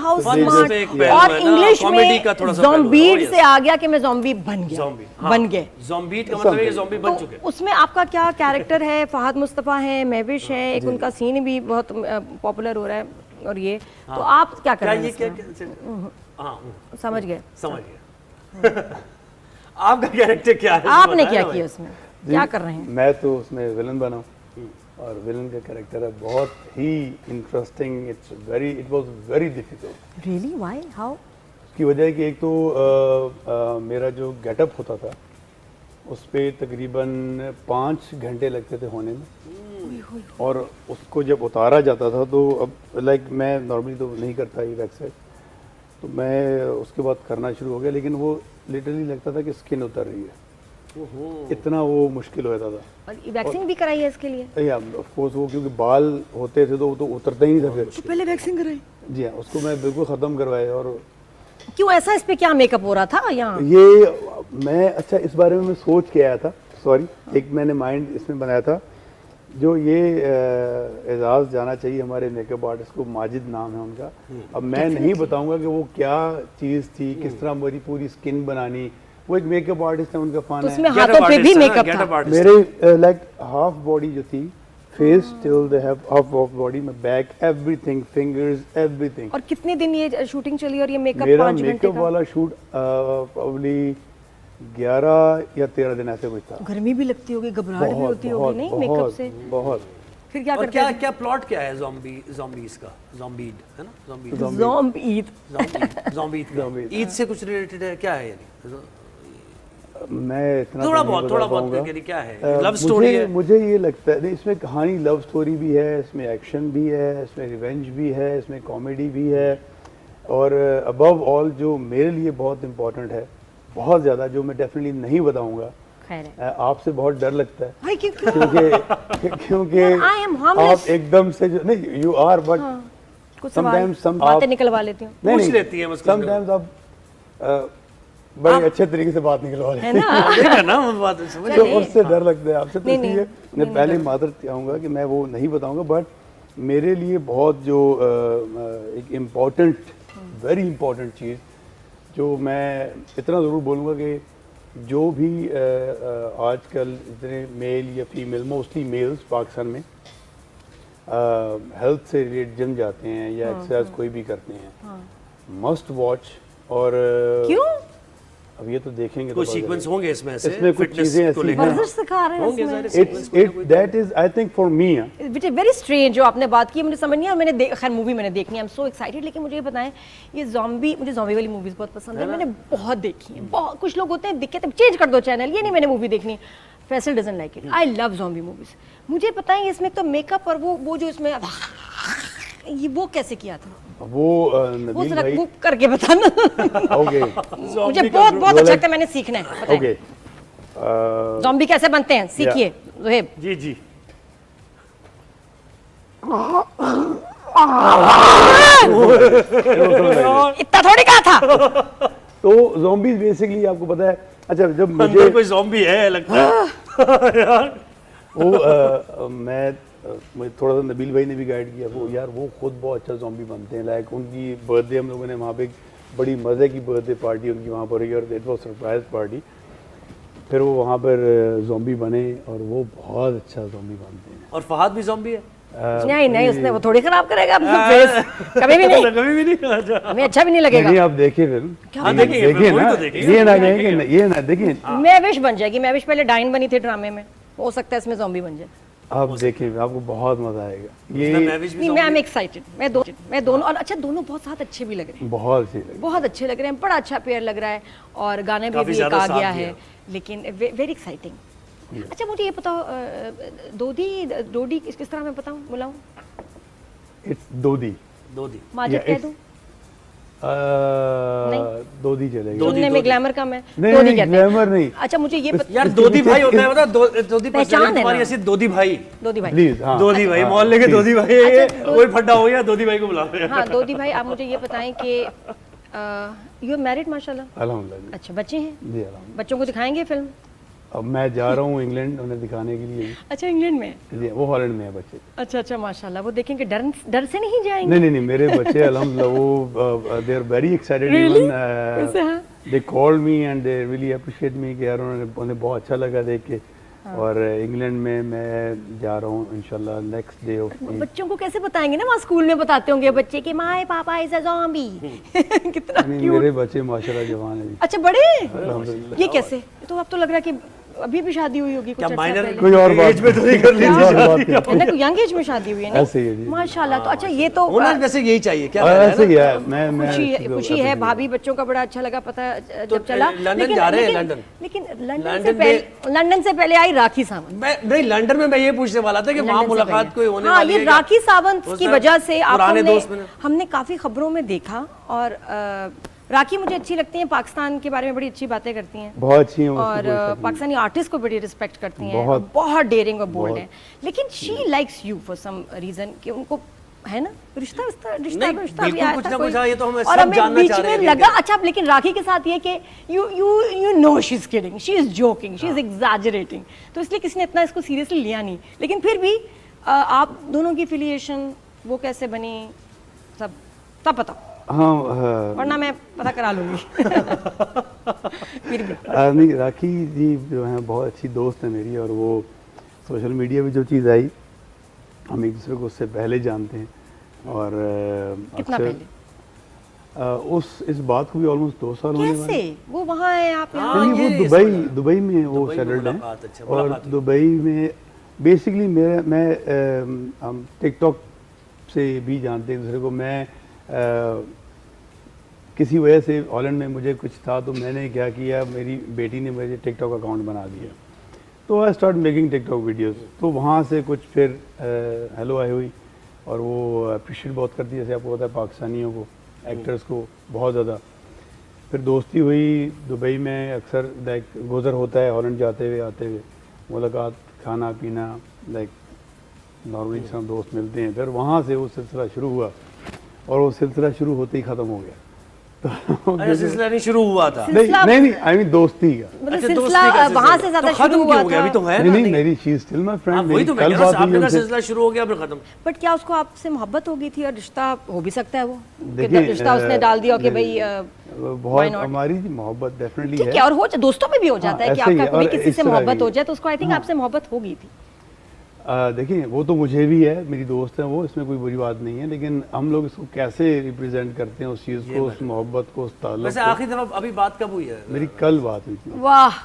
हाउ Fun स्मार्ट, पे एक पहलू और है ना, इंग्लिश comedy में का थोड़ा सा पहलू है, ज़ॉम्बीड oh, से आ गया कि मैं ज़ॉम्बी बन गया, ज़ॉम्बी, हाँ, बन गए। ज़ॉम्बीट का मतलब है ये ज़ॉम्बी बन चुके हैं। तो उसमें आपका क्या कैरेक्टर है? फहद मुस्तफ़ा है, महविश है, एक उनका सीन भी बहुत पॉपुलर हो रहा है, और ये तो आप क्या कर क्या रहे ये हैं क्या इसमें? हाँ समझ गए? समझ गया। आपका कैरेक्टर क्या है? आपने बताया क्या ना किया भाई। उसमें? क्या कर रहे हैं? मैं तो उसमें विलन बना हूँ, और विलन का कैरेक्टर है बहुत ही interesting. It was very difficult. Really? Why? How? उसकी वजह है कि एक तो मेरा जो गेटअप होता था उस पे तकरीबन 5 घंटे लगते थे होने में, और उसको जब उतारा जाता था तो अब लाइक मैं नॉर्मली तो नहीं करता ये वैक्स, तो मैं उसके बाद करना शुरू हो गया, लेकिन वो लिटरली लगता था कि स्किन उतर रही है, इतना वो मुश्किल हो जाता था। और वैक्सिंग भी कराई है इसके लिए? या ऑफ कोर्स वो क्योंकि बाल होते थे तो वो तो उतरता ही नहीं था फिर। तो पहले वैक्सिंग कराई? जी हाँ, उसको मैं बिल्कुल ख़त्म करवाया। और क्यों ऐसा? इस पे क्या मेकअप हो रहा था यहाँ? ये मैं अच्छा इस बारे में मैं सोच के आया था, सॉरी, एक मैंने माइंड इसमें बनाया था, जो ये एजाज़ जाना चाहिए हमारे मेकअप आर्टिस्ट को, माजिद नाम है उनका। अब मैं नहीं बताऊंगा कि वो क्या चीज़ थी, किस तरह मेरी पूरी स्किन बनानी, वो एक मेकअप आर्टिस्ट है, उनका फन तो है। उसमें हाथों पे भी मेकअप था? मेरे लाइक हाफ बॉडी जो थी, face till they have half of body, में बैक, एवरीथिंग, फिंगर्स, एवरीथिंग। और कितने दिन ये शूटिंग चली और ये मेकअप मेरा 5 घंटे मेकअप का? वाला शूट प्रोबब्ली 11 या 13 दिन ऐसे कुछ था। गर्मी भी लगती होगी, घबराहट भी होती होगी नहीं मेकअप से? बहुत। फिर क्या और करते क्या हैं? क्या प्लॉट क्या है ज़ॉम्बीज का? ज़ॉम्बीड है ना, ज़ॉम्बीड, ज़ॉम्बी ज़ॉम्बीड ईद से कुछ रिलेटेड है क्या है? यानी मैं इतना थोड़ा तो नहीं बहुत बता करके पाऊंगा। क्या है? लव स्टोरी है? मुझे ये लगता है नहीं, इसमें कहानी लव स्टोरी भी है, इसमें एक्शन भी है, इसमें रिवेंज भी है, इसमें कॉमेडी भी है, और अबव ऑल जो मेरे लिए बहुत इम्पोर्टेंट है, बहुत ज़्यादा, जो मैं डेफिनेटली नहीं बताऊंगा, खैर है। आपसे बहुत डर लगता है, भाई क्यों? क्योंकि I am harmless. आप एकदम से जो नहीं, यू आर, बट कुछ सवाल sometimes some बातें आप- निकलवा लेती हूँ, पूछ लेती है मुझको। समटाइम्स आप बड़े अच्छे तरीके से बात निकलवा है लेते ना? देखा ना, वो बात समझ तो चलिए। उससे डर लगता है आपसे, तो नहीं, इसलिए नहीं, मैं पहले मादर चाहूँगा कि मैं वो नहीं बताऊँगा, बट मेरे लिए बहुत जो एक इम्पॉर्टेंट, वेरी इम्पॉर्टेंट चीज़ जो मैं इतना ज़रूर बोलूँगा कि जो भी आजकल इतने मेल या फीमेल, मोस्टली मेल्स पाकिस्तान में हेल्थ से रिलेटेड जिम जाते हैं या एक्सरसाइज कोई भी करते हैं, मस्ट वॉच। और क्यों? अब ये तो देखेंगे कोई तो सीक्वेंस होंगे इसमें ऐसे इसमें कुछ fitness चीज़ें को ऐसी लेकर? हैं। वर्जिश सिखा रहे हैं होंगे इसमें? सारे sequence को लेकर? That is I think for me, which is very strange जो आपने बात की, मुझे समझ नहीं आया। मैंने खैर मूवी मैंने देखनी है, आई एम सो एक्साइटेड, लेकिन मुझे ये बताएं, ये ज़ॉम्बी, मुझे ज़ॉम्बी वाली मूवीज बहुत पसंद है, मैंने बहुत देखी है। बहुत कुछ लोग होते हैं दिक्कत है चेंज कर दो चैनल, ये नहीं मैंने मूवी देखनी, Faisal doesn't like it, I love zombie movies. मुझे बताएं इसमें तो मेकअप और वो जो इसमें ये वो कैसे किया था? वो वो नबील जरा भाई, वो करके बताना। ओके मुझे बहुत बहुत अच्छा लगता है, मैंने सीखना है, बताएं ओके, ज़ॉम्बी कैसे बनते हैं, सीखिए ज़ुहैब। जी जी। इतना थोड़ी कहा था। तो ज़ॉम्बीज बेसिकली आपको पता है, अच्छा जब मुझे अंदर कोई ज़ॉम्बी है लगता है यार। वो मुझे थोड़ा सा नबील भाई ने भी गाइड किया, वो यार वो खुद बहुत अच्छा ज़ॉम्बी बनते हैं। लाइक उनकी बर्थडे हम लोगों ने वहाँ पे बड़ी मज़े की बर्थडे पार्टी उनकी वहाँ पर हुई, और इट वाज सरप्राइज पार्टी। फिर वो वहाँ पर ज़ॉम्बी बने और वो बहुत अच्छा ज़ॉम्बी बनते हैं। और फहद भी ज़ॉम्बी है? नहीं नहीं, उसने वो थोड़ी खराब करेगा अपना फेस, कभी भी नहीं, कभी भी नहीं। अच्छा। हमें अच्छा भी नहीं लगेगा। नहीं आप देखिए फिल्म, हाँ, देखेंगे, देखिए वही ना, तो देखेंगे। ये ना कहें कि ये ना देखिए, मैं विश बन जाएगी, मैं विश पहले डाइन बनी थी ड्रामे में, हो सकता है इसमें ज़ॉम्बी बन जाए। आप देखिए आपको बहुत मजा आएगा। ये मैविश भी नहीं, मैं zombie एक्साइटेड, मैं दोनों, और अच्छा दोनों बहुत साथ अच्छे भी लग रहे हैं, बहुत अच्छी लगी। बहुत अच्छे लग रहे हैं, बड़ा अच्छा पेयर लग रहा है, और गाने भी काफी अभी एक ज्यादा आ साथ गया दिया। है, लेकिन वेरी एक्साइटिंग। अच्छा मुझे ये बताओ, डोडी किस तरह मैं बताऊं, बुलाऊं? इट्स दोदी, दोदी। माजिद Yeah, कह it's- दूं? दोदी चलेगी। दोदी, सुनने में दोदी। ग्लैमर कम है, नहीं, डोदी नहीं, कहते ग्लैमर नहीं। हैं। अच्छा मुझे ये यार दोदी भाई होता है, बता दोदी पहचान है तुम्हारी ना। ऐसी दोदी भाई। दोदी भाई, प्लीज, हाँ दोदी भाई, मोहल्ले के दोदी भाई, अच्छा, कोई फड्डा हो गया दोदी भाई को बुला रहे हैं। हाँ दोदी भाई, आप मुझे ये बताएं कि यू आर मैरिड माशाल्लाह? अल्हम्दुलिल्लाह जी। अच्छा, बच्चे हैं? जी अल्हम्दुलिल्लाह। बच्चों को दिखाएंगे फिल्म? अब मैं जा रहा हूँ इंग्लैंड उन्हें दिखाने के लिए। अच्छा, इंग्लैंड में? जी, वो हॉलैंड में है बच्चे। अच्छा अच्छा, माशाल्लाह। वो देखेंगे डर से नहीं जाएंगे? नहीं नहीं नहीं, मेरे बच्चे अल्हम्दुलिल्लाह वो they are very excited. Really? Even वैसे हाँ? They called me and they really appreciate me कि यार उन्हें बहुत अच्छा लगा देख के। और इंग्लैंड में मैं जा रहा हूँ इंशाल्लाह नेक्स्ट डे ऑफ। बच्चों को कैसे बताएंगे ना, वहाँ स्कूल में बताते होंगे बच्चे कि माय पापा इज अ ज़ॉम्बी। कितना नहीं, मेरे बच्चे माशाल्लाह जवान हैं। अच्छा, बड़े? अल्हम्दुलिल्लाह। ये कैसे? तो अब तो लग रहा है कि अभी भी शादी हुई होगी कुछ क्या अर्सा माइनर पहले। कोई और बात में तो नहीं कर ली है ना, कोई यंग एज में शादी हुई है ना? ऐसे ही है जी। माशाल्लाह। तो अच्छा, ये तो होना वैसे यही चाहिए क्या? ऐसे ही है। मैं खुशी है, भाभी बच्चों का बड़ा अच्छा लगा पता जब चला। लंदन जा रहे हैं, लंदन। लेकिन लंदन लंदन से पहले आई राखी सावंत। नहीं, लंदन में मैं ये पूछने वाला था कि वहाँ लंदन से मुलाकात पहले। कोई होने हाँ, वाली ये है क्या? राखी सावंत की उसमें वजह से पुराने दोस्त मैंने हमने काफी खबरों में देखा। और राखी मुझे अच्छी लगती हैं, पाकिस्तान के बारे में बड़ी अच्छी बातें करती हैं बहुत अच्छी हैं। और पाकिस्तानी आर्टिस्ट को बड़ी रिस्पेक्ट करती हैं, बहुत। बहुत डेयरिंग और बोल्ड हैं। लेकिन she likes you for some reason कि उनको है ना रिश्ता नहीं, रिश्ता बिल्कुल आया कुछ था ना कोई। कुछ, हाँ, ये तो हमें और सब हमें जानना बीच चाह रहे में हैं लगा। अच्छा, लेकिन राखी के साथ ये कि you know she is kidding, she is joking, she is exaggerating, तो इसलिए किसी ने इतना इसको सीरियसली लिया नहीं। लेकिन फिर भी आप दोनों की फिलिएशन वो कैसे बनी, सब तब बताओ। हाँ वरना मैं पता करा लूंगी। फिर भी नहीं, राखी जी जो हैं बहुत अच्छी दोस्त है मेरी। और वो सोशल मीडिया पे जो चीज़ आई, हम एक दूसरे को उससे पहले जानते हैं। और कितना अक्सर इस बात को भी ऑलमोस्ट 2 साल होने वाले। कैसे वो वहाँ है, आप यहाँ? नहीं, ये वो दुबई में वो दुबई में सेटल्ड हैं। मुलाकात, अच्छा, और मुलाकात हुई। दुबई में बेसिकली मैं हम टिकटॉक से भी जानते हैं एक दूसरे को। मैं किसी वजह से हॉलैंड में मुझे कुछ था तो मैंने क्या किया, मेरी बेटी ने मुझे टिकटॉक अकाउंट बना दिया, तो I start making TikTok videos. तो वहाँ से कुछ फिर हेलो आई हुई और वो अप्रिशिएट बहुत करती है, जैसे आपको पता है पाकिस्तानियों को, एक्टर्स को बहुत ज़्यादा। फिर दोस्ती हुई दुबई में, अक्सर लाइक गुजर होता है हॉलैंड जाते हुए आते हुए, मुलाकात, खाना पीना, लाइक नॉर्मली जिस दोस्त मिलते हैं। फिर वहाँ से वो सिलसिला शुरू हुआ और वो सिलसिला शुरू होते ही ख़त्म हो गया। अरे सिलसिला नहीं शुरू हुआ था? नहीं, आई मीन दोस्ती का। मतलब अच्छा, सिलसिला दोस्ती का सिलसिला। वहाँ से ज्यादा तो खत्म शुरू क्यों हुआ हो गया? था। अभी तो है नहीं ना, नहीं, मेरी she is still my friend. वही तो मैं कह रहा था, आपने कहा सिलसिला शुरू हो गया फिर खत्म। बट क्या उसको आपसे मोहब्बत हो गई थी और रिश्ता हो भी सकता है वो? देखिए, रिश्ता उसने डाल दिया कि भाई बहुत हमारी मोहब्बत डेफिनेटली ठीक है। है, और हो दोस्तों में भी हो जाता है कि ऐसे ही आपका है, कभी और किसी इस से तरह मोहब्बत की। हो जाए तो उसको आई थिंक आपसे मोहब्बत हो गई थी। देखिए, वो तो मुझे भी है, मेरी दोस्त है वो, इसमें कोई बुरी बात नहीं है। लेकिन हम लोग इसको कैसे रिप्रेजेंट करते हैं उस चीज़ को, उस मोहब्बत को, उस ताल्लुक वैसे को। आखिरी दफा अभी बात कब हुई है? मेरी कल बात हुई थी। वाह,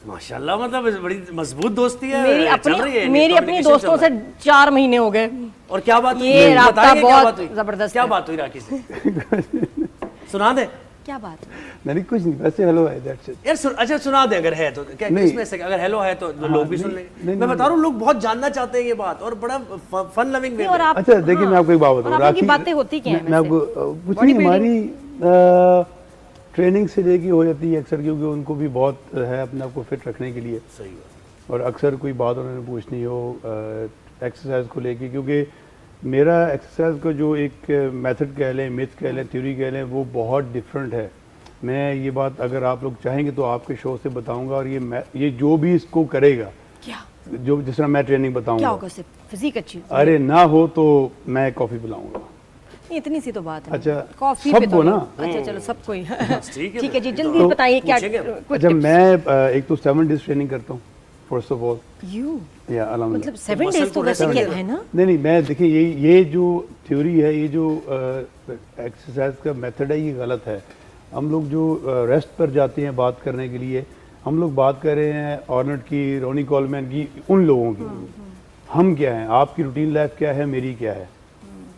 माशाल्लाह, मतलब बड़ी मजबूत दोस्ती है। मेरी चल रही है, अपनी communication दोस्तों चल से रहा है। 4 महीने हो गए। और क्या बात हुई? ये राब्ता बताएंगे क्या बहुत बात हुई? जबरदस्त क्या है। बात हुई राखी से? सुना दे क्या बात? नहीं कुछ नहीं, वैसे हेलो है, दैट्स इट। यार। अच्छा, सुना दे अगर है तो। क्या नहीं। इसमें से अगर हेलो है तो लोग भी सुन लेंगे। मैं बता रहा हूँ, लोग बहुत जानना चाहते हैं ये बात, और बड़ा फन लविंग वे और आप अच्छा देखिए, मैं आपको एक बात और बताऊँ। आप लोगों की बातें होती क्या हैं मैं वैसे? आपको कुछ नहीं, हमारी ट्रेनिंग से लेके हो जाती है अक्सर, क्योंकि उनको भी बहुत है अपने आप को फिट रखने के लिए। सही है। और अक्सर कोई बात उन्होंने पूछनी हो एक्सरसाइज को लेके, क्योंकि मेरा एक्सरसाइज का जो एक मेथड कह लें, मिथ कह लें, थ्योरी कह लें, वो बहुत डिफरेंट है। मैं ये बात अगर आप लोग चाहेंगे तो आपके शो से बताऊंगा। और ये जो भी इसको करेगा, क्या जो जिस तरह मैं ट्रेनिंग क्या बताऊंगा, होगा? सिर्फ फिजिक अच्छी हो? अरे ना हो तो मैं कॉफ़ी पिलाऊंगा। नहीं, इतनी सी तो बात है। अच्छा, कॉफी पे सबको तो ना? नहीं। अच्छा चलो, सबको ही। ठीक है, ठीक है जी, तो जल्दी बताइए क्या पूछेंगे। कुछ अच्छा, tips? मैं एक तो 7 डेज ट्रेनिंग करता हूँ फर्स्ट ऑफ ऑल। You? या अल्हम्दुलिल्लाह। मतलब 7 डेज तो वैसे क्या है ना? नहीं, मैं देखिए, ये जो थ्योरी है, ये जो एक्सरसाइज का मेथड है, ये गलत है। हम लोग जो रेस्ट पर जाते हैं बात करने के लिए, हम लोग बात कर रहे हैं ऑर्नट की, रोनी कॉलमैन की, उन लोगों की। हम क्या हैं, आपकी रूटीन लाइफ क्या है, मेरी क्या है,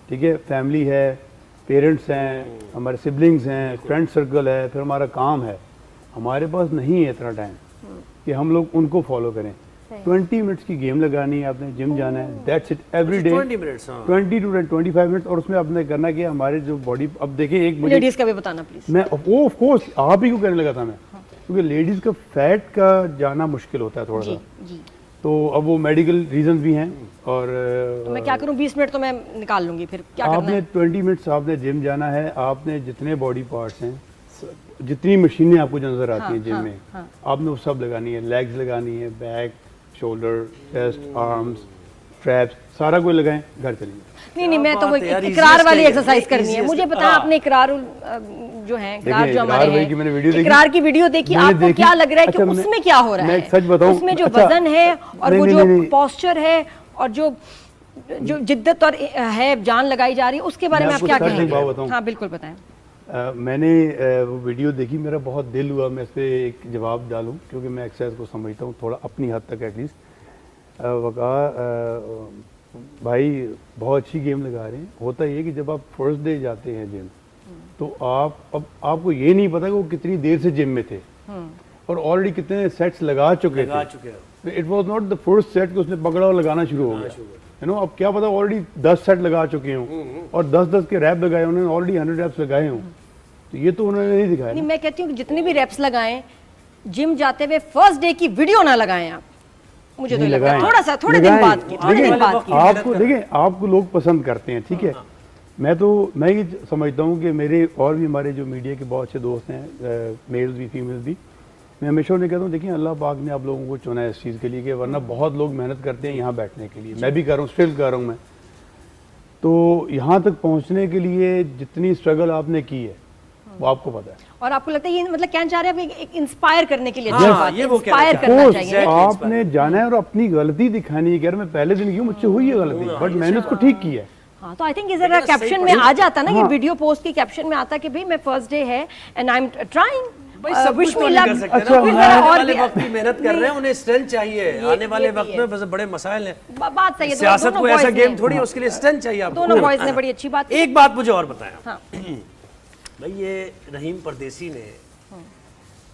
ठीक है, फैमिली है, पेरेंट्स हैं, हमारे सिबलिंग्स हैं, फ्रेंड सर्कल है, फिर हमारा काम है। हमारे पास नहीं है इतना टाइम कि हम लोग उनको फॉलो करें। 20 मिनट्स की गेम लगानी है, आपने जिम जाना है, that's it, every day 20 minutes. 20 to 25 minutes. और उसमें आपने करना कि हमारे जो बॉडी, अब देखिए एक मुझे, लेडीज का भी बताना प्लीज। मैं वो ऑफ कोर्स आप ही को कहने लगा था मैं, क्योंकि लेडीज़ का फैट का जाना मुश्किल होता है थोड़ा सा। जी, तो अब वो मेडिकल रीजंस भी हैं। और तो मैं क्या करूं? 20 मिनट तो मैं निकाल लूंगी, फिर क्या करना आपने है? 20 मिनट्स आपने जिम जाना है, आपने जितने बॉडी पार्ट्स हैं जितनी मशीनें आपको जो नजर आती हैं जिम में, आपने वो सब लगानी है, लेग्स लगानी है, back, shoulder, chest, arms, traps, सारा कुछ लगाएं, घर चलिए। नहीं, मैं तो वो बात है यार, इकरार easiest वाली है, एक्सरसाइज करनी है। मुझे पता है आपने इकरार जो है, इकरार जो हमारे इकरार की मैंने वीडियो हैं, देखी। इकरार की वीडियो देखी, मैंने आपको देखी। क्या लग रहा है कि अच्छा, उसमें क्या हो रहा मैं है? एक सच बताऊं, उसमें जो अच्छा, वजन है और वो नहीं, जो नहीं, पोस्चर है और जो जिद्दत और है, जान लगाई जा रही है, उसके बारे में आप आपको क्या सच एक बात कहेंगे? बताऊं? हाँ बिल्कुल बताएं। मैंने वो वीडियो देखी, मेरा बहुत दिल हुआ मैं इस पे एक जवाब डालूं, क्योंकि मैं एक्सरसाइज को समझता हूँ थोड़ा अपनी हद तक एटलीस्ट। भाई बहुत अच्छी गेम लगा रहे हैं। होता ये कि जब आप फर्स्ट डे जाते हैं जिम, तो अब आपको ये नहीं पता कि वो कितनी देर से जिम में थे और ऑलरेडी कितने सेट्स लगा चुके थे। It was not the first set कि उसने पकड़ा और लगाना शुरू हो गया, यू नो। अब क्या पता ऑलरेडी 10 सेट लगा चुके हों और 10-10 के रैप लगाए, उन्होंने ऑलरेडी 100 रैप्स लगाए हों, तो ये तो उन्होंने नहीं दिखाया नहीं, ना। मैं कहती हूँ कि जितने भी रैप्स लगाएं, जिम जाते हुए फर्स्ट डे की वीडियो ना लगाएं आप। मुझे तो नहीं लगता है लगाएं, थोड़े दिन बाद की, थोड़े दिन बाद की। आपको देखिए, आपको लोग पसंद करते हैं, ठीक है। मैं ये समझता हूँ कि मेरे और भी हमारे जो मीडिया के बहुत अच्छे दोस्त हैं, मेल्स भी फीमेल्स भी, मैं हमेशा उन्हें कहता हूँ देखिए अल्लाह पाक ने आप लोगों को चुना है इस चीज़ के लिए, कि वरना बहुत लोग मेहनत करते हैं यहाँ बैठने के लिए। मैं भी कर रहा हूँ, स्टिल कर रहा हूँ मैं। तो यहाँ तक पहुँचने के लिए जितनी स्ट्रगल आपने की है वो आपको पता है। और आपको लगता है ये मतलब क्या चाह रहे हैं आप, एक इंस्पायर करने के लिए? हाँ, अच्छी बात ये है, वो कह इंस्पायर रहे करना Of चाहिए। course, आपने जाना है और अपनी गलती दिखानी है कि यार मैं पहले दिन क्यों मुझसे हुई है गलती, बट मैंने उसको ठीक किया है। हाँ, तो आई थिंक जरा कैप्शन में आ जाता ना, ये वीडियो पोस्ट की कैप्शन में आता कि भाई मैं फर्स्ट डे है एंड आई एम ट्राइंग, भाई सब कुछ तो नहीं कर सकते अच्छा, ना। मैं- आने और वाले भी- वक्त की मेहनत कर रहे हैं, उन्हें स्ट्रेंथ चाहिए। आने वाले ये भी वक्त है। में बस बड़े मसाइल हैं। बात सही है, सियासत दोनों कोई ऐसा boys गेम ने- थोड़ी है, उसके लिए स्ट्रेंथ चाहिए आपको। दोनों बॉयज ने बड़ी अच्छी बात की। एक बात मुझे और बताया हाँ। भाई, ये रहीम परदेसी ने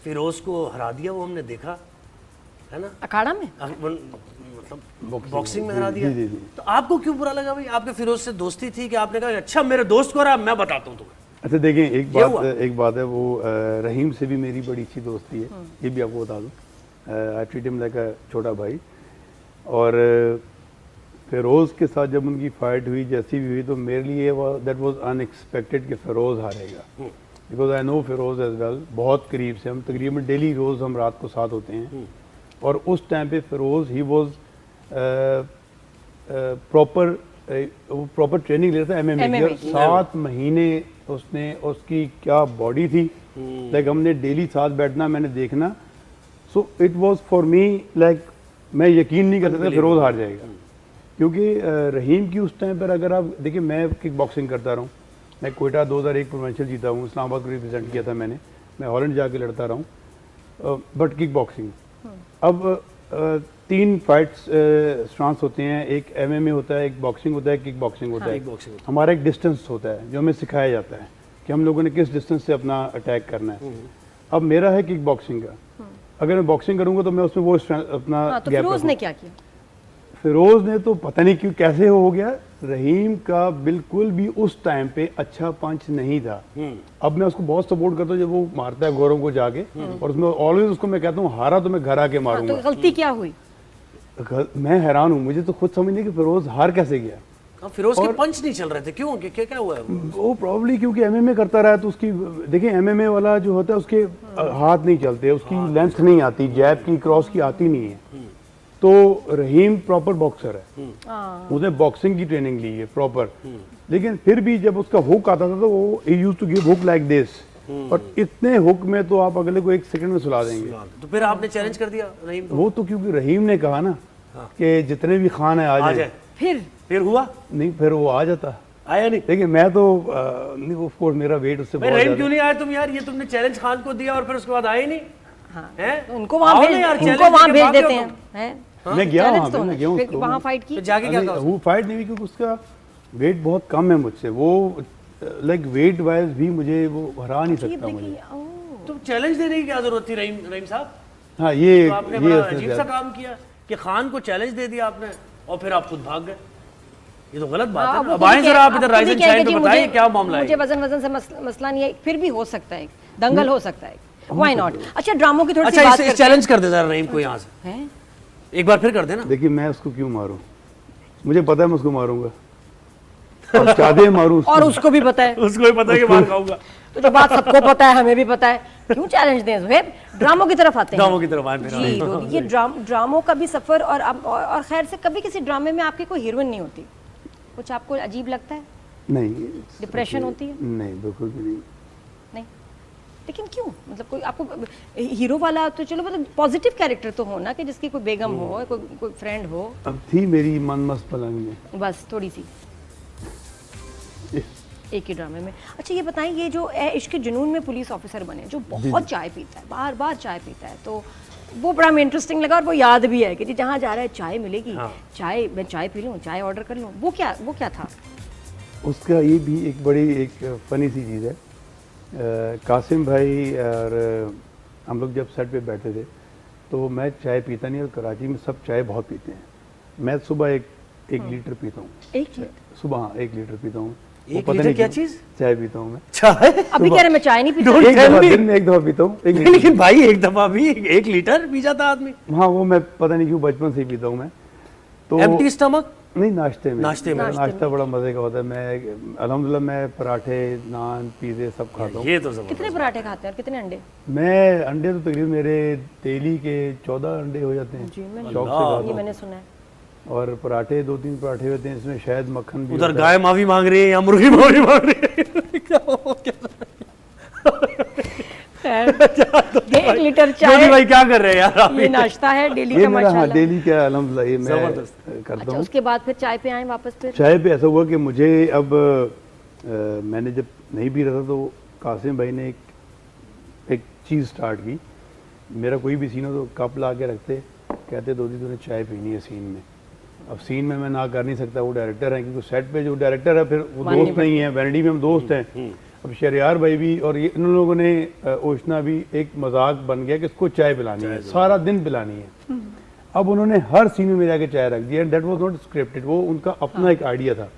फिरोज को हरा दिया, वो हमने देखा है ना अखाड़ा में। मतलब बॉक्सिंग में हरा दिया। जी। तो आपको क्यों बुरा लगा भाई? आपके फिरोज से दोस्ती थी कि आपने कहा अच्छा मेरे दोस्त को हरा, मैं बताता हूँ तुम्हें? अच्छा देखें, हुआ? एक बात है, वो रहीम से भी मेरी बड़ी अच्छी दोस्ती है, ये भी आपको बता दूं। आई ट्रीट हिम लाइक अ छोटा भाई। और फिरोज़ के साथ जब उनकी फाइट हुई, जैसी भी हुई, तो मेरे लिए दैट वाज अनएक्सपेक्टेड कि फिरोज़ हारेगा, because I know Firoz as well. बहुत करीब से हम तकरीबन डेली रोज़ हम रात को साथ होते हैं। और उस टाइम पे Firoz he was proper training ले रहा था MMA की। 7 महीने उसने, उसकी क्या बॉडी थी, लाइक हमने डेली साथ बैठना, मैंने देखना। So it was for me like, मैं यकीन नहीं कर सकता फिरोज़ हार जाएगा, क्योंकि रहीम की उस टाइम पर अगर आप देखिए, मैं किक बॉक्सिंग करता रहा हूँ, मैं कोयटा 2001 प्रोविंशियल जीता हूँ, इस्लामाबाद को रिप्रेजेंट किया था मैंने, मैं हॉलैंड जाके लड़ता रहा हूँ, बट किक बॉक्सिंग। अब 3 फाइट्स स्टांस होते हैं, एक MMA होता है, एक बॉक्सिंग होता है, किक बॉक्सिंग होता है। हमारा एक डिस्टेंस होता है जो हमें सिखाया जाता है कि हम लोगों ने किस डिस्टेंस से अपना अटैक करना है। अब मेरा है किक बॉक्सिंग का, अगर मैं बॉक्सिंग करूंगा तो मैं उसमें वो अपना हाँ, तो गैप फिरोज ने क्या किया? फिरोज ने तो पता नहीं क्यों कैसे हो गया, रहीम का बिल्कुल भी उस टाइम पे अच्छा पंच नहीं था। अब मैं उसको बहुत सपोर्ट करता हूँ जब वो मारता है गौरव को जाके, और उसमें ऑलवेज उसको मैं कहता हूँ हारा तो मैं घर आके हाँ, मारूंगा। तो गलती क्या हुई? मैं हैरान हूँ, मुझे तो खुद समझ नहीं कि फिरोज हार कैसे गया। फिरोज के पंच नहीं चल रहे थे, क्यों? क्या हुआ है? वो प्रॉब्ली क्योंकि MMA करता रहा, तो उसकी देखिए MMA वाला जो होता है उसके हाथ नहीं चलते, उसकी लेंथ नहीं आती, जैब की क्रॉस की आती नहीं है। तो रहीम प्रॉपर बॉक्सर है, उसने बॉक्सिंग की ट्रेनिंग ली है प्रॉपर, लेकिन फिर भी जब उसका हुक आता था तो वो ही used to give hook like this, और इतने हुक में तो आप अगले को 1 सेकंड में सुला देंगे। तो फिर आपने चैलेंज कर दिया रहीम को? वो तो क्योंकि रहीम ने कहा ना कि जितने भी खान है आ जाए। फिर हुआ नहीं, फिर वो आ जाता, आया नहीं। देखिए मैं तो नहीं, ऑफ कोर्स मेरा वेट उससे बहुत रहीम ज्यादा। क्यों नहीं आया तुम यार? ये तुमने चैलेंज खान को दिया और फिर उसके बाद आए नहीं। तो उनको वहाँ भेज देते हैं। मैं गया वहाँ पे, मैं गया हूँ उसको। वहाँ फाइट की? जाके क्या कहा? वो फाइट नहीं हुई क्योंकि उसका वेट बहुत कम है मुझसे, वो लाइक वेट वाइज भी मुझे वो हरा नहीं सकता मुझे। तो चैलेंज देने की क्या जरूरत थी रहीम साहब? हाँ, ये तो आपने बड़ा अजीब सा काम किया कि खान को चैलेंज दे दिया आपने और फिर आप खुद भाग गए। ये तो गलत बात है ना। अब आए जरा आप इधर राइज एंड शाइन पे बताइए क्या मामला है। मुझे वजन से मसला नहीं है, फिर भी हो सकता है, दंगल हो सकता है, व्हाई नॉट। अच्छा, ड्रामों की थोड़ी सी बात करते हैं। चैलेंज कर दे जरा रहीम को यहाँ से, एक बार फिर कर देना। देखिए मैं उसको क्यों मारूं, मुझे पता है मैं उसको मारूंगा, और चाहते मारूं और उसको भी पता है, उसको भी पता है कि मार खाऊंगा। तो जो बात सबको पता है, हमें भी पता है, क्यों चैलेंज दें ज़ुहैब? ड्रामों की तरफ आते हैं। ड्रामों की तरफ आए फिर। जी, तो ये ड्रामों का भी सफ़र और खैर से कभी किसी ड्रामे में आपकी कोई हीरोइन नहीं होती, कुछ आपको अजीब लगता है? नहीं, डिप्रेशन होती है? नहीं, बिल्कुल भी नहीं। नहीं, लेकिन क्यों? मतलब कोई आपको हीरो वाला तो चलो, मतलब पॉजिटिव कैरेक्टर तो हो ना, कि जिसकी कोई बेगम हो, कोई फ्रेंड हो। अब थी मेरी मन मस्त पलंग में, बस थोड़ी सी एक ही ड्रामे में। अच्छा ये बताएं, ये जो इश्क जुनून में पुलिस ऑफिसर बने, जो बहुत चाय पीता है, बार बार चाय पीता है, तो वो बड़ा इंटरेस्टिंग लगा और वो याद भी है कि जी जहाँ जा रहा है चाय मिलेगी, चाय मैं चाय पी लूँ, चाय ऑर्डर कर लूँ। वो क्या था उसका? ये भी एक बड़ी एक फ़नी सी चीज़ है। कासिम भाई और हम लोग जब सेट पे बैठे थे, तो मैं चाय पीता नहीं, और कराची में सब चाय बहुत पीते हैं। मैं सुबह एक लीटर पीता हूँ। एक लीटर सुबह? हाँ, 1 लीटर पीता हूँ। एक लीटर क्या चीज़? चाय पीता हूँ मैं। चाय? अभी कह रहे मैं चाय नहीं पीता। एक दफा दिन में 1 दफा पीता हूँ। लेकिन भाई 1 दफा भी 1 लीटर पी जाता आदमी? हाँ, वो मैं पता नहीं क्यों बचपन से ही पीता हूँ मैं। तो एम्प्टी स्टमक? नहीं, नाश्ते में। नाश्ता बड़ा मजे का होता है। मैं अल्हम्दुलिल्लाह मैं पराठे, नान, पिज़्ज़े सब खाता हूँ। ये तो जबरदस्त। कितने पराठे खाते हैं और कितने अंडे? मैं अंडे तो तकरीबन मेरे डेली के 14 अंडे हो जाते हैं। जी, मैंने शौक से खाता ये हूँ। मैंने सुना है। और पराठे 2-3 पराठे होते हैं, इसमें शायद मक्खन भी उधर होता गाय माफी मांग रही है या मुर्गी माफी मांग रही है? क्या हो गया? 1 लीटर योगी चाय भाई क्या कर रहे हैं यार आप? ये नाश्ता है डेली ये का मेरा, हाँ, माशाल्लाह। डेली का अल्हम्दुलिल्लाह ये मैं जबरदस्त। करता अच्छा, हूँ। उसके बाद फिर चाय पे आए वापस फिर? चाय पे ऐसा हुआ कि मुझे अब मैंने जब नहीं पी रहा था, तो कासिम भाई ने एक चीज़ स्टार्ट की। मेरा कोई भी सीन हो तो कप ला के रखते, कहते दोदी तूने चाय पीनी है सीन में। अब सीन में मैं ना कर नहीं सकता, वो डायरेक्टर है, क्योंकि सेट पे जो डायरेक्टर है फिर वो दोस्त नहीं है, वैनिटी में हम दोस्त हैं। अब शरियार भाई भी और ये इन लोगों ने ओशना भी एक मजाक बन गया कि इसको चाय पिलानी है, सारा दिन पिलानी है। अब उन्होंने हर सीन में मेरे आके चाय रख दी, and that was not scripted, वो उनका अपना एक आइडिया था।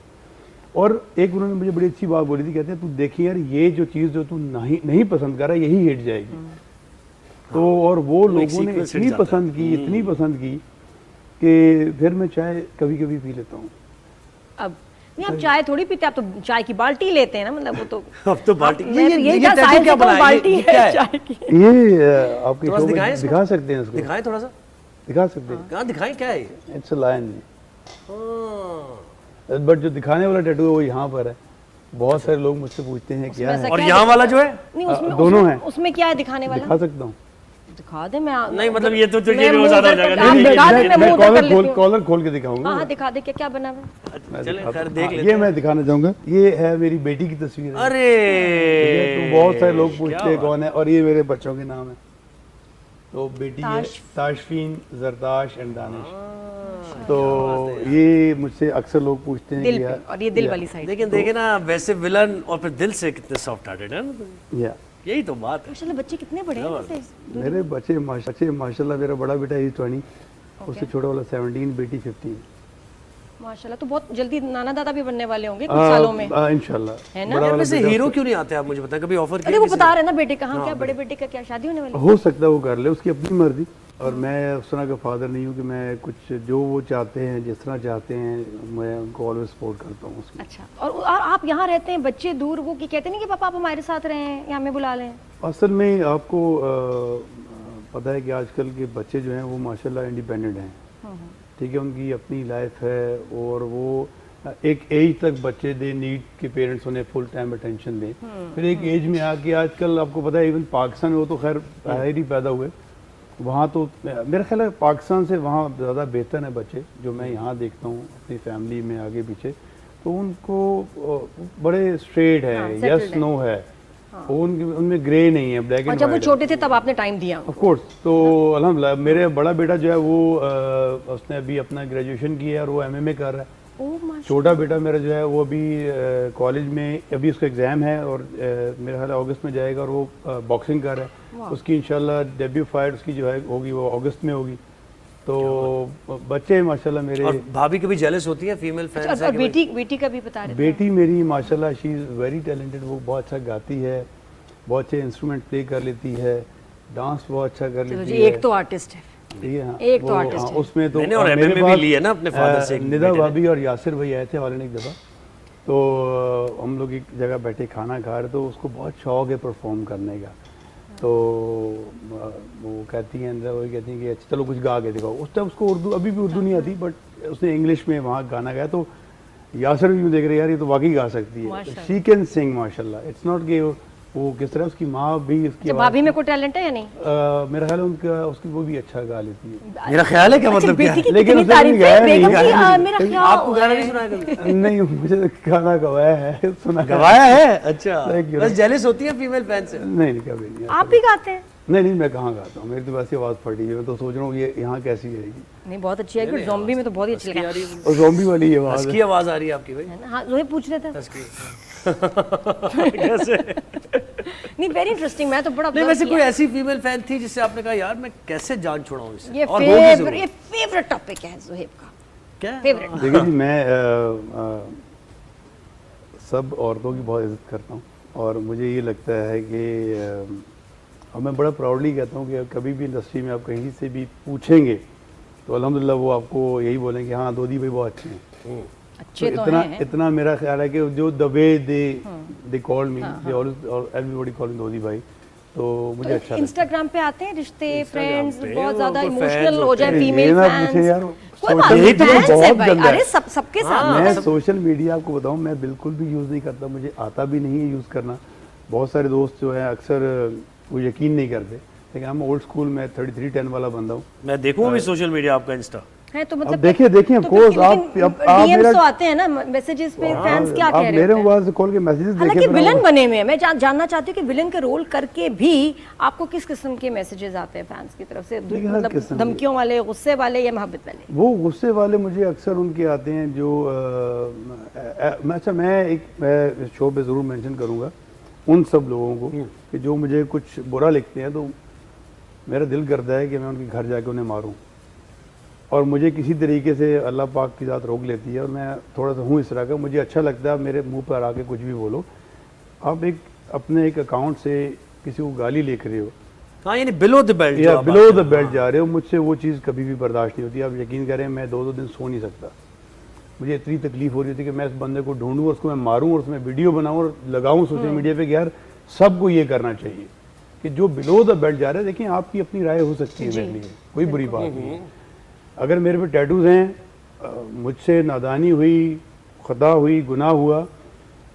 और एक उन्होंने मुझे बड़ी अच्छी बात बोली थी, कहते हैं तू देखिए यार, ये जो चीज़ जो तू नहीं पसंद कर रहा यही हिट जाएगी। तो और वो लोगों ने इतनी पसंद की कि फिर मैं चाय कभी कभी पी लेता हूँ। अब नहीं, आप चाय थोड़ी पीते, आप तो चाय की बाल्टी लेते हैं ना, मतलब वो तो अब तो बाल्टी ये टैटू क्या बनाया? बाल्टी ये क्या है है? चाय की। ये आपके थोड़ा शो में दिखाएं इसको? दिखा सकते हैं इसको? दिखाएं थोड़ा सा। दिखा सकते हैं। कहाँ दिखाएं? क्या है ये? It's a lion. हाँ। बट जो दिखाने वाला टैटू है वो यहाँ पर है। बहुत सारे लोग मुझसे पूछते हैं क्या है। और यहाँ वाला जो है? नहीं, दोनों हैं। उसमें क्या है दिखाने वाला? दिखा सकता हूँ। दिखा दे। मैं नहीं, मतलब ये तो मैं ये मुंह ज्यादा हो उधर कर- जाएगा। आप नहीं, दिखा दे, मैं मुंह उधर कर लेती हूँ। कॉलर खोल के दिखाऊंगा। हाँ दिखा दे, क्या बना हुआ? मैं चलें, दिखाता खैर हूँ। देख हाँ, लेते ये हैं। मैं दिखाना चाहूंगा। ये है मेरी बेटी की तस्वीर है। अरे तो बहुत सारे लोग पूछते हैं कौन है, और ये मेरे बच्चों के नाम है। तो बेटी है ताशफीन, जरदाश एंड दानिश। तो ये मुझसे अक्सर लोग पूछते हैं दिल कि पे, यार, और ये दिल वाली साइड। लेकिन देखे ना, वैसे विलन और फिर दिल से कितने सॉफ्ट हार्टेड है ना, या यही तो बात है। माशाल्लाह बच्चे कितने बड़े हैं वैसे? मेरे बच्चे माशाल्लाह, मेरा बड़ा बेटा इज 20, उससे छोटा वाला 17, बेटी 15। माशाल्लाह, तो बहुत जल्दी नाना दादा भी बनने वाले होंगे कुछ सालों में, इंशाल्लाह। है ना? बड़ा वाला वैसे बेटा हीरो क्यों नहीं आते आप मुझे बताएं, कभी ऑफर अरे किया वो किसी बता ने? रहे हैं ना बेटे कहाँ, क्या बड़े बेटे का क्या शादी होने वाली? हो सकता है वो कर ले, उसकी अपनी मर्जी। और मैं उस तरह का फादर नहीं हूँ कि मैं कुछ जो वो चाहते हैं, जिस तरह चाहते हैं, मैं उनको ऑलवेज सपोर्ट करता हूँ उसमें। अच्छा, और आप यहाँ रहते हैं, बच्चे दूर, वो कि कहते नहीं कि पापा आप हमारे साथ रहें या हमें बुला लें? असल में आपको पता है कि आजकल के बच्चे जो हैं वो माशाल्लाह इंडिपेंडेंट हैं, ठीक है, उनकी अपनी लाइफ है, और वो एक एज तक बच्चे दे नीड के पेरेंट्स उन्हें फुल टाइम अटेंशन दें। फिर एक एज में आके आजकल आपको पता है, इवन पाकिस्तान में वो तो खैर बाहर ही पैदा हुए, वहाँ तो मेरा ख्याल है पाकिस्तान से वहाँ ज़्यादा बेहतर है बच्चे, जो मैं यहाँ देखता हूँ अपनी फैमिली में आगे पीछे। तो उनको बड़े स्ट्रेट है, यस नो है, उनमें ग्रे नहीं है, ब्लैक एंड और जब वो व्हाइट। छोटे थे तब आपने टाइम दिया? Of course. तो अल्हम्दुलिल्लाह मेरे बड़ा बेटा जो है वो उसने अभी अपना ग्रेजुएशन किया है और वो MMA कर रहा है। छोटा बेटा मेरा जो है वो अभी कॉलेज में, अभी उसका एग्ज़ाम है और मेरा ख्याल अगस्त में जाएगा, और वो बॉक्सिंग कर रहा है। उसकी इंशाल्लाह डेब्यू फाइट उसकी जो है होगी वो अगस्त में होगी। तो बच्चे माशाल्लाह मेरे। और भाभी कभी जेलस होती है फीमेल फैंस? अच्छा, और बेटी का भी बता रहे थे? बेटी मेरी माशाल्लाह शी इज़ वेरी टैलेंटेड, वो बहुत अच्छा गाती है, बहुत अच्छे इंस्ट्रूमेंट प्ले कर लेती है, डांस बहुत अच्छा कर लेती है। एक तो आर्टिस्ट है, एक तो आर्टिस्ट उसमें तो और MMA भी ली है ना अपने फादर से। निदा भाभी और यासिर भाई आए थे ऑलरेडी एक दफ़ा, तो हम लोग एक जगह बैठे खाना खा रहे, तो उसको बहुत शौक है परफॉर्म करने का। तो वो कहती हैं अंदर, वही कहती हैं कि अच्छा चलो कुछ गा के दिखाओ। उस टाइम उसको उर्दू, अभी भी उर्दू नहीं आती, बट उसने इंग्लिश में वहाँ गाना गाया। तो यासर भी यूँ देख रहे यार ये तो वाकई गा सकती है, शी कैन सिंग माशाल्लाह। इट्स नॉट कि वो किस तरह, उसकी माँ भी इसकी भाभी में कोई टैलेंट है या नहीं? मेरा ख्याल है उनका, उसकी वो भी अच्छा गा लेती है। मेरा ख्याल है क्या अच्छा, मतलब क्या बेटी है? की लेकिन कितनी उसने तारीफ गाया है, नहीं, बेगम की, गाया मेरा ख्याल आपको गाना नहीं सुनाया कभी? नहीं, मुझे गाना गवाया है, सुना गवाया है? अच्छा, Thank you. बस जेलिस होती है फीमेल फैन से? नहीं कभी नहीं। आप भी गाते हैं? नहीं मैं कहाँ गाता हूँ, मेरी तो वैसी आवाज़ फटी है। मैं तो सोच रहा हूँ ये यहाँ कैसी रहेगी। नहीं बहुत अच्छी है, फिर ज़ॉम्बी में तो बहुत ही अच्छी लगी। और ज़ॉम्बी वाली ये आवाज़ की आवाज आ रही है आपकी भाई? हाँ जोहेब पूछ रहे थे। कैसे? नहीं वेरी इंटरेस्टिंग, मैं तो बड़ा नहीं वैसे कोई ऐसी फीमेल फैन थी जिससे आपने कहा यार मैं कैसे जान छुड़ाऊं इसे? ये और होगी जरूर। फेवरेट टॉपिक है जोहेब का, क्या? फेवरेट। देखिए जी, मैं सब औरतों की बहुत इज्जत करता हूँ, और मुझे ये लगता है कि और मैं बड़ा प्राउडली कहता हूँ कि कभी भी इंडस्ट्री में आप कहीं से भी पूछेंगे तो अल्हम्दुलिल्लाह वो आपको यही बोलेंगे हाँ दोदी भाई बहुत अच्छे हैं। अच्छे तो इतना हैं। इतना मेरा ख्याल है कि जो the way they called me, they always और एवरीबॉडी कॉल मी दोदी भाई, तो मुझे अच्छा लगता है। इंस्टाग्राम पे आते हैं रिश्ते, फ्रेंड्स, पे बहुत ज्यादा उनको इमोशनल fans हो जाए होते हैं। फीमेल ये ना फैंस। पूछे यार, कोई बात social नहीं, media fans है बहुत भाई, गंदा है। अरे सबके साथ। मैं सोशल मीडिया आपको बताऊं मैं बिल्कुल भी यूज़ नहीं करता, मुझे आता भी नहीं है यूज़ करना। बहुत सारे दोस्त जो है अक्सर वो यकीन नहीं करते, लेकिन हम ओल्ड स्कूल में 3310 वाला बंदा हूँ। मैं देखूं भी सोशल मीडिया आपका इंस्टा? है तो अब मतलब देखिए ऑफ कोर्स आप डीएम्स तो आते हैं ना मैसेजेस पे, फैंस क्या कह रहे मेरे होते हैं? मोबाइल से खोल के मैसेजेस देखे। हालांकि विलन बने हुए हैं, मैं जानना चाहती हूँ कि विलन के रोल करके भी आपको किस किस्म के मैसेजेस आते हैं फैंस की तरफ से, देखिए, हर किस्म मतलब के। धमकियों वाले, गुस्से वाले या मोहब्बत वाले? वो गुस्से वाले मुझे अक्सर उनके आते हैं जो मैं इस शो पे ज़रूर मेंशन करूँगा उन सब लोगों को कि जो मुझे कुछ बुरा लिखते हैं, तो मेरा दिल करता है कि मैं उनके घर जाके उन्हें मारूं, और मुझे किसी तरीके से अल्लाह पाक की ज़ात रोक लेती है, और मैं थोड़ा सा हूँ इस तरह का, मुझे अच्छा लगता है मेरे मुंह पर आके कुछ भी बोलो। आप अपने एक अकाउंट से किसी को गाली लिख रहे हो हाँ यानी बिलो द बेल्ट, या बिलो द बेल्ट जा रहे हो, मुझसे वो चीज़ कभी भी बर्दाश्त नहीं होती। आप यकीन करें मैं 2-2 दिन सो नहीं सकता, मुझे इतनी तकलीफ हो रही थी कि मैं इस बंदे को ढूंढूं और उसको मैं मारूं और उसमें वीडियो बनाऊं और लगाऊं सोशल मीडिया पे कि यार सबको ये करना चाहिए कि जो बिलो द बेल्ट जा रहे हैं। देखिए आपकी अपनी राय हो सकती है मेरे लिए, कोई बुरी बात नहीं है। अगर मेरे पे टैटूज हैं, मुझसे नादानी हुई, खता हुई, गुनाह हुआ,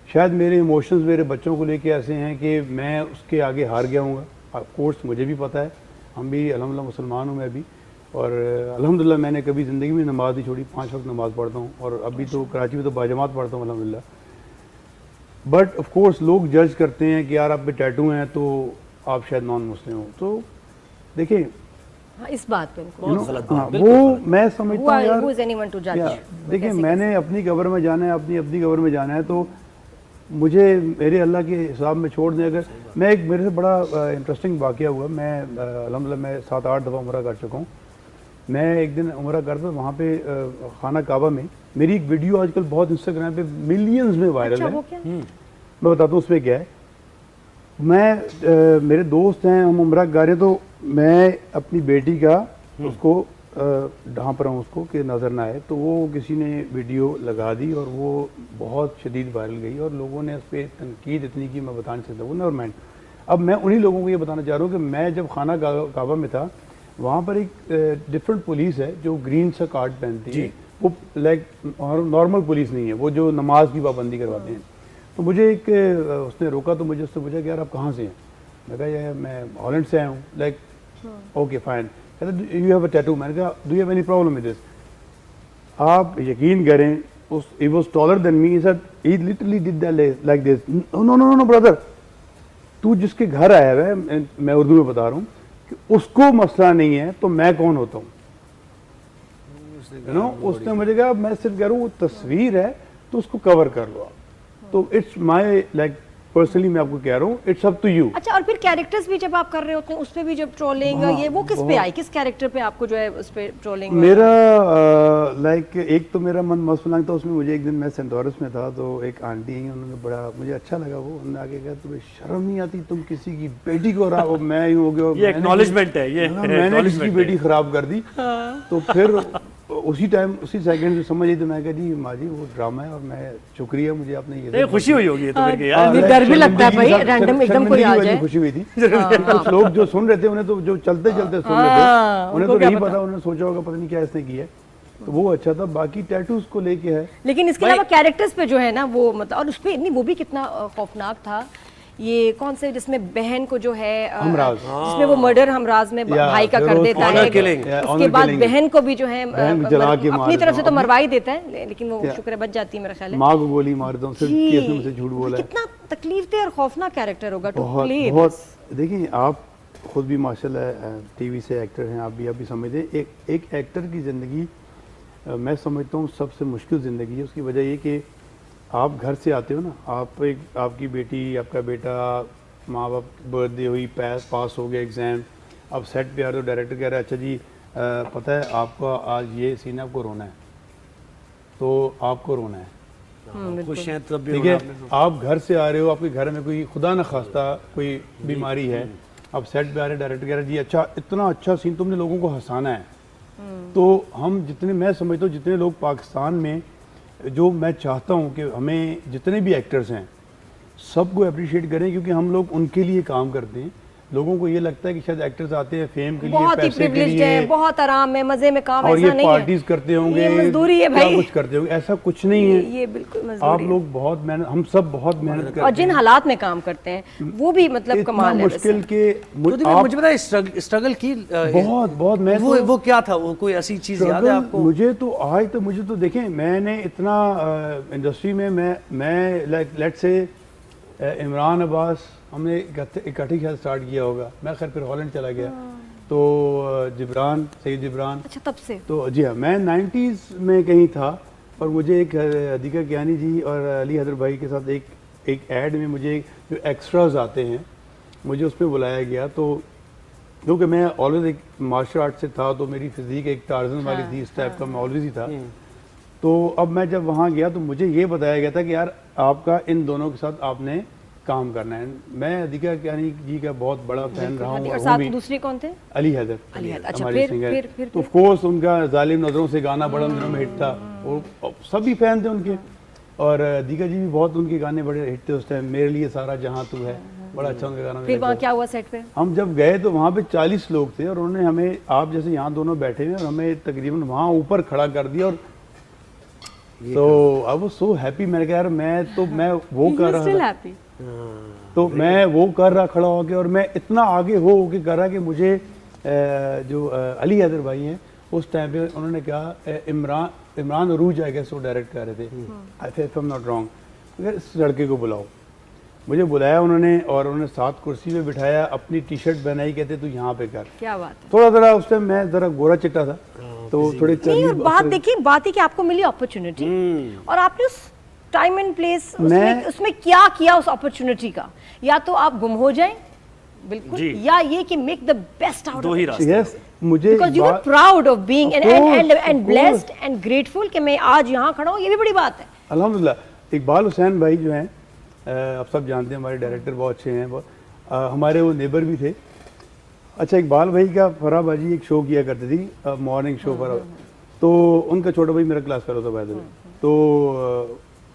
शायद मेरे इमोशंस मेरे बच्चों को लेके ऐसे हैं कि मैं उसके आगे हार गया हूँ। ऑफ कोर्स मुझे भी पता है, हम भी अल्हम्दुलिल्लाह मुसलमान हूँ मैं भी, और अल्हम्दुलिल्लाह मैंने कभी ज़िंदगी में नमाज नहीं छोड़ी, 5 वक्त नमाज़ पढ़ता हूँ, और अभी तो कराची में तो बाजमात पढ़ता हूँ अल्हम्दुलिल्लाह। बट ऑफ कोर्स लोग जज करते हैं कि यार आप पे टैटू हैं तो आप शायद नॉन मुस्लिम हो। तो देखिए हाँ, इस बात पे वो मैं समझता हूँ यार, who is anyone to judge? देखिए मैंने अपनी कब्र में जाना है, अपनी कब्र में जाना है, तो मुझे मेरे अल्लाह के हिसाब में छोड़ दें। अगर मैं मेरे से बड़ा इंटरेस्टिंग वाक़या हुआ, मैं अल्हम्दुलिल्लाह मैं 7-8 दफ़ा उम्रा कर चुका हूँ। मैं एक दिन उम्रा करता वहाँ पे खाना काबा में, मेरी एक वीडियो आजकल बहुत इंस्टाग्राम पे मिलियंस में वायरल है। मैं बताता हूँ उसमें क्या है। मेरे दोस्त हैं, हम उम्रा कर रहे, तो मैं अपनी बेटी का उसको ढांप रहा हूँ उसको कि नज़र ना आए, तो वो किसी ने वीडियो लगा दी और वो बहुत शदीद वायरल गई, और लोगों ने उस पर तनकीद इतनी की मैं बता नहीं सकता। वो नेवर माइंड। अब मैं उन्हीं लोगों को ये बताना चाह रहा हूँ कि मैं जब खाना काबा में था, वहाँ पर एक डिफरेंट पुलिस है जो ग्रीन सा कार्ड पहनती है, वो लाइक नॉर्मल पुलिस नहीं है, वो जो नमाज की पाबंदी करवाते हैं। तो मुझे एक उसने रोका, तो मुझे उससे पूछा कि यार आप कहाँ से हैं? मैं कहा यार मैं हॉलैंड से आया हूँ। Like okay fine. कहता यू हैव अ टैटू। मैंने कहा do you have any problem with this? आप यकीन करें उस he was taller than me, he literally did that like this. No no no no brother, तू जिसके घर आया है, मैं उर्दू में बता रहा हूँ, कि उसको मसला नहीं है तो मैं कौन होता हूँ? उसने मुझे कहा मैं सिर्फ कह रहा हूँ वो तस्वीर है तो उसको कवर कर लो आप। तो इट्स माई लाइक पर्सनली मैं आपको कह रहा हूँ, इट्स अप टू यू। अच्छा, और फिर कैरेक्टर्स भी जब आप कर रहे होते हैं उस पे भी जब ट्रोलिंग ये वो किस पे आई, किस कैरेक्टर पे आपको जो है उस पे ट्रोलिंग? मेरा लाइक एक तो मेरा मन मसफुलांग था उसमें। मुझे एक दिन मैं सेंटोरस में था, तो एक आंटी आई, उन्होंने बड़ा मुझे अच्छा लगा, वो उन्होंने आगे कहा तुम्हें शर्म नहीं आती, तुम किसी की बेटी को खराब, मैं यूँ हो गया, ये एक्नॉलेजमेंट है, ये मैंने किसी की बेटी खराब कर दी। तो फिर उसी टाइम उसी सेकंड में समझ आई तो मैं कहा जी माँ जी वो ड्रामा है और मैं शुक्रिया मुझे आपने ये नहीं, खुशी हुई होगी ये तो फिर कि यार मुझे डर भी लगता है भाई, रैंडम एकदम कोई आ जाए। खुशी हुई थी। कुछ लोग जो सुन रहे थे उन्हें तो जो चलते चलते सुन रहे थे उन्हें तो नहीं पता, उन्हें सोचा होगा पता नहीं क्या इसने किया है, तो वो अच्छा था। बाकी टैटूज को लेके है, लेकिन इसके अलावा कैरेक्टर्स पे जो है ना वो मतलब, और उसपे नहीं वो भी कितना खौफनाक था, ये कौन से जिसमें बहन को जो है हमराज, जिसमें वो मर्डर हमराज में भाई का कर देता है, उसके बाद बहन को भी जो है अपनी तरफ से तो मरवा ही देता है, लेकिन वो शुक्र बच जाती है मेरा ख्याल है। माँ को गोली मार दो, सिर्फ केस में मुझे झूठ बोला है। कितना तकलीफ दे और खौफनाक कैरेक्टर होगा टू प्ले। बहुत देखिए आप खुद भी माशाल्लाह टीवी से एक्टर हैं, आप भी समझते हैं एक एक्टर की ज़िंदगी मैं समझता हूँ सबसे मुश्किल ज़िंदगी है। उसकी वजह ये कि आप घर से आते हो ना, आपकी बेटी आपका बेटा माँ बाप बर्थडे हुई, पास हो गया एग्ज़ाम, अब सेट पे आ रहे हो, डायरेक्टर कह रहा है अच्छा जी पता है आपका आज ये सीन आपको रोना है, तो आपको रोना है, खुश हैं तब भी ठीक है। आप घर से आ रहे हो, आपके घर में कोई खुदा न खास्ता कोई बीमारी है, अब सेट पे आ रहे डायरेक्टर कह रहा है जी अच्छा इतना अच्छा सीन तुमने लोगों को हंसाना है। तो हम जितने, मैं समझता हूँ जितने लोग पाकिस्तान में, जो मैं चाहता हूँ कि हमें जितने भी एक्टर्स हैं सबको अप्रिशिएट करें, क्योंकि हम लोग उनके लिए काम करते हैं। लोगों को ये लगता है कि शायद एक्टर्स आते हैं फेम के लिए, बहुत ही पैसे के प्रिविलेज्ड लिए, है, बहुत आराम में मजे में काम, और ऐसा ये नहीं पार्टीज है, करते होंगे, ये मजदूरी है भाई, कुछ करते होंगे, ऐसा कुछ नहीं है। ये बिल्कुल मजदूरी आप है। लोग बहुत मेहनत, हम सब बहुत मेहनत करते हैं, और जिन हालात में काम करते हैं वो भी मतलब कमाल है। मुश्किल के मुझे पता है स्ट्रगल की बहुत मैं वो क्या था, वो कोई ऐसी चीज याद है आपको? मुझे तो देखें मैंने इतना इंडस्ट्री में मैं लेट्स से इमरान अब्बास हमने इकट्ठे खेल स्टार्ट किया होगा, मैं खैर फिर हॉलैंड चला गया, तो जिब्रान सईद जिब्रान, अच्छा तब से तो जी हाँ मैं 90s में कहीं था, और मुझे एक अदीका कियानी जी और अली हैदर भाई के साथ एक ऐड में मुझे जो एक्स्ट्राज आते हैं मुझे उसमें बुलाया गया। तो क्योंकि मैं ऑलवेज एक मार्शल आर्ट से था तो मेरी फिजिक एक टार्जन वाली थी, इस टाइप का मैं ऑलवेज ही था। तो अब मैं जब वहाँ गया तो मुझे ये बताया गया था कि यार आपका इन दोनों के साथ आपने काम करना है। मैं अदीका कियानी जी का बहुत बड़ा फैन रहा हूँ। और साथ में दूसरे कौन थे? अली हैदर, अच्छा हमारे सिंगर। तो ऑफ कोर्स उनका जालिम नजरों से गाना बड़ा दिनों में हिट था, और सभी फैन थे उनके, और अदीका जी भी बहुत उनके गाने बड़े हिट थे उस टाइम। मेरे लिए सारा जहां तू है, बड़ा अच्छा उनका गाना। फिर वहाँ क्या हुआ सेट पे? हम जब गए तो वहाँ पे 40 लोग थे, और उन्होंने हमें, आप जैसे यहाँ दोनों बैठे हुए, और हमें तकरीबन वहाँ ऊपर खड़ा कर दिया, और तो आई वाज सो हैप्पी। मैंने कहा यार मैं वो कर रहा था, तो मैं वो कर रहा खड़ा होके, और मैं इतना आगे हो के कर रहा कि मुझे जो अली हैदर भाई हैं उस टाइम पे उन्होंने कहा इमरान अरूज आई गेस वो डायरेक्ट कर रहे थे, आई एम नॉट रॉन्ग, अगर इस लड़के को बुलाओ। मुझे बुलाया उन्होंने, और उन्होंने 7 कुर्सी पे बिठाया, अपनी टी शर्ट पहनाई, कहते तू यहाँ पे कर। क्या बात है। थोड़ा जरा उस टाइम मैं जरा गोरा चिट्टा था, तो थोड़े नहीं, और बात देखिए, बात है कि आपको मिली अपॉर्चुनिटी, और आपने उस टाइम एंड प्लेस उसमें क्या किया उस अपॉर्चुनिटी का। या तो आप गुम हो जाएं बिल्कुल, या ये कि make the best out of it. Yes, मुझे because you were proud of being and blessed and grateful कि मैं आज यहाँ खड़ा हूँ, ये भी बड़ी बात है। अल्हम्दुलिल्लाह। इकबाल हुसैन भाई जो हैं, आप सब जानते हैं, हमारे डायरेक्टर बहुत अच्छे हैं, हमारे वो नेबर भी थे। अच्छा, इकबाल भाई का फराह बाजी एक शो किया करती थी, मॉर्निंग शो फराह, तो उनका छोटा भाई मेरा क्लास फेलो था बाय द वे। तो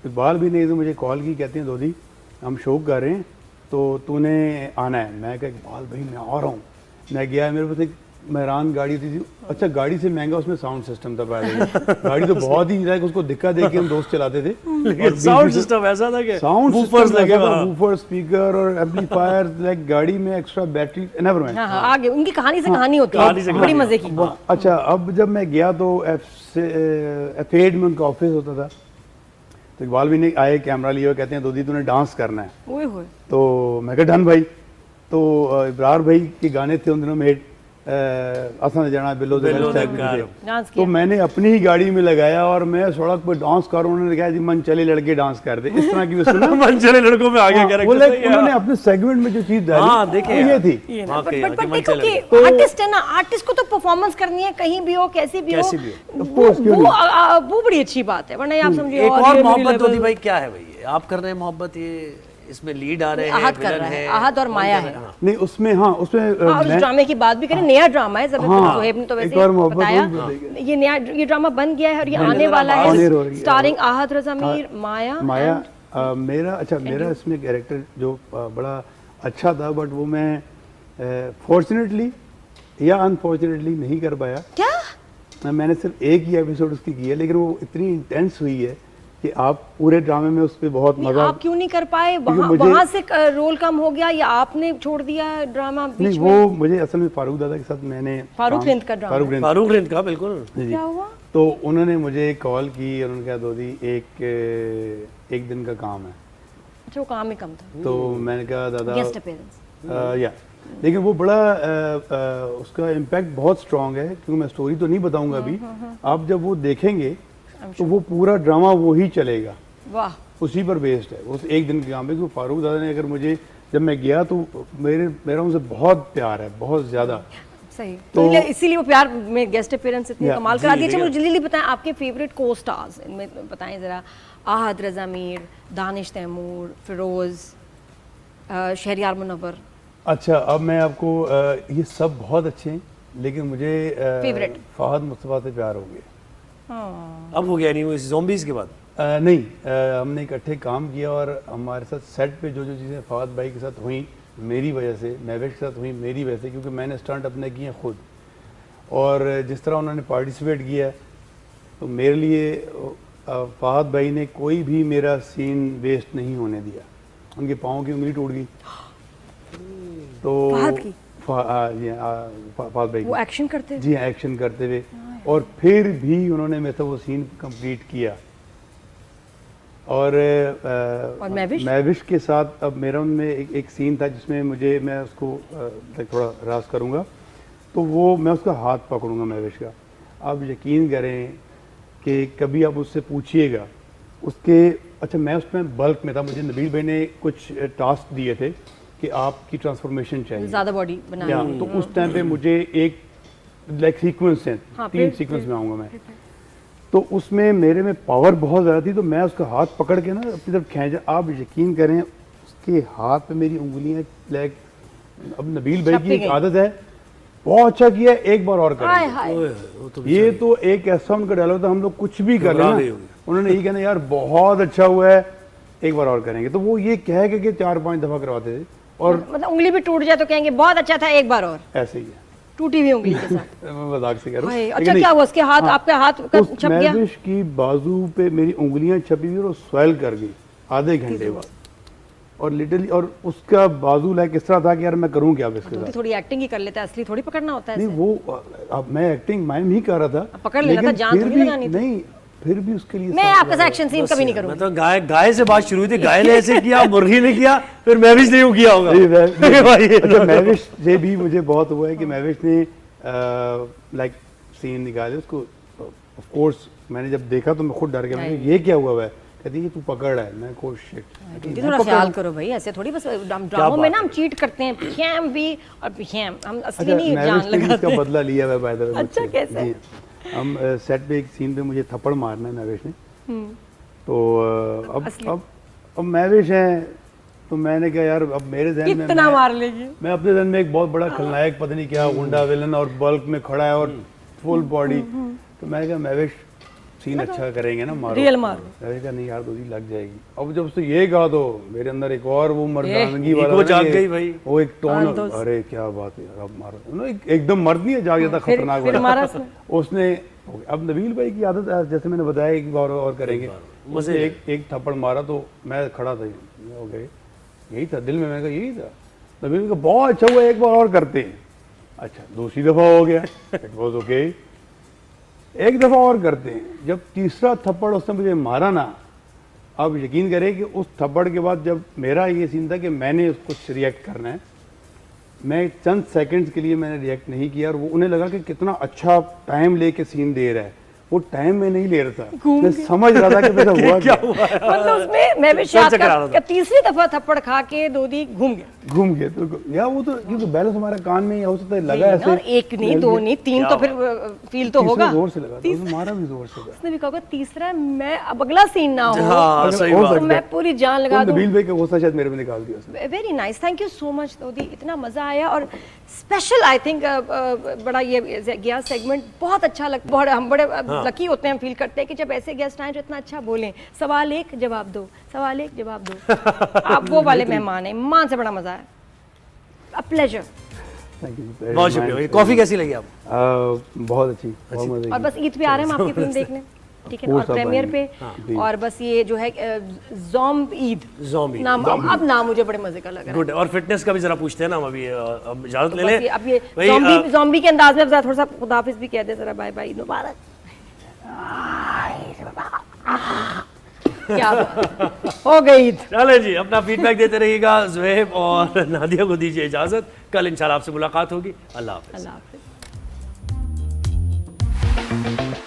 इकबाल भी ने तो मुझे कॉल की, कहते हैं दोदी हम शो कर रहे हैं तो तूने आना है। मैं कहा इकबाल भाई मैं आ रहा हूँ। मैं गया, मेरे पास एक मेहरान गाड़ी थी, अच्छा गाड़ी से महंगा उसमें साउंड सिस्टम था पहले। गाड़ी तो बहुत ही लाइक उसको दिक्का दे के हम दोस्त चलाते थे, लेकिन साउंड सिस्टम ऐसा था कि साउंड वूफर्स लगे, वूफर, स्पीकर और एम्पलीफायर, लाइक गाड़ी में एक्स्ट्रा बैटरी, नेवर माइंड। हां आगे उनकी कहानी से कहानी होती है, बड़ी मजे की। अच्छा, अब जब मैं गया तो F8 में उनका ऑफिस होता था, तो इकबाल भी ने आए, कैमरा लिए, कहते हैं दोदी तूने डांस करना है। ओए होए। तो मैं कहा डन भाई। तो इब्रार भाई के गाने थे उन दिनों में, असन जाना बिलो डांस, तो मैंने अपनी ही गाड़ी में लगाया और मैं सड़क पर डांस कर, उन्होंने कहा जी मन चले लड़के डांस कर दे, इस तरह की सुना। मन चले लड़कों में आ गया कैरेक्टर। उन्होंने अपने सेगमेंट में जो चीज डाली देखिए ये थी। बट देखो कि आर्टिस्ट है ना, आर्टिस्ट को तो परफॉर्मेंस करनी है, कहीं भी हो, कैसी भी हो, वो बड़ी अच्छी बात है। वरना आप समझिए एक और मोहब्बत होती भाई, क्या है भाई आप कर रहे हैं मोहब्बत, ये इसमें लीड आ रहे हैं, आहत कर विलन रहा है, है, आहत और कौन माया कर है। रहा हाँ। नहीं उसमें, हाँ उसमें हाँ, उस मैं- ड्रामे की बात भी करें, नया ड्रामा है ज़बरदस्त, हाँ, सोहेब ने तो एक वैसे और ही मोहब्बत बताया, हो गई। ये नया ये ड्रामा बन गया है और ये आने नजर वाला आ- ऑन एयर हो है, रही है। स्टारिंग आहत रज़ा मीर, माया माया and- मेरा अच्छा मेरा इसमें कैरेक्टर जो बड़ा अच्छा था, बट वो मैं फॉर्चुनेटली या अनफॉर्चुनेटली नहीं कर पाया। क्या मैंने सिर्फ एक ही एपिसोड उसकी की है, लेकिन वो इतनी इंटेंस हुई है कि आप पूरे ड्रामे में उस पर बहुत नहीं, मजा। आप क्यों नहीं कर पाए वहाँ मुझे- वहाँ से रोल कम हो गया या आपने छोड़ दिया ड्रामा बीच नहीं में? वो मुझे असल में फारूक दादा के साथ मैंने फारूक काम- रिंद का ड्रामा फारूक रिंद फारूक रिंद का बिल्कुल। जी। क्या हुआ? तो उन्होंने मुझे कॉल की, उन्होंने कहा दोदी एक दिन का काम है। अच्छा वो काम ही कम था, तो मैंने कहा दादा गेस्ट अपीयरेंस। या लेकिन वो बड़ा उसका इम्पैक्ट बहुत स्ट्रांग है, क्योंकि मैं स्टोरी तो नहीं बताऊंगा अभी। आप जब वो देखेंगे तो वो पूरा ड्रामा वो ही चलेगा, वाह, उसी पर बेस्ड है उस एक दिन के काम पे। क्योंकि फारूक दादा ने अगर मुझे, जब मैं गया तो मेरा उनसे बहुत प्यार है, बहुत ज़्यादा। सही। तो- तो इसीलिए वो प्यार में गेस्ट अपीयरेंस इतनी या, कमाल करा जी, दी। अच्छा देखिए। मुझे जल्दी बताएं आपके फेवरेट को स्टार्स इनमें बताएं जरा। आहत रज़ा मीर, दानिश तैमूर, फिरोज, शहरयार मुनव्वर। अच्छा अब मैं आपको ये सब बहुत अच्छे हैं, लेकिन मुझे Favorite? फहद मुस्तफ़ा से प्यार हो गया। अब हो गया नहीं वो इस ज़ॉम्बीज़ के बाद। नहीं हमने इकट्ठे काम किया और हमारे साथ सेट पे जो जो चीज़ें फहद भाई के साथ हुई मेरी वजह से, महवेश के साथ हुई मेरी वजह से, क्योंकि मैंने स्टंट अपने किए खुद। और जिस तरह उन्होंने पार्टिसिपेट किया तो मेरे लिए फहद भाई ने कोई भी मेरा सीन वेस्ट नहीं होने दिया। उनके पाँव की उंगली टूट गई तो फहद की? फहद भाई वो की। एक्शन करते जी हाँ, एक्शन करते हुए, और फिर भी उन्होंने मेरे से वो सीन कंप्लीट किया। और महविश के साथ अब मेरा उनमें एक सीन था जिसमें मैं उसको थोड़ा राज करूँगा, तो वो मैं उसका हाथ पकड़ूंगा महविश का। आप यकीन करें कि कभी आप उससे पूछिएगा उसके, अच्छा मैं उसमें बल्क में था, मुझे नबील भाई ने कुछ टास्क दिए थे कि आपकी ट्रांसफॉर्मेशन चाहिए ज़्यादा बॉडी बना। या, तो उस टाइम पे मुझे एक लाइक सीक्वेंस है, हाँ, 3 सीक्वेंस में आऊँगा मैं, तो उसमें मेरे में पावर बहुत ज़्यादा थी, तो मैं उसका हाथ पकड़ के ना अपनी तरफ खींचा। आप यकीन करें उसके हाथ पे मेरी उंगलियां लाइक, अब नबील भाई की एक आदत है, बहुत अच्छा किया, एक बार और हाय करें। हाय। वो तो ये तो एक ऐसा उनका डायलॉग था, हम लोग कुछ भी कर घबरा लें गए ना, होंगे। उन्होंने यही कहना यार बहुत अच्छा हुआ है, एक बार और करेंगे। तो वो ये कह के 4-5 दफ़ा करवाते थे, और मतलब उंगली भी टूट जाए तो कहेंगे बहुत अच्छा था, एक बार और। ऐसे ही है। टूटी हुई उंगली के साथ। मैं मजाक से कह रहा हाय, हूँ। अच्छा क्या हुआ उसके हाथ, आपका हाथ का उस छप गया? महविश की बाजू पे मेरी उंगलियां छपी हुई और स्वेल कर गई आधे घंटे बाद, और लिटरली, और उसका बाजू लाइक इस तरह था कि यार मैं करूं क्या अब इसके तो साथ। थोड़ी एक्टिंग ही कर लेता है, असली थोड़ी पकड़ना होता है नहीं ऐसे। वो अब मैं एक्टिंग माइम ही कर रहा था, अब पकड़ लेना था, लेकिन जान फिर थोड़ी भी लगानी थी। नहीं, फिर भी उसके लिए मैं सब आपके साथ लगा। एक्शन सीन कभी नहीं करूंगी। मतलब गाय से बात शुरू हुई थी, गाय ने ऐसे किया, मुर्गी ने किया, फिर महविश ने यूं किया होगा। नहीं, भाई, अच्छा महविश से भी मुझे बहुत हुआ है कि महविश ने लाइक सीन निकाले उसको, ऑफ कोर्स मैंने जब देखा तो मैं खुद डर गया, मैंने कहा, ये क्या हुआ है? कहती है तू पकड़ है, मैं को शिट। दीदी थोड़ा ख्याल करो भाई, ऐसे थोड़ी बस ड्रामों में ना हम चीट करते हैं, पियम भी और पियम, हम असली नहीं जान महविश ने भी लगाते। इसका बदला लिया है बाय द वे। अच्छा, कैसे? हम सेट पे एक सीन पे मुझे थप्पड़ मारना है महविश ने, तो अब महविश है, तो मैंने कहा यार अब मेरे जहन में कितना मार लेगी? मैं अपने जहन में एक बहुत बड़ा खलनायक, पता नहीं क्या गुंडा विलन, और बल्क में खड़ा है और फुल बॉडी, तो मैंने कहा महविश सीन अच्छा करेंगे ना, मारो रियल मारो। मैंने कहा नहीं यार दोदी लग जाएगी। अब जब उसने ये कहा तो मेरे अंदर एक और वो मर्दानगी वाला ईगो ना, जाग ये- गई भाई। वो एक टोन, दोस्त। अरे क्या बात है यार, अब मारो ना, एकदम मर्द नहीं है, जाग जाता खतरनाक फिर वाला। मारा उसने। उसने अब नबील भाई की आदत है, जैसे मैंने बताया एक बार और करेंगे, मुझे एक थप्पड़ मारा तो मैं खड़ा था, हो गए, यही था दिल में, मैंने कहा यही था। नबील का बहुत अच्छा हुआ, एक बार और करते हैं। अच्छा दूसरी दफा हो गया, इट वाज ओके, एक दफा और करते हैं। जब तीसरा थप्पड़ उसने मुझे मारा ना, आप यकीन करें कि उस थप्पड़ के बाद जब मेरा ये सीन था कि मैंने कुछ रिएक्ट करना है, मैं चंद सेकंड्स के लिए मैंने रिएक्ट नहीं किया, और वो उन्हें लगा कि कितना अच्छा टाइम लेके सीन दे रहा है, वो टाइम में नहीं ले रहा था, मैं समझ रहा था कि मेरा हुआ क्या। मतलब उसमें मैं भी सर शायद चकरा रहा था। तीसरी दफा थप्पड़ खा के दोधी घूम गया। तो या वो तो क्योंकि बैलेंस हमारे कान में हो सकता है लगा नहीं, ऐसे, और एक नहीं, दो नहीं, तीन तो फिर फील तो होगा। जोर से लगा था, उसने मारा भी जोर से था। उसने भी कहा तीसरा मैं अब अगला सीन ना हो हाँ सही हो बात तो सकता मैं पूरी जान लगा दूं। नबील भाई का गुस्सा शायद मेरे में निकाल दिया उसने। Very nice, thank you so much दोदी, इतना मजा आया। और स्पेशल आई थिंक बड़ा ये गया सेगमेंट बहुत अच्छा लग, बहुत हम बड़े लकी होते हैं, फील करते हैं कि जब ऐसे गेस्ट आए जो इतना अच्छा बोलें। सवाल एक जवाब दो, सवाल एक जवाब दो। आप वो वाले मेहमान हैं, मान से बड़ा मजा आया। A pleasure. Thank you very बहुत much. शुक्रिया। कॉफी कैसी लगी आपको? बहुत अच्छी, बहुत मजे और की। बस ईद पे आ रहे हैं हम आपकी फिल्म देखने, ठीक है, वो और सब प्रीमियर आएंगे। पे। और बस ये जो है ज़ॉम्ब ईद ज़ॉम्बी नाम, अब नाम मुझे बड़े मजे का लग रहा है। गुड। और फिटनेस का भी जरा पूछते हैं ना हम अभी, अब इजाजत ले बस लें। ये अब ये भाई, ज़ॉम्बी के अंदाज में अब जरा थोड़ा सा खुदाफिज भी कह दे जरा, बाय बाय, ईद मुबारक। क्या बात। हो गई ईद। चले जी, अपना फीडबैक देते रहिएगा। ज़ुहैब और नादिया को दीजिए इजाजत, कल इंशाल्लाह आपसे मुलाकात होगी। अल्लाह हाफ़िज़। अल्लाह हाफ़िज़।